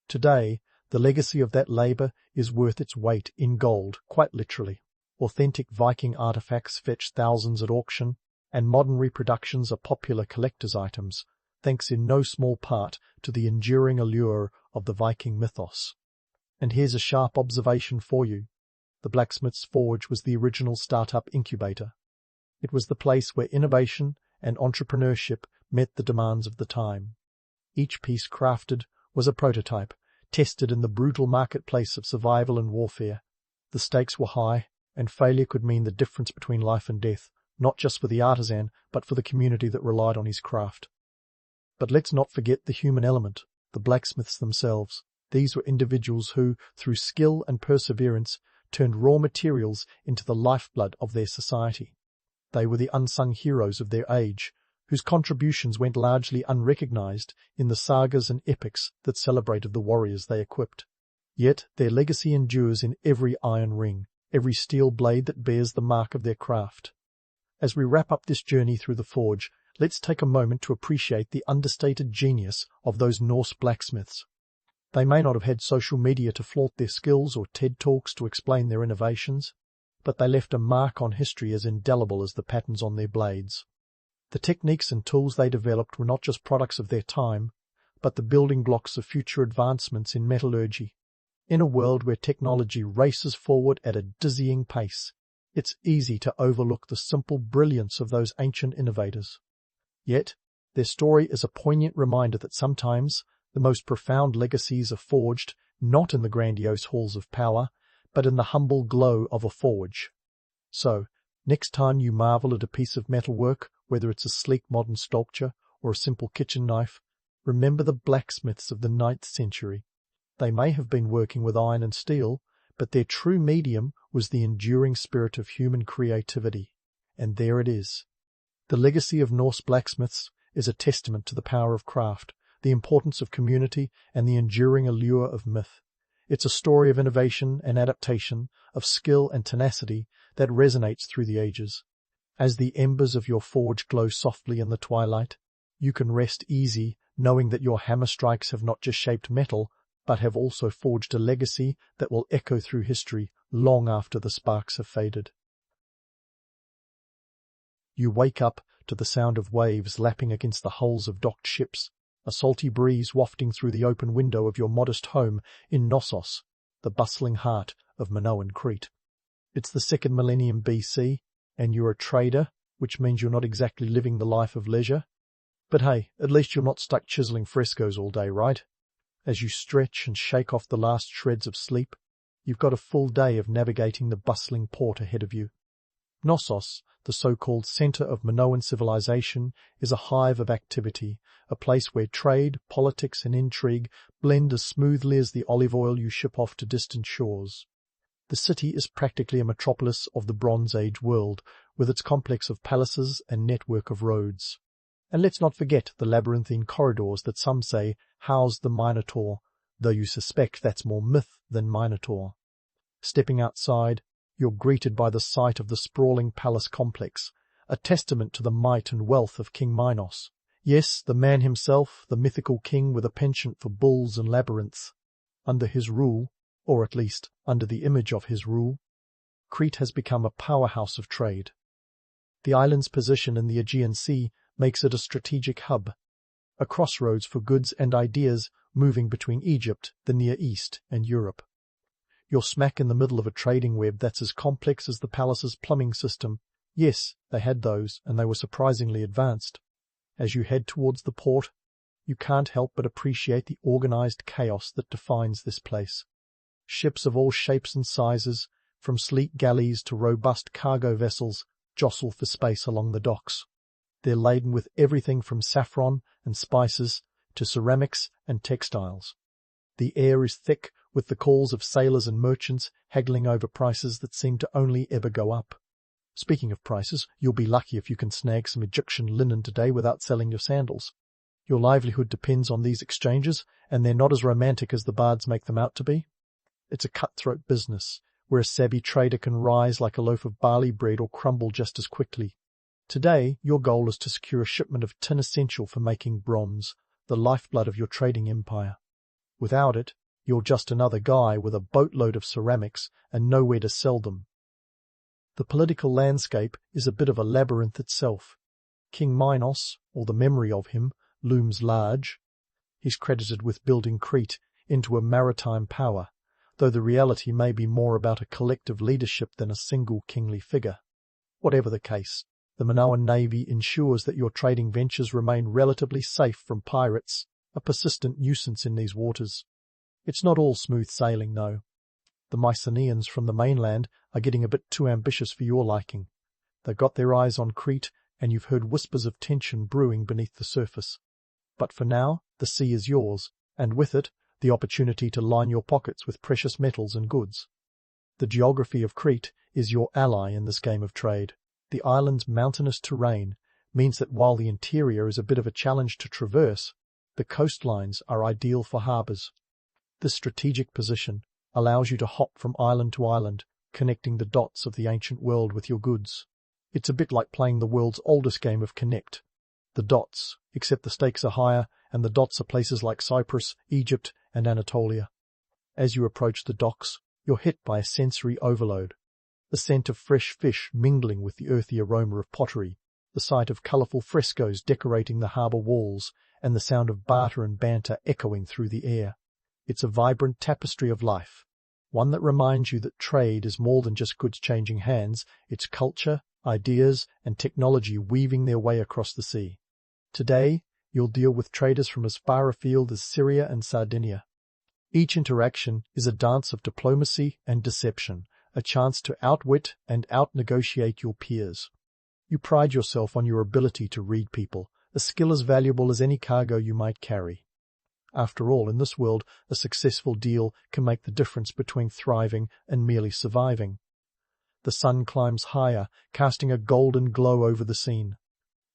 Today, the legacy of that labour is worth its weight in gold, quite literally. authentic Viking artifacts fetch thousands at auction, and modern reproductions are popular collector's items, thanks in no small part to the enduring allure of the Viking mythos. And here's a sharp observation for you. The blacksmith's forge was the original startup incubator. It was the place where innovation and entrepreneurship met the demands of the time. Each piece crafted was a prototype, tested in the brutal marketplace of survival and warfare. The stakes were high, and failure could mean the difference between life and death, not just for the artisan, but for the community that relied on his craft. But let's not forget the human element, the blacksmiths themselves. These were individuals who, through skill and perseverance, turned raw materials into the lifeblood of their society. They were the unsung heroes of their age, whose contributions went largely unrecognized in the sagas and epics that celebrated the warriors they equipped. Yet their legacy endures in every iron ring, every steel blade that bears the mark of their craft. As we wrap up this journey through the forge, let's take a moment to appreciate the understated genius of those Norse blacksmiths. They may not have had social media to flaunt their skills or TED Talks to explain their innovations, but they left a mark on history as indelible as the patterns on their blades. The techniques and tools they developed were not just products of their time, but the building blocks of future advancements in metallurgy. In a world where technology races forward at a dizzying pace, it's easy to overlook the simple brilliance of those ancient innovators. Yet, their story is a poignant reminder that sometimes the most profound legacies are forged not in the grandiose halls of power, but in the humble glow of a forge. So, next time you marvel at a piece of metalwork, whether it's a sleek modern sculpture or a simple kitchen knife, remember the blacksmiths of the 9th century. They may have been working with iron and steel, but their true medium was the enduring spirit of human creativity. And there it is. The legacy of Norse blacksmiths is a testament to the power of craft, the importance of community, and the enduring allure of myth. It's a story of innovation and adaptation, of skill and tenacity that resonates through the ages. As the embers of your forge glow softly in the twilight, you can rest easy knowing that your hammer strikes have not just shaped metal, but have also forged a legacy that will echo through history long after the sparks have faded. You wake up to the sound of waves lapping against the hulls of docked ships, a salty breeze wafting through the open window of your modest home in Knossos, the bustling heart of Minoan Crete. It's the 2nd millennium BC, and you're a trader, which means you're not exactly living the life of leisure. But hey, at least you're not stuck chiseling frescoes all day, right? As you stretch and shake off the last shreds of sleep, you've got a full day of navigating the bustling port ahead of you. Knossos, the so-called center of Minoan civilization, is a hive of activity, a place where trade, politics, and intrigue blend as smoothly as the olive oil you ship off to distant shores. The city is practically a metropolis of the Bronze Age world, with its complex of palaces and network of roads. And let's not forget the labyrinthine corridors that some say house the Minotaur, though you suspect that's more myth than Minotaur. Stepping outside, you're greeted by the sight of the sprawling palace complex, a testament to the might and wealth of King Minos. Yes, the man himself, the mythical king with a penchant for bulls and labyrinths. Under his rule, or at least under the image of his rule, Crete has become a powerhouse of trade. The island's position in the Aegean Sea makes it a strategic hub, a crossroads for goods and ideas moving between Egypt, the Near East, and Europe. You're smack in the middle of a trading web that's as complex as the palace's plumbing system. Yes, they had those, and they were surprisingly advanced. As you head towards the port, you can't help but appreciate the organized chaos that defines this place. Ships of all shapes and sizes, from sleek galleys to robust cargo vessels, jostle for space along the docks. They're laden with everything from saffron and spices to ceramics and textiles. The air is thick with the calls of sailors and merchants haggling over prices that seem to only ever go up. Speaking of prices, you'll be lucky if you can snag some Egyptian linen today without selling your sandals. Your livelihood depends on these exchanges, and they're not as romantic as the bards make them out to be. It's a cutthroat business, where a savvy trader can rise like a loaf of barley bread or crumble just as quickly. Today, your goal is to secure a shipment of tin essential for making bronze, the lifeblood of your trading empire. Without it, you're just another guy with a boatload of ceramics and nowhere to sell them. The political landscape is a bit of a labyrinth itself. King Minos, or the memory of him, looms large. He's credited with building Crete into a maritime power, though the reality may be more about a collective leadership than a single kingly figure. Whatever the case, the Minoan navy ensures that your trading ventures remain relatively safe from pirates, a persistent nuisance in these waters. It's not all smooth sailing, though. The Mycenaeans from the mainland are getting a bit too ambitious for your liking. They've got their eyes on Crete, and you've heard whispers of tension brewing beneath the surface. But for now, the sea is yours, and with it, the opportunity to line your pockets with precious metals and goods. The geography of Crete is your ally in this game of trade. The island's mountainous terrain means that while the interior is a bit of a challenge to traverse, the coastlines are ideal for harbours. This strategic position allows you to hop from island to island, connecting the dots of the ancient world with your goods. It's a bit like playing the world's oldest game of Connect. The dots, except the stakes are higher, and the dots are places like Cyprus, Egypt, and Anatolia. As you approach the docks, you're hit by a sensory overload. The scent of fresh fish mingling with the earthy aroma of pottery, the sight of colourful frescoes decorating the harbour walls, and the sound of barter and banter echoing through the air. It's a vibrant tapestry of life, one that reminds you that trade is more than just goods changing hands, it's culture, ideas, and technology weaving their way across the sea. Today, you'll deal with traders from as far afield as Syria and Sardinia. Each interaction is a dance of diplomacy and deception, a chance to outwit and out-negotiate your peers. You pride yourself on your ability to read people, a skill as valuable as any cargo you might carry. After all, in this world, a successful deal can make the difference between thriving and merely surviving. The sun climbs higher, casting a golden glow over the scene.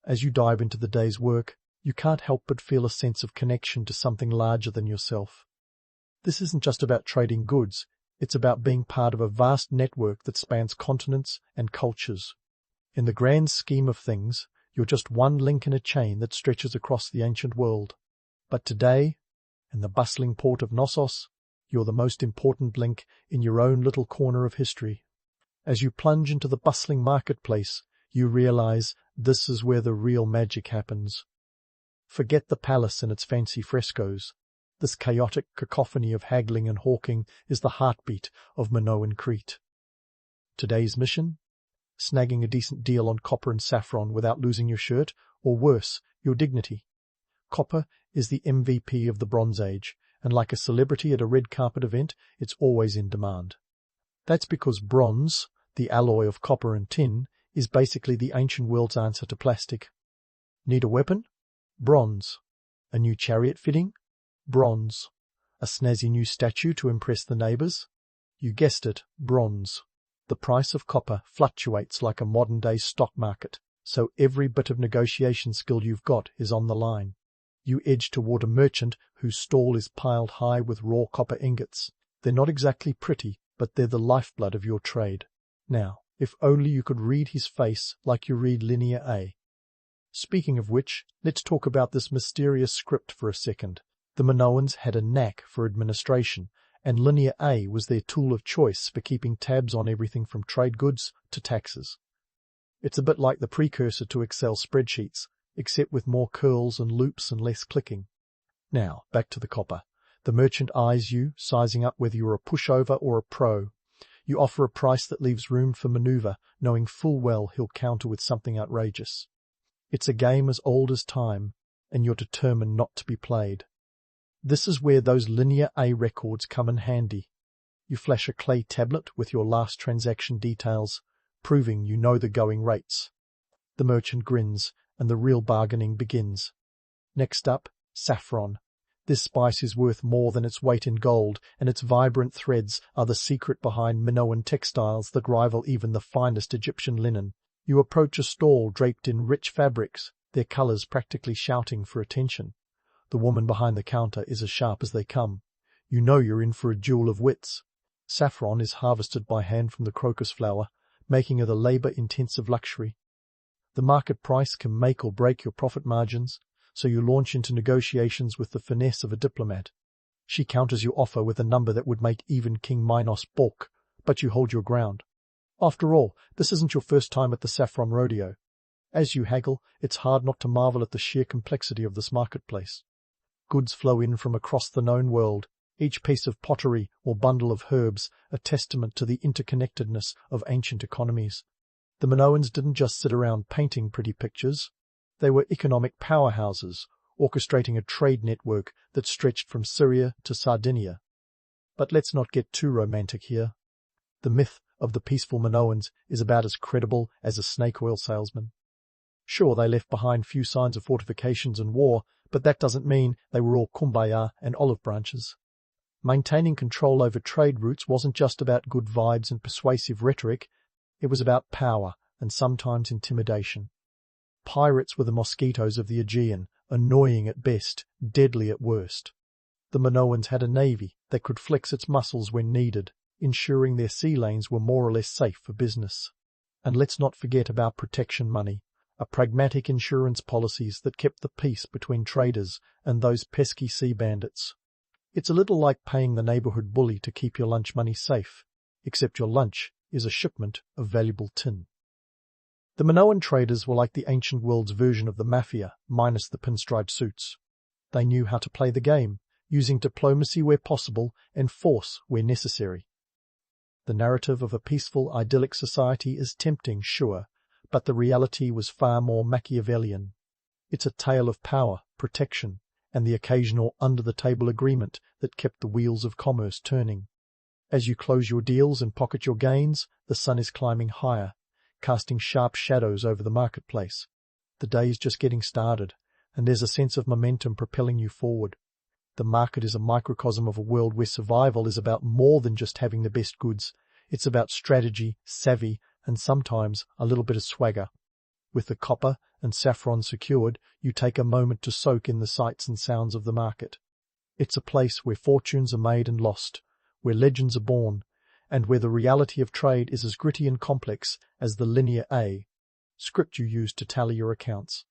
As you dive into the day's work, you can't help but feel a sense of connection to something larger than yourself. This isn't just about trading goods, it's about being part of a vast network that spans continents and cultures. In the grand scheme of things, you're just one link in a chain that stretches across the ancient world. But today, in the bustling port of Knossos, you're the most important link in your own little corner of history. As you plunge into the bustling marketplace, you realize this is where the real magic happens. Forget the palace and its fancy frescoes. This chaotic cacophony of haggling and hawking is the heartbeat of Minoan Crete. Today's mission? Snagging a decent deal on copper and saffron without losing your shirt, or worse, your dignity. Copper is the MVP of the Bronze Age, and like a celebrity at a red carpet event, it's always in demand. That's because bronze, the alloy of copper and tin, is basically the ancient world's answer to plastic. Need a weapon? Bronze. A new chariot fitting? Bronze. A snazzy new statue to impress the neighbours? You guessed it, bronze. The price of copper fluctuates like a modern-day stock market, so every bit of negotiation skill you've got is on the line. You edge toward a merchant whose stall is piled high with raw copper ingots. They're not exactly pretty, but they're the lifeblood of your trade. Now, if only you could read his face like you read Linear A. Speaking of which, let's talk about this mysterious script for a second. The Minoans had a knack for administration, and Linear A was their tool of choice for keeping tabs on everything from trade goods to taxes. It's a bit like the precursor to Excel spreadsheets, except with more curls and loops and less clicking. Now, back to the copper. The merchant eyes you, sizing up whether you're a pushover or a pro. You offer a price that leaves room for manoeuvre, knowing full well he'll counter with something outrageous. It's a game as old as time, and you're determined not to be played. This is where those Linear A records come in handy. You flash a clay tablet with your last transaction details, proving you know the going rates. The merchant grins, and the real bargaining begins. Next up, saffron. This spice is worth more than its weight in gold, and its vibrant threads are the secret behind Minoan textiles that rival even the finest Egyptian linen. You approach a stall draped in rich fabrics, their colours practically shouting for attention. The woman behind the counter is as sharp as they come. You know you're in for a duel of wits. Saffron is harvested by hand from the crocus flower, making it a labour-intensive luxury. The market price can make or break your profit margins, so you launch into negotiations with the finesse of a diplomat. She counters your offer with a number that would make even King Minos balk, but you hold your ground. After all, this isn't your first time at the saffron rodeo. As you haggle, it's hard not to marvel at the sheer complexity of this marketplace. Goods flow in from across the known world, each piece of pottery or bundle of herbs a testament to the interconnectedness of ancient economies. The Minoans didn't just sit around painting pretty pictures. They were economic powerhouses, orchestrating a trade network that stretched from Syria to Sardinia. But let's not get too romantic here. The myth of the peaceful Minoans is about as credible as a snake oil salesman. Sure, they left behind few signs of fortifications and war, but that doesn't mean they were all kumbaya and olive branches. Maintaining control over trade routes wasn't just about good vibes and persuasive rhetoric, it was about power and sometimes intimidation. Pirates were the mosquitoes of the Aegean, annoying at best, deadly at worst. The Minoans had a navy that could flex its muscles when needed, ensuring their sea lanes were more or less safe for business. And let's not forget about protection money, pragmatic insurance policies that kept the peace between traders and those pesky sea bandits. It's a little like paying the neighborhood bully to keep your lunch money safe, except your lunch is a shipment of valuable tin. The Minoan traders were like the ancient world's version of the mafia, minus the pinstripe suits. They knew how to play the game, using diplomacy where possible and force where necessary. The narrative of a peaceful, idyllic society is tempting, sure, but the reality was far more Machiavellian. It's a tale of power, protection, and the occasional under-the-table agreement that kept the wheels of commerce turning. As you close your deals and pocket your gains, the sun is climbing higher, casting sharp shadows over the marketplace. The day is just getting started, and there's a sense of momentum propelling you forward. The market is a microcosm of a world where survival is about more than just having the best goods. It's about strategy, savvy, and sometimes a little bit of swagger. With the copper and saffron secured, you take a moment to soak in the sights and sounds of the market. It's a place where fortunes are made and lost, where legends are born, and where the reality of trade is as gritty and complex as the linear script you use to tally your accounts.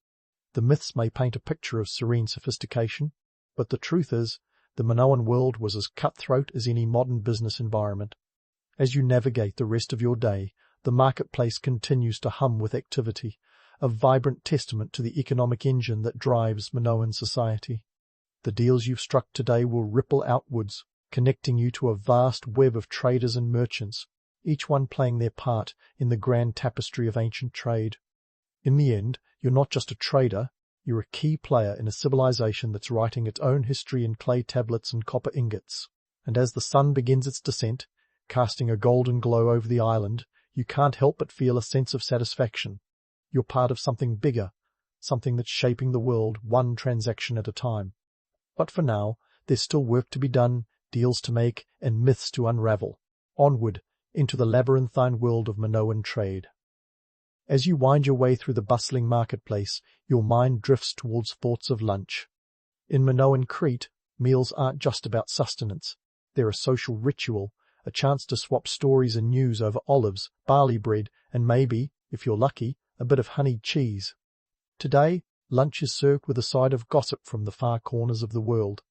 The myths may paint a picture of serene sophistication, but the truth is, the Minoan world was as cutthroat as any modern business environment. As you navigate the rest of your day, the marketplace continues to hum with activity, a vibrant testament to the economic engine that drives Minoan society. The deals you've struck today will ripple outwards, connecting you to a vast web of traders and merchants, each one playing their part in the grand tapestry of ancient trade. In the end, you're not just a trader, you're a key player in a civilization that's writing its own history in clay tablets and copper ingots. And as the sun begins its descent, casting a golden glow over the island, you can't help but feel a sense of satisfaction. You're part of something bigger, something that's shaping the world one transaction at a time. But for now, there's still work to be done, deals to make, and myths to unravel. Onward, into the labyrinthine world of Minoan trade. As you wind your way through the bustling marketplace, your mind drifts towards thoughts of lunch. In Minoan Crete, meals aren't just about sustenance. They're a social ritual, a chance to swap stories and news over olives, barley bread, and maybe, if you're lucky, a bit of honeyed cheese. Today, lunch is served with a side of gossip from the far corners of the world.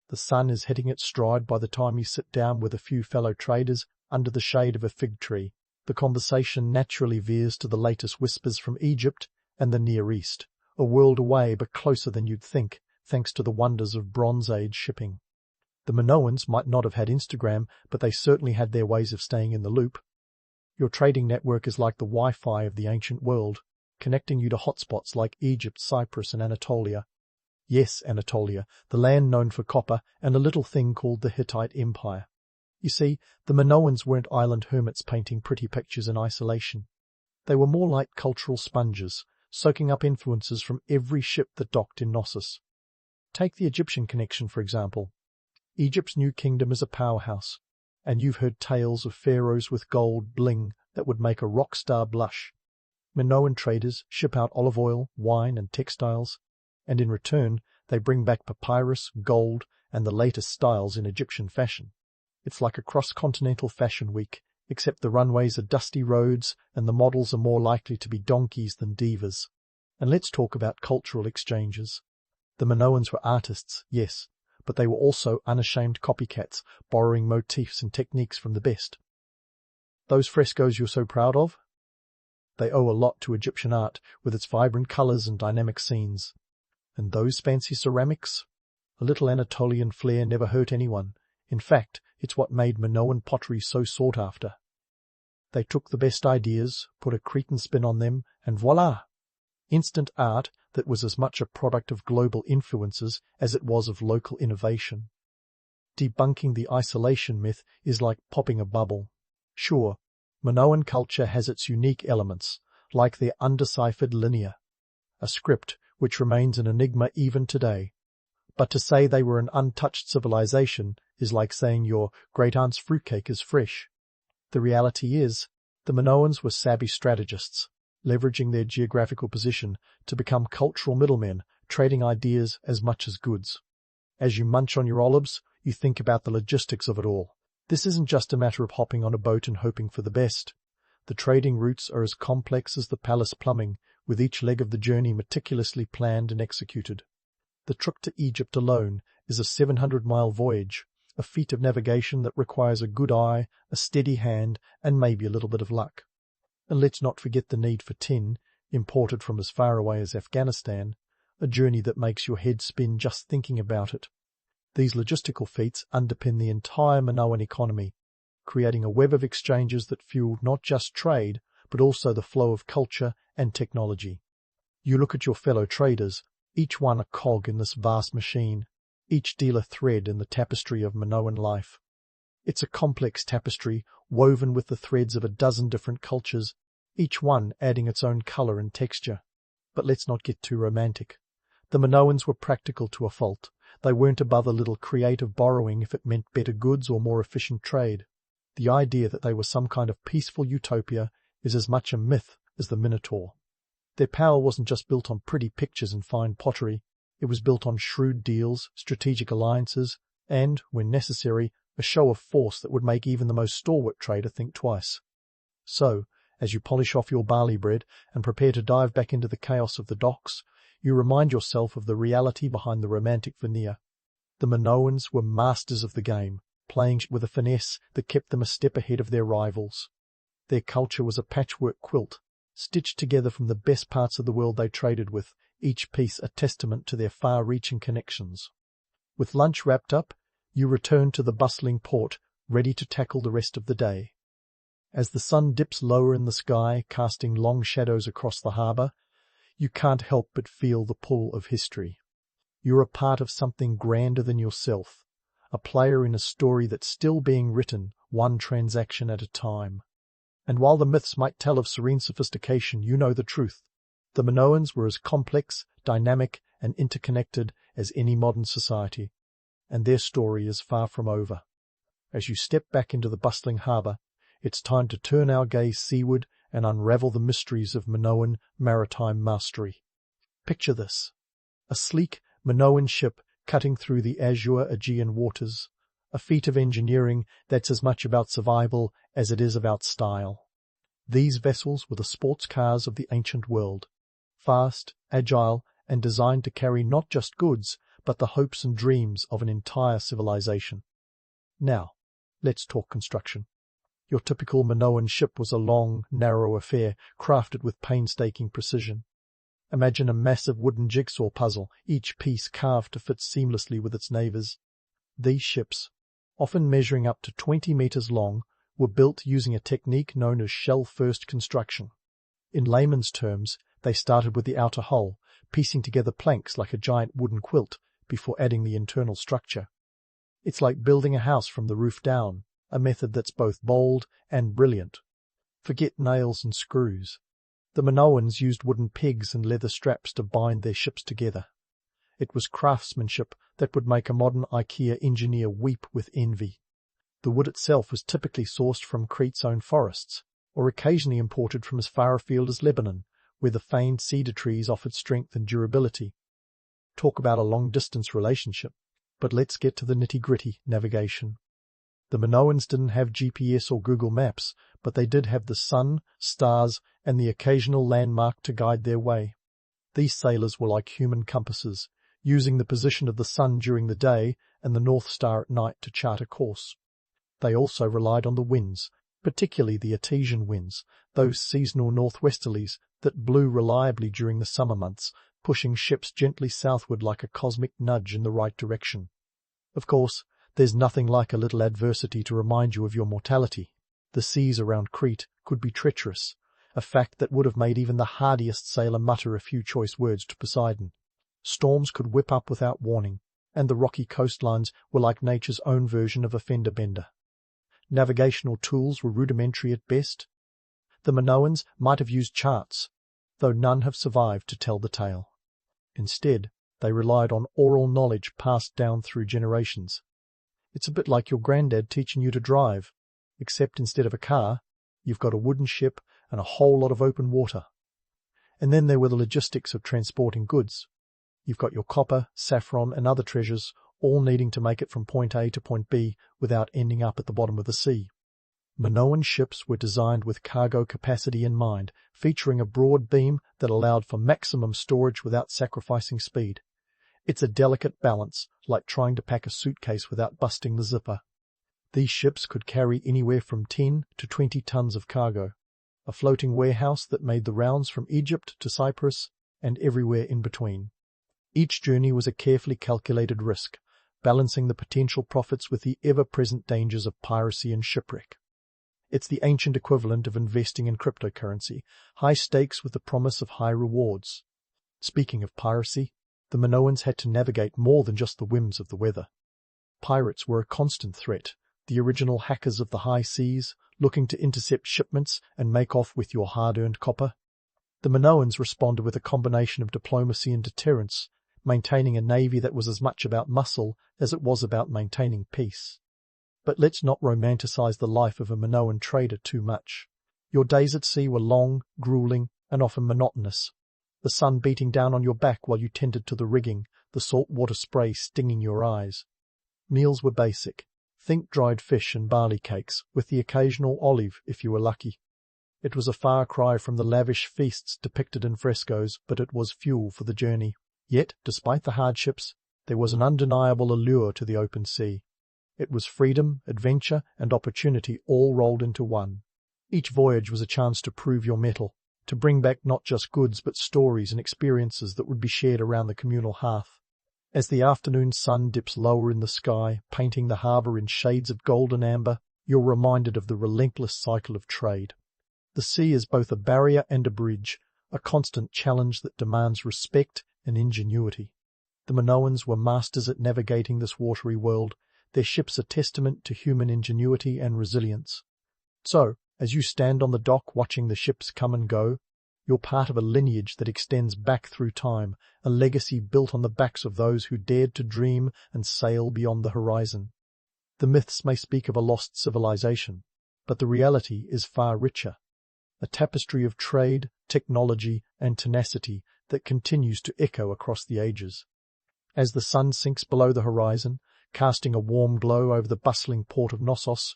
The sun is hitting its stride by the time you sit down with a few fellow traders under the shade of a fig tree. The conversation naturally veers to the latest whispers from Egypt and the Near East, a world away but closer than you'd think, thanks to the wonders of Bronze Age shipping. The Minoans might not have had Instagram, but they certainly had their ways of staying in the loop. Your trading network is like the Wi-Fi of the ancient world, connecting you to hotspots like Egypt, Cyprus, and Anatolia. Yes, Anatolia, the land known for copper, and a little thing called the Hittite Empire. You see, the Minoans weren't island hermits painting pretty pictures in isolation. They were more like cultural sponges, soaking up influences from every ship that docked in Knossos. Take the Egyptian connection, for example. Egypt's new kingdom is a powerhouse, and you've heard tales of pharaohs with gold bling that would make a rock star blush. Minoan traders ship out olive oil, wine, and textiles, and in return they bring back papyrus, gold, and the latest styles in Egyptian fashion. It's like a cross-continental fashion week, except the runways are dusty roads and the models are more likely to be donkeys than divas. And let's talk about cultural exchanges. The Minoans were artists, yes, but they were also unashamed copycats, borrowing motifs and techniques from the best. Those frescoes you're so proud of? They owe a lot to Egyptian art with its vibrant colors and dynamic scenes. And those fancy ceramics? A little Anatolian flair never hurt anyone. In fact, it's what made Minoan pottery so sought after. They took the best ideas, put a Cretan spin on them, and voila! Instant art that was as much a product of global influences as it was of local innovation. Debunking the isolation myth is like popping a bubble. Sure, Minoan culture has its unique elements, like their undeciphered linear, a script which remains an enigma even today. But to say they were an untouched civilization is like saying your great-aunt's fruitcake is fresh. The reality is, the Minoans were savvy strategists, leveraging their geographical position to become cultural middlemen, trading ideas as much as goods. As you munch on your olives, you think about the logistics of it all. This isn't just a matter of hopping on a boat and hoping for the best. The trading routes are as complex as the palace plumbing, with each leg of the journey meticulously planned and executed. The trip to Egypt alone is a 700-mile voyage, a feat of navigation that requires a good eye, a steady hand, and maybe a little bit of luck. And let's not forget the need for tin, imported from as far away as Afghanistan, a journey that makes your head spin just thinking about it. These logistical feats underpin the entire Minoan economy, creating a web of exchanges that fueled not just trade, but also the flow of culture and technology. You look at your fellow traders, each one a cog in this vast machine, each deal a thread in the tapestry of Minoan life. It's a complex tapestry woven with the threads of a dozen different cultures, each one adding its own color and texture. But let's not get too romantic. The Minoans were practical to a fault. They weren't above a little creative borrowing if it meant better goods or more efficient trade. The idea that they were some kind of peaceful utopia is as much a myth as the Minotaur. Their power wasn't just built on pretty pictures and fine pottery. It was built on shrewd deals, strategic alliances, and, when necessary, a show of force that would make even the most stalwart trader think twice. So, as you polish off your barley bread and prepare to dive back into the chaos of the docks, you remind yourself of the reality behind the romantic veneer. The Minoans were masters of the game, playing with a finesse that kept them a step ahead of their rivals. Their culture was a patchwork quilt, stitched together from the best parts of the world they traded with, each piece a testament to their far-reaching connections. With lunch wrapped up, you return to the bustling port, ready to tackle the rest of the day. As the sun dips lower in the sky, casting long shadows across the harbour, you can't help but feel the pull of history. You're a part of something grander than yourself, a player in a story that's still being written, one transaction at a time. And while the myths might tell of serene sophistication, you know the truth. The Minoans were as complex, dynamic, and interconnected as any modern society, and their story is far from over. As you step back into the bustling harbour, it's time to turn our gaze seaward and unravel the mysteries of Minoan maritime mastery. Picture this: a sleek Minoan ship cutting through the azure Aegean waters, a feat of engineering that's as much about survival as it is about style. These vessels were the sports cars of the ancient world, fast, agile, and designed to carry not just goods, but the hopes and dreams of an entire civilization. Now, let's talk construction. Your typical Minoan ship was a long, narrow affair, crafted with painstaking precision. Imagine a massive wooden jigsaw puzzle, each piece carved to fit seamlessly with its neighbours. These ships, often measuring up to 20 meters long, were built using a technique known as shell-first construction. In layman's terms, they started with the outer hull, piecing together planks like a giant wooden quilt before adding the internal structure. It's like building a house from the roof down, a method that's both bold and brilliant. Forget nails and screws. The Minoans used wooden pegs and leather straps to bind their ships together. It was craftsmanship that would make a modern IKEA engineer weep with envy. The wood itself was typically sourced from Crete's own forests, or occasionally imported from as far afield as Lebanon, where the famed cedar trees offered strength and durability. Talk about a long-distance relationship. But let's get to the nitty-gritty: navigation. The Minoans didn't have GPS or Google Maps, but they did have the sun, stars, and the occasional landmark to guide their way. These sailors were like human compasses, using the position of the sun during the day and the North Star at night to chart a course. They also relied on the winds, particularly the Etesian winds, those seasonal northwesterlies that blew reliably during the summer months, pushing ships gently southward like a cosmic nudge in the right direction. Of course, there's nothing like a little adversity to remind you of your mortality. The seas around Crete could be treacherous, a fact that would have made even the hardiest sailor mutter a few choice words to Poseidon. Storms could whip up without warning, and the rocky coastlines were like nature's own version of a fender bender. Navigational tools were rudimentary at best. The Minoans might have used charts, though none have survived to tell the tale. Instead, they relied on oral knowledge passed down through generations. It's a bit like your granddad teaching you to drive, except instead of a car, you've got a wooden ship and a whole lot of open water. And then there were the logistics of transporting goods. You've got your copper, saffron, and other treasures, all needing to make it from point A to point B without ending up at the bottom of the sea. Minoan ships were designed with cargo capacity in mind, featuring a broad beam that allowed for maximum storage without sacrificing speed. It's a delicate balance, like trying to pack a suitcase without busting the zipper. These ships could carry anywhere from 10 to 20 tons of cargo, a floating warehouse that made the rounds from Egypt to Cyprus and everywhere in between. Each journey was a carefully calculated risk, balancing the potential profits with the ever-present dangers of piracy and shipwreck. It's the ancient equivalent of investing in cryptocurrency, high stakes with the promise of high rewards. Speaking of piracy, the Minoans had to navigate more than just the whims of the weather. Pirates were a constant threat, the original hackers of the high seas, looking to intercept shipments and make off with your hard-earned copper. The Minoans responded with a combination of diplomacy and deterrence, maintaining a navy that was as much about muscle as it was about maintaining peace. But let's not romanticize the life of a Minoan trader too much. Your days at sea were long, grueling, and often monotonous. The sun beating down on your back while you tended to the rigging, the salt water spray stinging your eyes. Meals were basic. Think dried fish and barley cakes, with the occasional olive if you were lucky. It was a far cry from the lavish feasts depicted in frescoes, but it was fuel for the journey. Yet, despite the hardships, there was an undeniable allure to the open sea. It was freedom, adventure, and opportunity all rolled into one. Each voyage was a chance to prove your mettle, to bring back not just goods but stories and experiences that would be shared around the communal hearth. As the afternoon sun dips lower in the sky, painting the harbour in shades of golden amber, you're reminded of the relentless cycle of trade. The sea is both a barrier and a bridge, a constant challenge that demands respect and ingenuity. The Minoans were masters at navigating this watery world, their ships a testament to human ingenuity and resilience. So, as you stand on the dock watching the ships come and go, you're part of a lineage that extends back through time, a legacy built on the backs of those who dared to dream and sail beyond the horizon. The myths may speak of a lost civilization, but the reality is far richer. A tapestry of trade, technology, and tenacity that continues to echo across the ages. As the sun sinks below the horizon, casting a warm glow over the bustling port of Knossos,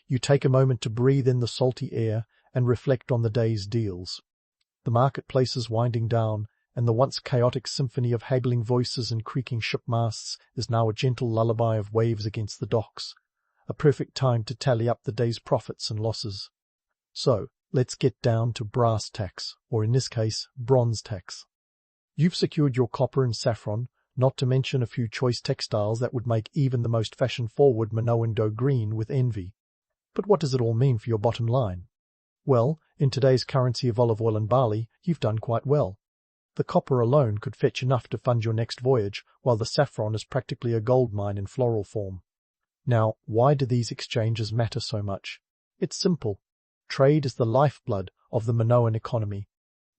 you take a moment to breathe in the salty air and reflect on the day's deals. The marketplace is winding down, and the once chaotic symphony of haggling voices and creaking ship masts is now a gentle lullaby of waves against the docks, a perfect time to tally up the day's profits and losses. So, let's get down to brass tacks, or in this case, bronze tacks. You've secured your copper and saffron, not to mention a few choice textiles that would make even the most fashion-forward Minoan go green with envy. But what does it all mean for your bottom line? Well, in today's currency of olive oil and barley, you've done quite well. The copper alone could fetch enough to fund your next voyage, while the saffron is practically a gold mine in floral form. Now, why do these exchanges matter so much? It's simple. Trade is the lifeblood of the Minoan economy.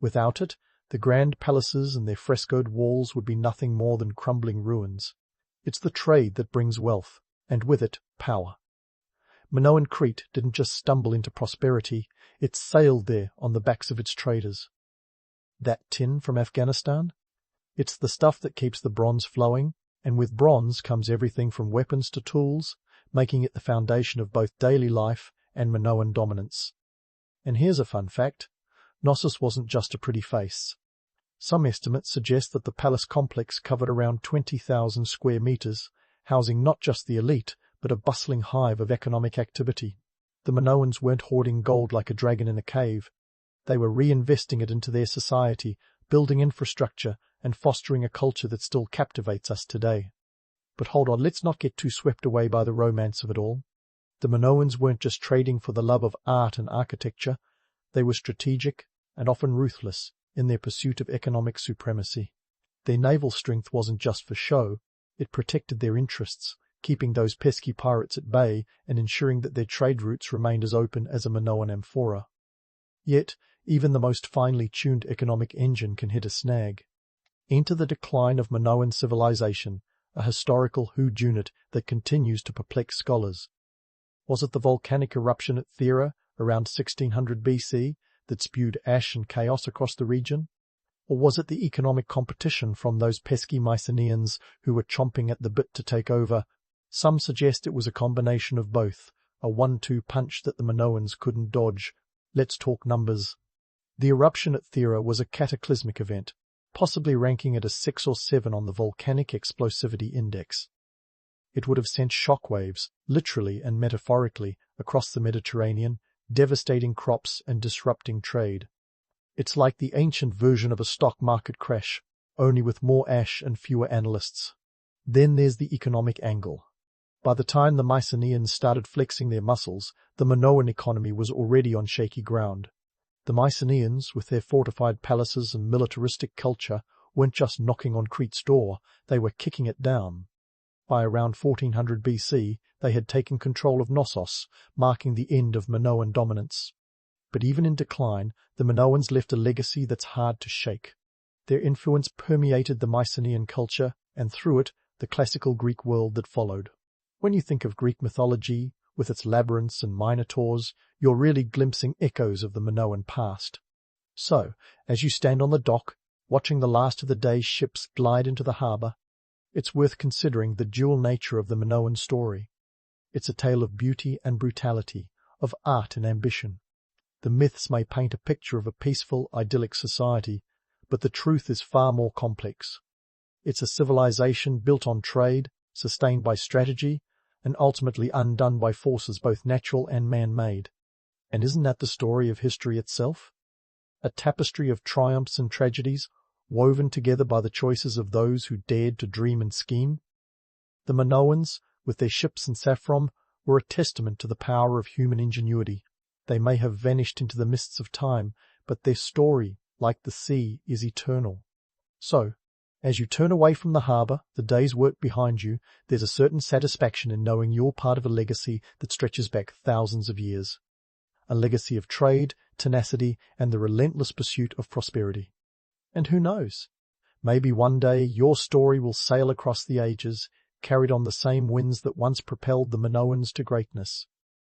Without it, the grand palaces and their frescoed walls would be nothing more than crumbling ruins. It's the trade that brings wealth, and with it, power. Minoan Crete didn't just stumble into prosperity, it sailed there on the backs of its traders. That tin from Afghanistan? It's the stuff that keeps the bronze flowing, and with bronze comes everything from weapons to tools, making it the foundation of both daily life and Minoan dominance. And here's a fun fact. Knossos wasn't just a pretty face. Some estimates suggest that the palace complex covered around 20,000 square meters, housing not just the elite, but a bustling hive of economic activity. The Minoans weren't hoarding gold like a dragon in a cave. They were reinvesting it into their society, building infrastructure, and fostering a culture that still captivates us today. But hold on, let's not get too swept away by the romance of it all. The Minoans weren't just trading for the love of art and architecture. They were strategic and often ruthless in their pursuit of economic supremacy. Their naval strength wasn't just for show. It protected their interests, keeping those pesky pirates at bay and ensuring that their trade routes remained as open as a Minoan amphora. Yet, even the most finely tuned economic engine can hit a snag. Enter the decline of Minoan civilization, a historical whodunit that continues to perplex scholars. Was it the volcanic eruption at Thera around 1600 BC that spewed ash and chaos across the region? Or was it the economic competition from those pesky Mycenaeans who were chomping at the bit to take over? Some suggest it was a combination of both, a 1-2 punch that the Minoans couldn't dodge. Let's talk numbers. The eruption at Thera was a cataclysmic event, possibly ranking at a 6 or 7 on the volcanic explosivity index. It would have sent shockwaves, literally and metaphorically, across the Mediterranean, devastating crops and disrupting trade. It's like the ancient version of a stock market crash, only with more ash and fewer analysts. Then there's the economic angle. By the time the Mycenaeans started flexing their muscles, the Minoan economy was already on shaky ground. The Mycenaeans, with their fortified palaces and militaristic culture, weren't just knocking on Crete's door, they were kicking it down. By around 1400 BC, they had taken control of Knossos, marking the end of Minoan dominance. But even in decline, the Minoans left a legacy that's hard to shake. Their influence permeated the Mycenaean culture, and through it, the classical Greek world that followed. When you think of Greek mythology, with its labyrinths and minotaurs, you're really glimpsing echoes of the Minoan past. So, as you stand on the dock, watching the last of the day's ships glide into the harbour, it's worth considering the dual nature of the Minoan story. It's a tale of beauty and brutality, of art and ambition. The myths may paint a picture of a peaceful, idyllic society, but the truth is far more complex. It's a civilization built on trade, sustained by strategy, and ultimately undone by forces both natural and man-made. And isn't that the story of history itself? A tapestry of triumphs and tragedies, woven together by the choices of those who dared to dream and scheme? The Minoans, with their ships and saffron, were a testament to the power of human ingenuity. They may have vanished into the mists of time, but their story, like the sea, is eternal. So, as you turn away from the harbour, the day's work behind you, there's a certain satisfaction in knowing you're part of a legacy that stretches back thousands of years. A legacy of trade, tenacity, and the relentless pursuit of prosperity. And who knows? Maybe one day your story will sail across the ages, carried on the same winds that once propelled the Minoans to greatness.